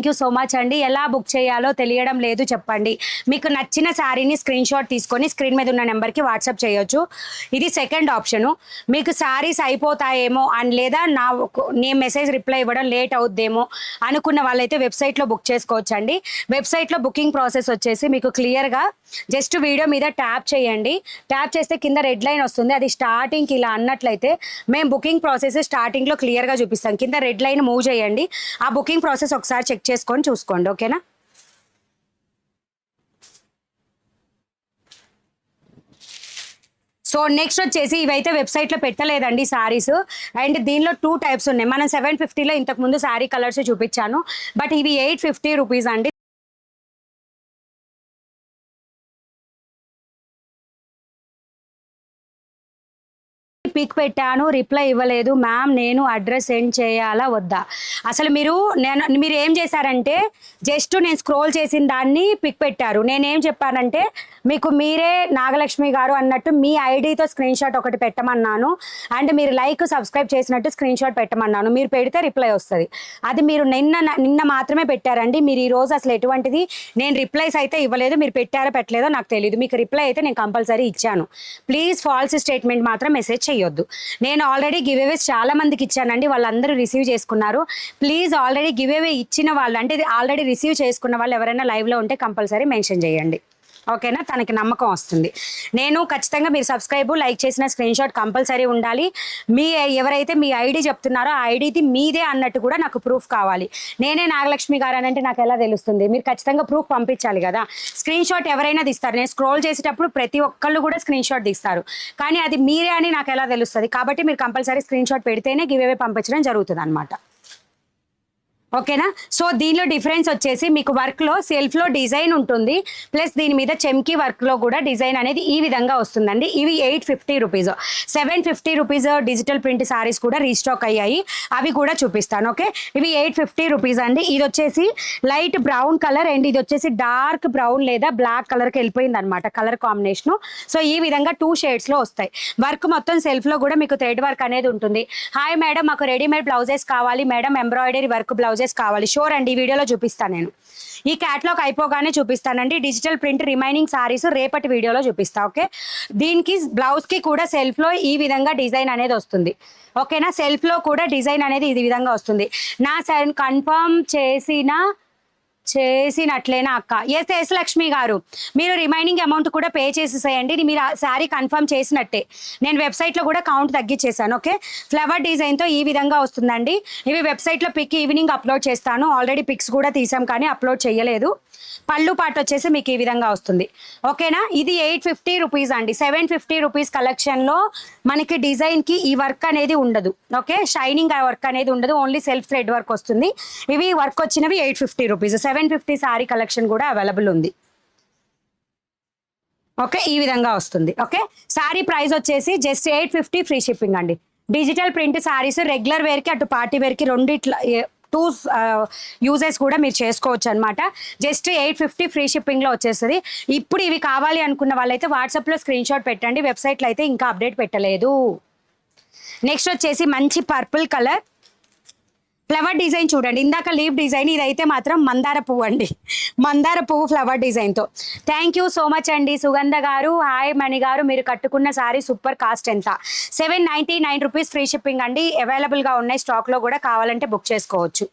యూ సో మచ్ అండి. ఎలా బుక్ చేయాలో తెలియడం లేదు చెప్పండి. మీకు నచ్చిన శారీని స్క్రీన్ షాట్ తీసుకొని స్క్రీన్ మీద ఉన్న నెంబర్కి వాట్సాప్ చేయొచ్చు. ఇది సెకండ్ ఆప్షను. మీకు శారీస్ అయిపోతాయేమో అని లేదా నేను మెసేజ్ రిప్లై ఇవ్వడం లేట్ అవుద్దేమో అనుకున్న వాళ్ళైతే వెబ్సైట్లో బుక్ చేసుకోవచ్చు అండి. వెబ్సైట్లో బుకింగ్ ప్రాసెస్ వచ్చేసి మీకు క్లియర్గా జస్ట్ వీడియో మీద ట్యాప్ చేయండి. ట్యాప్ చేస్తే కింద రెడ్ లైన్ వస్తుంది. అది స్టార్టింగ్కి ఇలా అన్నట్లయితే మేము బుకింగ్ ప్రాసెస్ స్టార్టింగ్లో క్లియర్గా చూపిస్తాం. కింద రెడ్ లైన్ మూవ్ చేయండి. ఆ బుకింగ్ ప్రాసెస్ ఒకసారి చెక్ చేసుకొని చూసుకోండి. ఓకేనా. సో నెక్స్ట్ వచ్చేసి ఇవైతే వెబ్సైట్లో పెట్టలేదండి సారీస్. అండ్ దీనిలో 2 టైప్స్ ఉన్నాయి. మనం 750లో ఇంతకుముందు శారీ కలర్స్ చూపించాను. బట్ ఇవి 850 రూపీస్ అండి. పిక్ పెట్టాను, రిప్లై ఇవ్వలేదు మ్యామ్, నేను అడ్రస్ సెండ్ చేయాలా వద్దా? అసలు మీరు ఏం చేశారంటే జస్ట్ నేను స్క్రోల్ చేసిన దాన్ని పిక్ పెట్టారు. నేనేం చెప్పానంటే మీకు మీరే నాగలక్ష్మి గారు అన్నట్టు మీ ఐడితో స్క్రీన్ షాట్ ఒకటి పెట్టమన్నాను. అండ్ మీరు లైక్ సబ్స్క్రైబ్ చేసినట్టు స్క్రీన్ షాట్ పెట్టమన్నాను. మీరు పెడితే రిప్లై వస్తుంది. అది మీరు నిన్న మాత్రమే పెట్టారండి. మీరు ఈ రోజు అసలు ఎటువంటిది నేను రిప్లైస్ అయితే ఇవ్వలేదు. మీరు పెట్టారో పెట్టలేదో నాకు తెలియదు. మీకు రిప్లై అయితే నేను కంపల్సరీ ఇచ్చాను. ప్లీజ్ ఫాల్స్ స్టేట్మెంట్ మాత్రం మెసేజ్ చేయొద్దు. నేను ఆల్రెడీ గివ్ అవేస్ చాలా మందికి ఇచ్చానండి. వాళ్ళందరూ రిసీవ్ చేసుకున్నారు. ప్లీజ్ ఆల్రెడీ గివ్ అవే ఇచ్చిన వాళ్ళు అంటే ఇది ఆల్రెడీ రిసీవ్ చేసుకున్న వాళ్ళు ఎవరైనా లైవ్లో ఉంటే కంపల్సరీ మెన్షన్ చేయండి. ఓకేనా. తనకి నమ్మకం వస్తుంది. నేను ఖచ్చితంగా మీరు సబ్స్క్రైబ్ లైక్ చేసిన స్క్రీన్ షాట్ కంపల్సరీ ఉండాలి. ఎవరైతే మీ ఐడి చెప్తున్నారో ఆ ఐడిది మీదే అన్నట్టు కూడా నాకు ప్రూఫ్ కావాలి. నేనే నాగలక్ష్మి గారు అని అంటే నాకు ఎలా తెలుస్తుంది? మీరు ఖచ్చితంగా ప్రూఫ్ పంపించాలి కదా. స్క్రీన్ షాట్ ఎవరైనా తీస్తారు. నేను స్క్రోల్ చేసేటప్పుడు ప్రతి ఒక్కళ్ళు కూడా స్క్రీన్ షాట్ తీస్తారు. కానీ అది మీరే అని నాకు ఎలా తెలుస్తుంది? కాబట్టి మీరు కంపల్సరీ స్క్రీన్ షాట్ పెడితేనే గివ్ అవే పంపించడం జరుగుతుంది అనమాట. ఓకేనా. సో దీనిలో డిఫరెన్స్ వచ్చేసి మీకు వర్క్లో సెల్ఫ్లో డిజైన్ ఉంటుంది. ప్లస్ దీని మీద చెమ్కీ వర్క్లో కూడా డిజైన్ అనేది ఈ విధంగా వస్తుందండి. ఇవి 850 rupees. 750 rupees digital print saris కూడా రీస్టాక్ అయ్యాయి. అవి కూడా చూపిస్తాను. ఓకే. ఇవి 850 రూపీస్ అండి. ఇది వచ్చేసి లైట్ బ్రౌన్ కలర్ అండ్ ఇది వచ్చేసి డార్క్ బ్రౌన్ లేదా బ్లాక్ కలర్కి వెళ్ళిపోయింది అనమాట కలర్ కాంబినేషను. సో ఈ విధంగా 2 షేడ్స్లో వస్తాయి. వర్క్ మొత్తం సెల్ఫ్లో కూడా మీకు థ్రెడ్ వర్క్ అనేది ఉంటుంది. హాయ్ మేడం, మాకు రెడీమేడ్ బ్లౌజెస్ కావాలి మేడం, ఎంబ్రాయిడరీ వర్క్ బ్లౌజెస్ కావాలి. షూర్ అండి, ఈ వీడియోలో చూపిస్తాను. నేను ఈ క్యాటలాగ్ అయిపోగానే చూపిస్తానండి. డిజిటల్ ప్రింట్ రిమైనింగ్ సారీస్ రేపటి వీడియోలో చూపిస్తా. ఓకే. దీనికి బ్లౌజ్కి కూడా సెల్ఫ్లో ఈ విధంగా డిజైన్ అనేది వస్తుంది. ఓకేనా. సెల్ఫ్లో కూడా డిజైన్ అనేది ఈ విధంగా వస్తుంది. నా కన్ఫర్మ్ చేసినట్లేనా అక్క? ఎస్ లక్ష్మి గారు, మీరు రిమైనింగ్ అమౌంట్ కూడా పే చేసేసేయండి. మీరు శారీ కన్ఫర్మ్ చేసినట్టే. నేను వెబ్సైట్లో కూడా కౌంట్ తగ్గించేసాను. ఓకే. ఫ్లవర్ డిజైన్తో ఈ విధంగా వస్తుందండి. ఇవి వెబ్సైట్లో పిక్ ఈవినింగ్ అప్లోడ్ చేస్తాను. ఆల్రెడీ పిక్స్ కూడా తీసాం కానీ అప్లోడ్ చేయలేదు. పళ్ళు పాట వచ్చేసి మీకు ఈ విధంగా వస్తుంది. ఓకేనా. ఇది 850 రూపీస్ అండి. 750 రూపీస్ కలెక్షన్లో మనకి డిజైన్కి ఈ వర్క్ అనేది ఉండదు. ఓకే. షైనింగ్ వర్క్ అనేది ఉండదు. ఓన్లీ సెల్ఫ్ థ్రెడ్ వర్క్ వస్తుంది. ఇవి వర్క్ వచ్చినవి 850 రూపీస్. 750 సారీ కలెక్షన్ కూడా అవైలబుల్ ఉంది. ఓకే. ఈ విధంగా వస్తుంది. ఓకే. సారీ ప్రైస్ వచ్చేసి జస్ట్ 850 ఫ్రీ షిప్పింగ్ అండి. డిజిటల్ ప్రింట్ సారీస్ రెగ్యులర్ వేర్కి అటు పార్టీ వేర్కి రెండు ఇట్లా 2 యూజెస్ కూడా మీరు చేసుకోవచ్చు అనమాట. జస్ట్ 850 ఫ్రీ షిప్పింగ్లో వచ్చేస్తుంది. ఇప్పుడు ఇవి కావాలి అనుకున్న వాళ్ళైతే వాట్సాప్లో స్క్రీన్ షాట్ పెట్టండి. వెబ్సైట్లో అయితే ఇంకా అప్డేట్ పెట్టలేదు. నెక్స్ట్ వచ్చేసి మంచి పర్పుల్ కలర్ ఫ్లవర్ డిజైన్ చూడండి, ఇందాక లీవ్ డిజైన్, ఇదైతే మాత్రం మందార పువ్వు అండి, మందార పువ్వు ఫ్లవర్ డిజైన్తో. థ్యాంక్ యూ సో మచ్ అండి సుగంధ గారు. హాయ్ మణి గారు, మీరు కట్టుకున్న సారీ సూపర్, కాస్ట్ ఎంత? 799 రూపీస్, ఫ్రీ షిప్పింగ్ అండి. అవైలబుల్గా ఉన్నాయి స్టాక్లో కూడా, కావాలంటే బుక్ చేసుకోవచ్చు.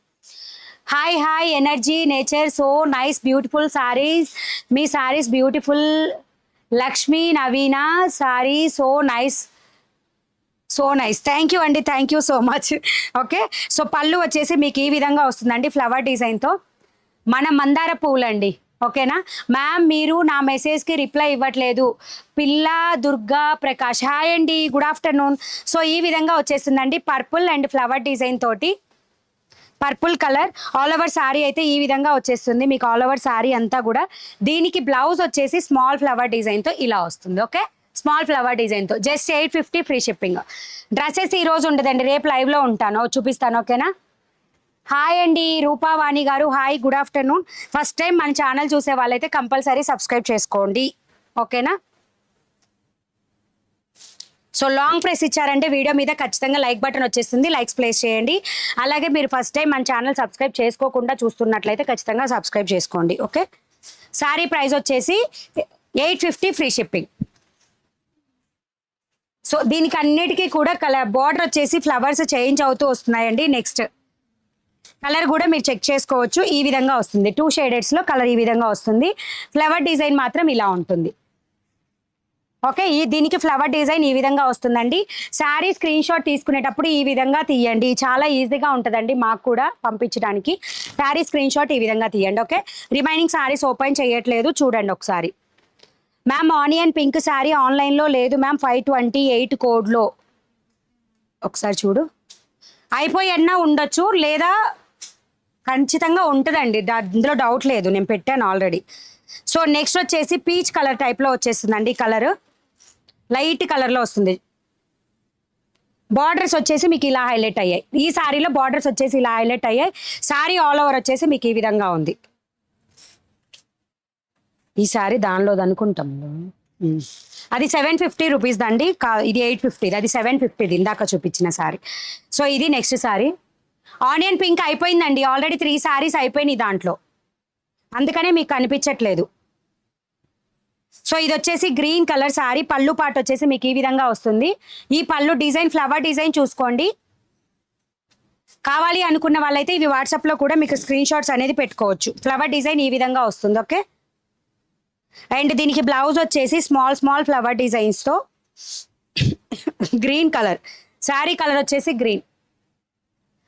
Hi hi energy nature, so nice beautiful saris, మీ saris beautiful. Lakshmi Naveena sari so nice, so nice. Thank you అండి, thank you so much. Okay, so pallu వచ్చేసి మీకు ఈ విధంగా వస్తుందండి ఫ్లవర్ డిజైన్తో, మన మందార పువ్వులండి. ఓకేనా మ్యామ్, మీరు నా మెసేజ్కి రిప్లై ఇవ్వట్లేదు. పిల్ల దుర్గా ప్రకాష్, హాయ్ అండి, గుడ్ ఆఫ్టర్నూన్. సో ఈ విధంగా వచ్చేస్తుందండి పర్పుల్ అండ్ ఫ్లవర్ డిజైన్ తోటి, purple colour all over sari అయితే ఈ విధంగా వచ్చేస్తుంది మీకు, ఆల్ ఓవర్ శారీ అంతా కూడా. దీనికి బ్లౌజ్ వచ్చేసి స్మాల్ ఫ్లవర్ డిజైన్తో ఇలా వస్తుంది. ఓకే, స్మాల్ ఫ్లవర్ డిజైన్తో జస్ట్ 850, ఫ్రీ షిప్పింగ్. డ్రెస్సెస్ ఈ రోజు ఉండదండి, రేపు లైవ్లో ఉంటాను, చూపిస్తాను. ఓకేనా. హాయ్ అండి రూపావాణి గారు, hi good afternoon. First time మన ఛానల్ చూసే వాళ్ళైతే కంపల్సరీ సబ్స్క్రైబ్ చేసుకోండి. ఓకేనా. సో లాంగ్ ప్రెస్ ఇచ్చారంటే వీడియో మీద ఖచ్చితంగా లైక్ బటన్ వచ్చేస్తుంది, లైక్స్ ప్లేస్ చేయండి. అలాగే మీరు ఫస్ట్ టైం మన ఛానల్ సబ్స్క్రైబ్ చేసుకోకుండా చూస్తున్నట్లయితే ఖచ్చితంగా సబ్స్క్రైబ్ చేసుకోండి. ఓకే, శారీ ప్రైస్ వచ్చేసి 850, ఫ్రీ షిప్పింగ్. సో దీనికి అన్నిటికీ కూడా కలర్ బార్డర్ వచ్చేసి ఫ్లవర్స్ చేంజ్ అవుతూ వస్తున్నాయండి. నెక్స్ట్ కలర్ కూడా మీరు చెక్ చేసుకోవచ్చు, ఈ విధంగా వస్తుంది. 2 షేడెడ్స్లో కలర్ ఈ విధంగా వస్తుంది. ఫ్లవర్ డిజైన్ మాత్రం ఇలా ఉంటుంది. ఓకే, దీనికి ఫ్లవర్ డిజైన్ ఈ విధంగా వస్తుందండి. శారీ స్క్రీన్ షాట్ తీసుకునేటప్పుడు ఈ విధంగా తీయండి, చాలా ఈజీగా ఉంటుందండి మాకు కూడా పంపించడానికి. శారీ స్క్రీన్ షాట్ ఈ విధంగా తీయండి. ఓకే, రిమైనింగ్ శారీస్ ఓపెన్ చేయట్లేదు, చూడండి ఒకసారి. మ్యామ్ ఆనియన్ పింక్ శారీ ఆన్లైన్లో లేదు మ్యామ్, 528 కోడ్లో. ఒకసారి చూడు, అయిపోయన్నా ఉండొచ్చు, లేదా ఖచ్చితంగా ఉంటుందండి, అందులో డౌట్ లేదు, నేను పెట్టాను ఆల్రెడీ. సో నెక్స్ట్ వచ్చేసి పీచ్ కలర్ టైప్లో వచ్చేస్తుందండి, కలర్ లైట్ కలర్లో వస్తుంది. బార్డర్స్ వచ్చేసి మీకు ఇలా హైలైట్ అయ్యాయి, ఈ శారీలో బార్డర్స్ వచ్చేసి ఇలా హైలైట్ అయ్యాయి. శారీ ఆల్ ఓవర్ వచ్చేసి మీకు ఈ విధంగా ఉంది. ఈ శారీ దానిలోది అనుకుంటాం, అది 750 రూపీస్ దండి, ఇది 850, అది 750 ఇందాక చూపించిన శారీ. సో ఇది నెక్స్ట్ శారీ, ఆనియన్ పింక్ అయిపోయిందండి ఆల్రెడీ, 3 శారీస్ అయిపోయినాయి దాంట్లో, అందుకనే మీకు కనిపించట్లేదు. సో ఇది వచ్చేసి గ్రీన్ కలర్ శారీ, పళ్ళు పాటు వచ్చేసి మీకు ఈ విధంగా వస్తుంది. ఈ పళ్ళు డిజైన్ ఫ్లవర్ డిజైన్ చూసుకోండి. కావాలి అనుకున్న వాళ్ళైతే ఇవి వాట్సాప్లో కూడా మీకు స్క్రీన్ షాట్స్ అనేది పెట్టుకోవచ్చు. ఫ్లవర్ డిజైన్ ఈ విధంగా వస్తుంది. ఓకే, అండ్ దీనికి బ్లౌజ్ వచ్చేసి స్మాల్ ఫ్లవర్ డిజైన్స్తో గ్రీన్ కలర్, శారీ కలర్ వచ్చేసి గ్రీన్,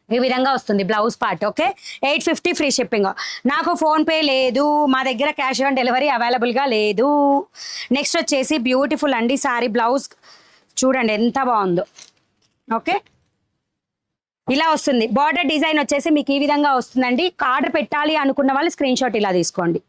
ఈ విధంగా వస్తుంది blouse part. Okay, 850, free shipping. నాకు ఫోన్పే లేదు, మా దగ్గర క్యాష్ ఆన్ డెలివరీ అవైలబుల్గా లేదు. నెక్స్ట్ వచ్చేసి బ్యూటిఫుల్ అండి శారీ, బ్లౌజ్ చూడండి ఎంత బాగుందో. ఓకే, ఇలా వస్తుంది. బార్డర్ డిజైన్ వచ్చేసి మీకు ఈ విధంగా వస్తుందండి. ఆర్డర్ పెట్టాలి అనుకున్న వాళ్ళు స్క్రీన్ షాట్ ఇలా తీసుకోండి.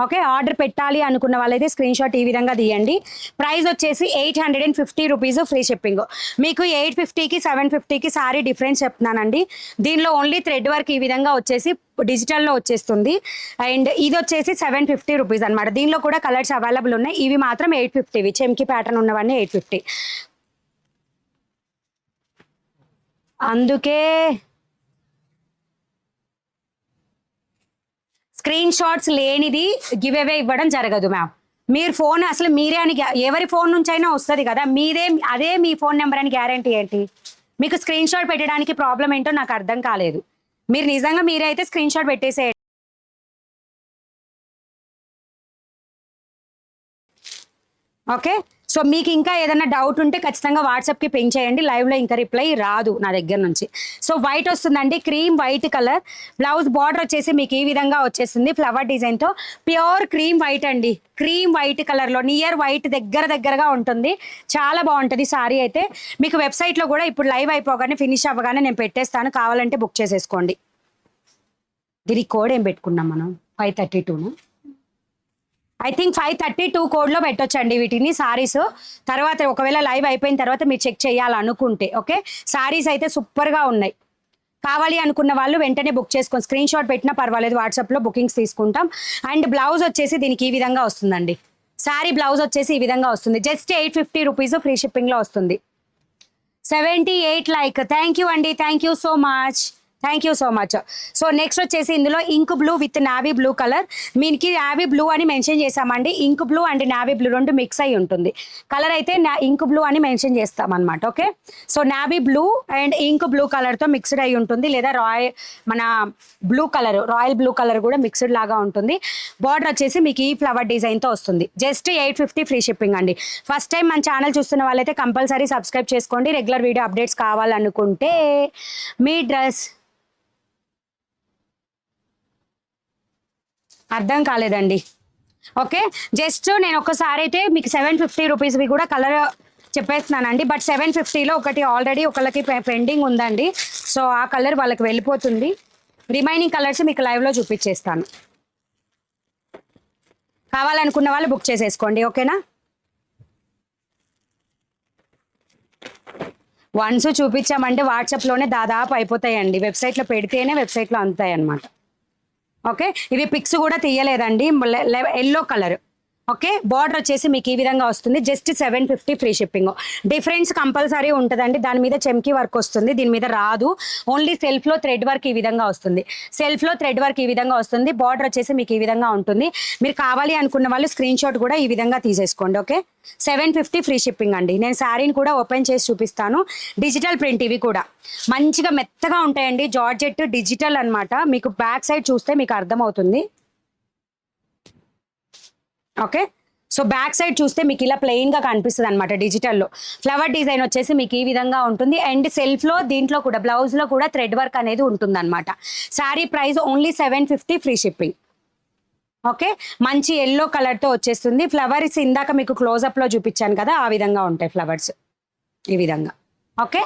ఓకే, ఆర్డర్ పెట్టాలి అనుకున్న వాళ్ళైతే స్క్రీన్ షాట్ ఈ విధంగా తీయండి. ప్రైస్ వచ్చేసి 850 రూపీస్, ఫ్రీ షిప్పింగ్. మీకు 850కి 750కి సారీ డిఫరెన్స్ చెప్తున్నానండి. దీనిలో ఓన్లీ థ్రెడ్ వర్క్ ఈ విధంగా వచ్చేసి డిజిటల్లో వచ్చేస్తుంది. అండ్ ఇది వచ్చేసి 750 రూపీస్ అనమాట. దీనిలో కూడా కలర్స్ అవైలబుల్ ఉన్నాయి, ఇవి మాత్రం 850, చెమ్కి ప్యాటర్న్ ఉన్నవన్నీ 850. అందుకే స్క్రీన్ షాట్స్ లేనిది గివ్ అవే ఇవ్వడం జరగదు మ్యామ్. మీరు ఫోన్ అసలు మీరే అని, ఎవరి ఫోన్ నుంచి అయినా వస్తుంది కదా, మీదే అదే మీ ఫోన్ నెంబర్ అని గ్యారంటీ ఏంటి? మీకు స్క్రీన్ షాట్ పెట్టడానికి ప్రాబ్లం ఏంటో నాకు అర్థం కాలేదు. మీరు నిజంగా మీరే అయితే స్క్రీన్ షాట్ పెట్టేసేయండి. ఓకే, సో మీకు ఇంకా ఏదైనా డౌట్ ఉంటే ఖచ్చితంగా వాట్సాప్కి పింక్ చేయండి, లైవ్లో ఇంకా రిప్లై రాదు నా దగ్గర నుంచి. సో వైట్ వస్తుందండి, cream white colour. Blouse border వచ్చేసి మీకు ఈ విధంగా వచ్చేస్తుంది ఫ్లవర్ డిజైన్తో. ప్యూర్ క్రీమ్ వైట్ అండి, క్రీమ్ వైట్ కలర్లో నియర్ వైట్ దగ్గరగా ఉంటుంది. చాలా బాగుంటుంది సారీ అయితే. మీకు వెబ్సైట్లో కూడా ఇప్పుడు లైవ్ అయిపోగానే ఫినిష్ అవ్వగానే నేను పెట్టేస్తాను, కావాలంటే బుక్ చేసేసుకోండి. దీనికి కోడ్ ఏం పెట్టుకున్నాం మనం? 532. ఐ థింక్ 532 కోడ్లో పెట్టొచ్చండి వీటిని సారీస్. తర్వాత ఒకవేళ లైవ్ అయిపోయిన తర్వాత మీరు చెక్ చేయాలనుకుంటే. ఓకే, సారీస్ అయితే సూపర్గా ఉన్నాయి. కావాలి అనుకున్న వాళ్ళు వెంటనే బుక్ చేసుకోండి, స్క్రీన్ షాట్ పెట్టినా పర్వాలేదు, వాట్సాప్లో బుకింగ్స్ తీసుకుంటాం. అండ్ బ్లౌజ్ వచ్చేసి దీనికి ఈ విధంగా వస్తుందండి. సారీ బ్లౌజ్ వచ్చేసి ఈ విధంగా వస్తుంది. జస్ట్ 850 రూపీస్, ఫ్రీ షిప్పింగ్లో వస్తుంది. 78 లైక్, థ్యాంక్ యూ అండి, thank you so much. Thank you so much. So next వచ్చేసి ఇందులో ink blue with navy blue colour. మీకు నావీ బ్లూ అని మెన్షన్ చేసామండి. Ink blue and navy blue రెండు మిక్స్ అయి ఉంటుంది. కలర్ అయితే ఇంక్ బ్లూ అని మెన్షన్ చేస్తాం అనమాట. Okay, so navy blue and ink blue కలర్తో మిక్స్డ్ అయి ఉంటుంది, లేదా మన blue colour royal blue colour కూడా మిక్స్డ్ లాగా ఉంటుంది. బార్డర్ వచ్చేసి మీకు ఈ ఫ్లవర్ డిజైన్తో వస్తుంది. జస్ట్ 850 ఫ్రీ షిప్పింగ్ అండి. ఫస్ట్ టైం మన ఛానల్ చూస్తున్న వాళ్ళైతే కంపల్సరీ సబ్స్క్రైబ్ చేసుకోండి. రెగ్యులర్ వీడియో అప్డేట్స్ కావాలనుకుంటే మీ డ్రెస్ అర్థం కాలేదండి. ఓకే, జస్ట్ నేను ఒకసారి అయితే మీకు 750 రూపీస్వి కూడా కలర్ చెప్పేస్తున్నానండి. బట్ 750లో ఒకటి ఆల్రెడీ ఒకళ్ళకి పెండింగ్ ఉందండి. సో ఆ కలర్ వాళ్ళకి వెళ్ళిపోతుంది. రిమైనింగ్ కలర్స్ మీకు లైవ్లో చూపించేస్తాను. కావాలనుకున్న వాళ్ళు బుక్ చేసేసుకోండి. ఓకేనా, వన్స్ చూపించామంటే వాట్సాప్లోనే దాదాపు అయిపోతాయండి. వెబ్సైట్లో పెడితేనే వెబ్సైట్లో అందుతాయి అన్నమాట. ఓకే, ఇవి పిక్స్ కూడా తీయలేదండి. Yellow colour. ఓకే, బార్డర్ వచ్చేసి మీకు ఈ విధంగా వస్తుంది. Just 750 free shipping. Difference compulsory ఉంటుందండి. దాని మీద చెమ్కి వర్క్ వస్తుంది, దీని మీద రాదు. ఓన్లీ సెల్ఫ్లో థ్రెడ్ వర్క్ ఈ విధంగా వస్తుంది. సెల్ఫ్లో థ్రెడ్ వర్క్ ఈ విధంగా వస్తుంది. బార్డర్ వచ్చేసి మీకు ఈ విధంగా ఉంటుంది. మీరు కావాలి అనుకున్న వాళ్ళు స్క్రీన్ షాట్ కూడా ఈ విధంగా తీసేసుకోండి. ఓకే, 750 ఫ్రీ షిప్పింగ్ అండి. నేను శారీని కూడా ఓపెన్ చేసి చూపిస్తాను. డిజిటల్ ప్రింట్, ఇవి కూడా మంచిగా మెత్తగా ఉంటాయండి. జార్జెట్ డిజిటల్ అన్నమాట. మీకు బ్యాక్ సైడ్ చూస్తే మీకు అర్థమవుతుంది. ఓకే, సో బ్యాక్ సైడ్ చూస్తే మీకు ఇలా ప్లెయిన్గా కనిపిస్తుంది అనమాట. డిజిటల్లో ఫ్లవర్ డిజైన్ వచ్చేసి మీకు ఈ విధంగా ఉంటుంది. అండ్ సెల్ఫ్లో దీంట్లో కూడా బ్లౌజ్లో కూడా థ్రెడ్ వర్క్ అనేది ఉంటుంది అనమాట. Sari price only 750 free shipping. Okay, మంచి ఎల్లో కలర్తో వచ్చేస్తుంది. ఫ్లవర్స్ ఇందాక మీకు క్లోజప్లో చూపించాను కదా, ఆ విధంగా ఉంటాయి ఫ్లవర్స్ ఈ విధంగా. Okay,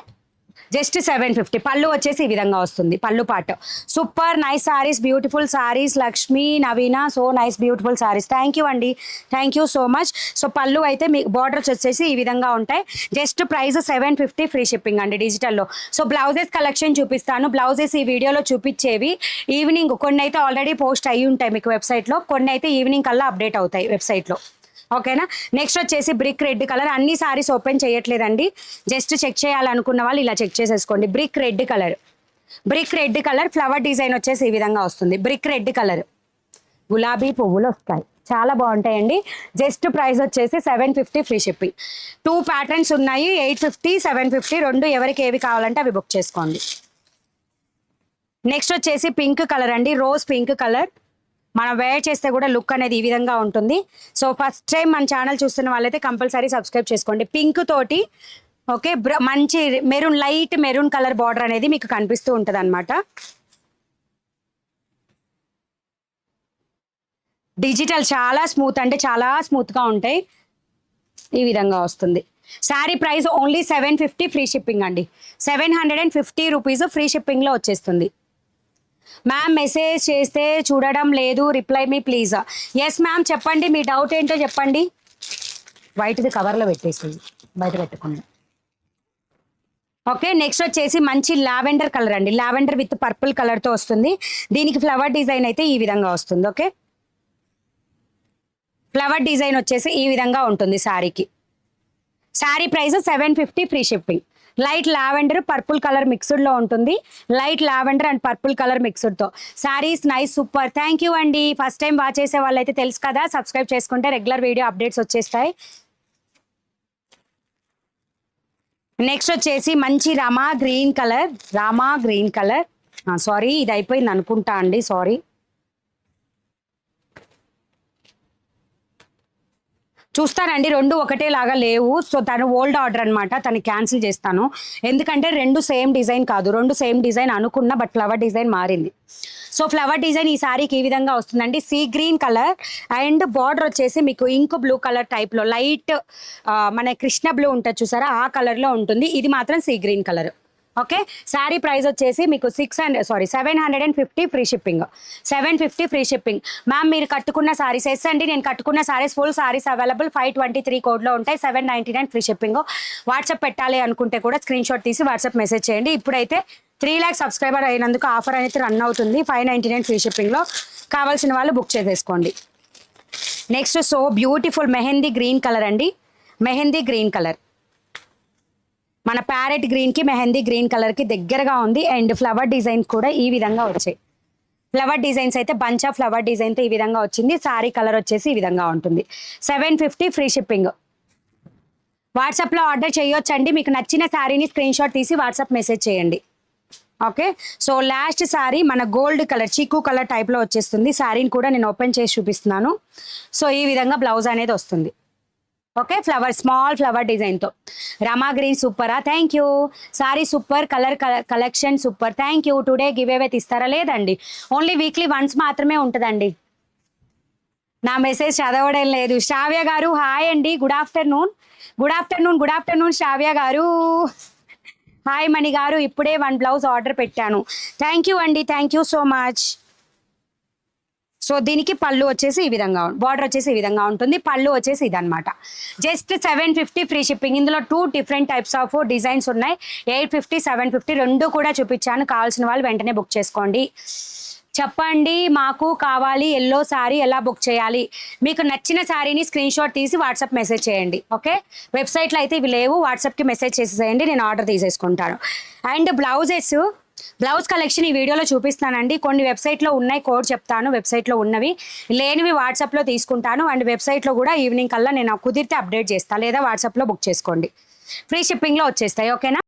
just 750. పళ్ళు వచ్చేసి ఈ విధంగా వస్తుంది. పళ్ళు పాట super nice saris, beautiful saris. Lakshmi, Naveena, so nice beautiful saris. Thank you అండి, thank you so much. So pallu అయితే మీ బార్డర్స్ వచ్చేసి ఈ విధంగా ఉంటాయి. జస్ట్ ప్రైస్ 750 ఫ్రీ షిప్పింగ్ అండి డిజిటల్లో. సో బ్లౌజెస్ కలెక్షన్ చూపిస్తాను. బ్లౌజెస్ ఈ వీడియోలో చూపించేవి ఈవినింగ్, కొన్ని అయితే ఆల్రెడీ పోస్ట్ అయ్యి ఉంటాయి మీకు వెబ్సైట్లో, కొన్ని అయితే ఈవినింగ్ కల్లా అప్డేట్ అవుతాయి వెబ్సైట్లో. ఓకేనా, నెక్స్ట్ వచ్చేసి బ్రిక్ రెడ్ కలర్. అన్ని సారీస్ ఓపెన్ చేయట్లేదండి, జస్ట్ చెక్ చేయాలనుకున్న వాళ్ళు ఇలా చెక్ చేసేసుకోండి. Brick red colour, brick red colour flower design వచ్చేసి ఈ విధంగా వస్తుంది. బ్రిక్ రెడ్ కలర్, గులాబీ పువ్వులు వస్తాయి, చాలా బాగుంటాయండి. జస్ట్ ప్రైస్ వచ్చేసి 750 ఫ్రీ షిప్పింగ్. 2 ప్యాటర్న్స్ ఉన్నాయి, 850, 750 రెండు. ఎవరికి ఏవి కావాలంటే అవి బుక్ చేసుకోండి. నెక్స్ట్ వచ్చేసి పింక్ కలర్ అండి, రోజ్ పింక్ కలర్. మనం వేర్ చేస్తే కూడా లుక్ అనేది ఈ విధంగా ఉంటుంది. సో ఫస్ట్ టైం మన ఛానల్ చూస్తున్న వాళ్ళైతే కంపల్సరీ సబ్స్క్రైబ్ చేసుకోండి. పింక్ తోటి ఓకే, మంచి maroon, light maroon colour border అనేది మీకు కనిపిస్తూ ఉంటుంది అనమాట. డిజిటల్ చాలా స్మూత్, అంటే చాలా స్మూత్గా ఉంటాయి. ఈ విధంగా వస్తుంది. Sari price only 750 free shipping అండి. 750 రూపీస్ ఫ్రీ షిప్పింగ్లో వచ్చేస్తుంది. మ్యామ్ మెసేజ్ చేస్తే చూడడం లేదు, reply me please. Yes ma'am, చెప్పండి మీ డౌట్ ఏంటో చెప్పండి. వైట్ది కవర్లో పెట్టేసి బయట పెట్టుకోండి. ఓకే, నెక్స్ట్ వచ్చేసి మంచి లావెండర్ కలర్ అండి. లావెండర్ విత్ పర్పుల్ కలర్తో వస్తుంది. దీనికి ఫ్లవర్ డిజైన్ అయితే ఈ విధంగా వస్తుంది. ఓకే, ఫ్లవర్ డిజైన్ వచ్చేసి ఈ విధంగా ఉంటుంది శారీకి. Sari price 750 free shipping. Light lavender purple colour మిక్స్డ్లో ఉంటుంది. Light lavender and purple colour మిక్స్డ్తో saris nice, super. Thank you అండి. ఫస్ట్ టైం వాచ్ చేసే వాళ్ళైతే తెలుసు కదా, సబ్స్క్రైబ్ చేసుకుంటే రెగ్యులర్ వీడియో అప్డేట్స్ వచ్చేస్తాయి. నెక్స్ట్ వచ్చేసి మంచి rama green colour, rama green colour. Sorry, ఇది అయిపోయింది అనుకుంటా అండి, సారీ. చూస్తానండి, రెండు ఒకటేలాగా లేవు. సో తను ఓల్డ్ ఆర్డర్ అనమాట, తను క్యాన్సిల్ చేస్తాను. ఎందుకంటే రెండు సేమ్ డిజైన్ కాదు, రెండు సేమ్ డిజైన్ అనుకున్నా, బట్ ఫ్లవర్ డిజైన్ మారింది. సో ఫ్లవర్ డిజైన్ ఈ సారీకి ఈ విధంగా వస్తుందండి. Sea green colour and border వచ్చేసి మీకు ఇంక్ బ్లూ కలర్ టైప్లో, లైట్ మన కృష్ణ బ్లూ ఉంటుంది చూసారా, ఆ కలర్లో ఉంటుంది. ఇది మాత్రం sea green colour. Okay, sari price వచ్చేసి మీకు 750 free shipping. 750 free shipping. Ma'am మీరు కట్టుకున్న సారీస్, ఎస్ అండి నేను కట్టుకున్న సారీస్, ఫుల్ సారీస్ అవైలబుల్ 523 కోడ్లో ఉంటాయి. 799 ఫ్రీ షిప్పింగ్. వాట్సాప్ పెట్టాలి అనుకుంటే కూడా స్క్రీన్ షాట్ తీసి వాట్సాప్ మెసేజ్ చేయండి. ఇప్పుడైతే 3 lakhs సబ్స్క్రైబర్ అయినందుకు ఆఫర్ అనేది రన్ అవుతుంది. 599 ఫ్రీ షిప్పింగ్లో. కావాల్సిన వాళ్ళు బుక్ చేసేసుకోండి. Next so beautiful mehndi green colour అండి, మెహందీ గ్రీన్ కలర్. మన ప్యారెట్ గ్రీన్కి మెహందీ గ్రీన్ కలర్కి దగ్గరగా ఉంది. అండ్ ఫ్లవర్ డిజైన్ కూడా ఈ విధంగా వచ్చాయి. ఫ్లవర్ డిజైన్స్ అయితే బంచ్ ఆఫ్ ఫ్లవర్ డిజైన్తో ఈ విధంగా వచ్చింది. శారీ కలర్ వచ్చేసి ఈ విధంగా ఉంటుంది. 750 ఫ్రీ షిప్పింగ్. వాట్సాప్లో ఆర్డర్ చేయొచ్చండి. మీకు నచ్చిన శారీని స్క్రీన్ షాట్ తీసి వాట్సాప్ మెసేజ్ చేయండి. ఓకే, సో లాస్ట్ శారీ మన గోల్డ్ కలర్ చీకు కలర్ టైప్లో వచ్చేస్తుంది. శారీని కూడా నేను ఓపెన్ చేసి చూపిస్తున్నాను. సో ఈ విధంగా బ్లౌజ్ అనేది వస్తుంది. ఓకే, ఫ్లవర్ స్మాల్ ఫ్లవర్ డిజైన్తో. రమా గ్రీన్ సూపరా, thank you. Sari super, colour collection super, thank you. Today give away ఇస్తారా? లేదండి, ఓన్లీ వీక్లీ వన్స్ మాత్రమే ఉంటుందండి. నా మెసేజ్ చదవడం లేదు. శ్రావ్య గారు హాయ్ అండి, good afternoon. Good afternoon, good afternoon Shravya గారు. హాయ్ మణి గారు, ఇప్పుడే 1 బ్లౌజ్ ఆర్డర్ పెట్టాను. థ్యాంక్ యూ అండి, thank you so much. So దీనికి పళ్ళు వచ్చేసి ఈ విధంగా, బార్డర్ వచ్చేసి ఈ విధంగా ఉంటుంది. పళ్ళు వచ్చేసి ఇదనమాట. Just 750 free shipping. ఇందులో 2 డిఫరెంట్ టైప్స్ ఆఫ్ డిజైన్స్ ఉన్నాయి. 850, 750 రెండు కూడా చూపించాను. కావాల్సిన వాళ్ళు వెంటనే బుక్ చేసుకోండి. చెప్పండి, మాకు కావాలి ఎల్లో శారీ, ఎలా బుక్ చేయాలి? మీకు నచ్చిన శారీని స్క్రీన్ షాట్ తీసి వాట్సాప్ మెసేజ్ చేయండి. ఓకే, వెబ్సైట్లో అయితే ఇవి లేవు, వాట్సాప్కి మెసేజ్ చేసేసేయండి, నేను ఆర్డర్ తీసేసుకుంటాను. అండ్ బ్లౌజ్ కలెక్షన్ ఈ వీడియోలో చూపిస్తానండి. కొన్ని వెబ్సైట్లో ఉన్నాయి, కోడ్ చెప్తాను. వెబ్సైట్లో ఉన్నవి, లేనివి వాట్సాప్లో తీసుకుంటాను. అండ్ వెబ్సైట్లో కూడా ఈవినింగ్ కల్లా నేను కుదిరితే అప్డేట్ చేస్తాను, లేదా వాట్సాప్లో బుక్ చేసుకోండి. ఫ్రీ షిప్పింగ్లో వచ్చేస్తాయి. ఓకేనా?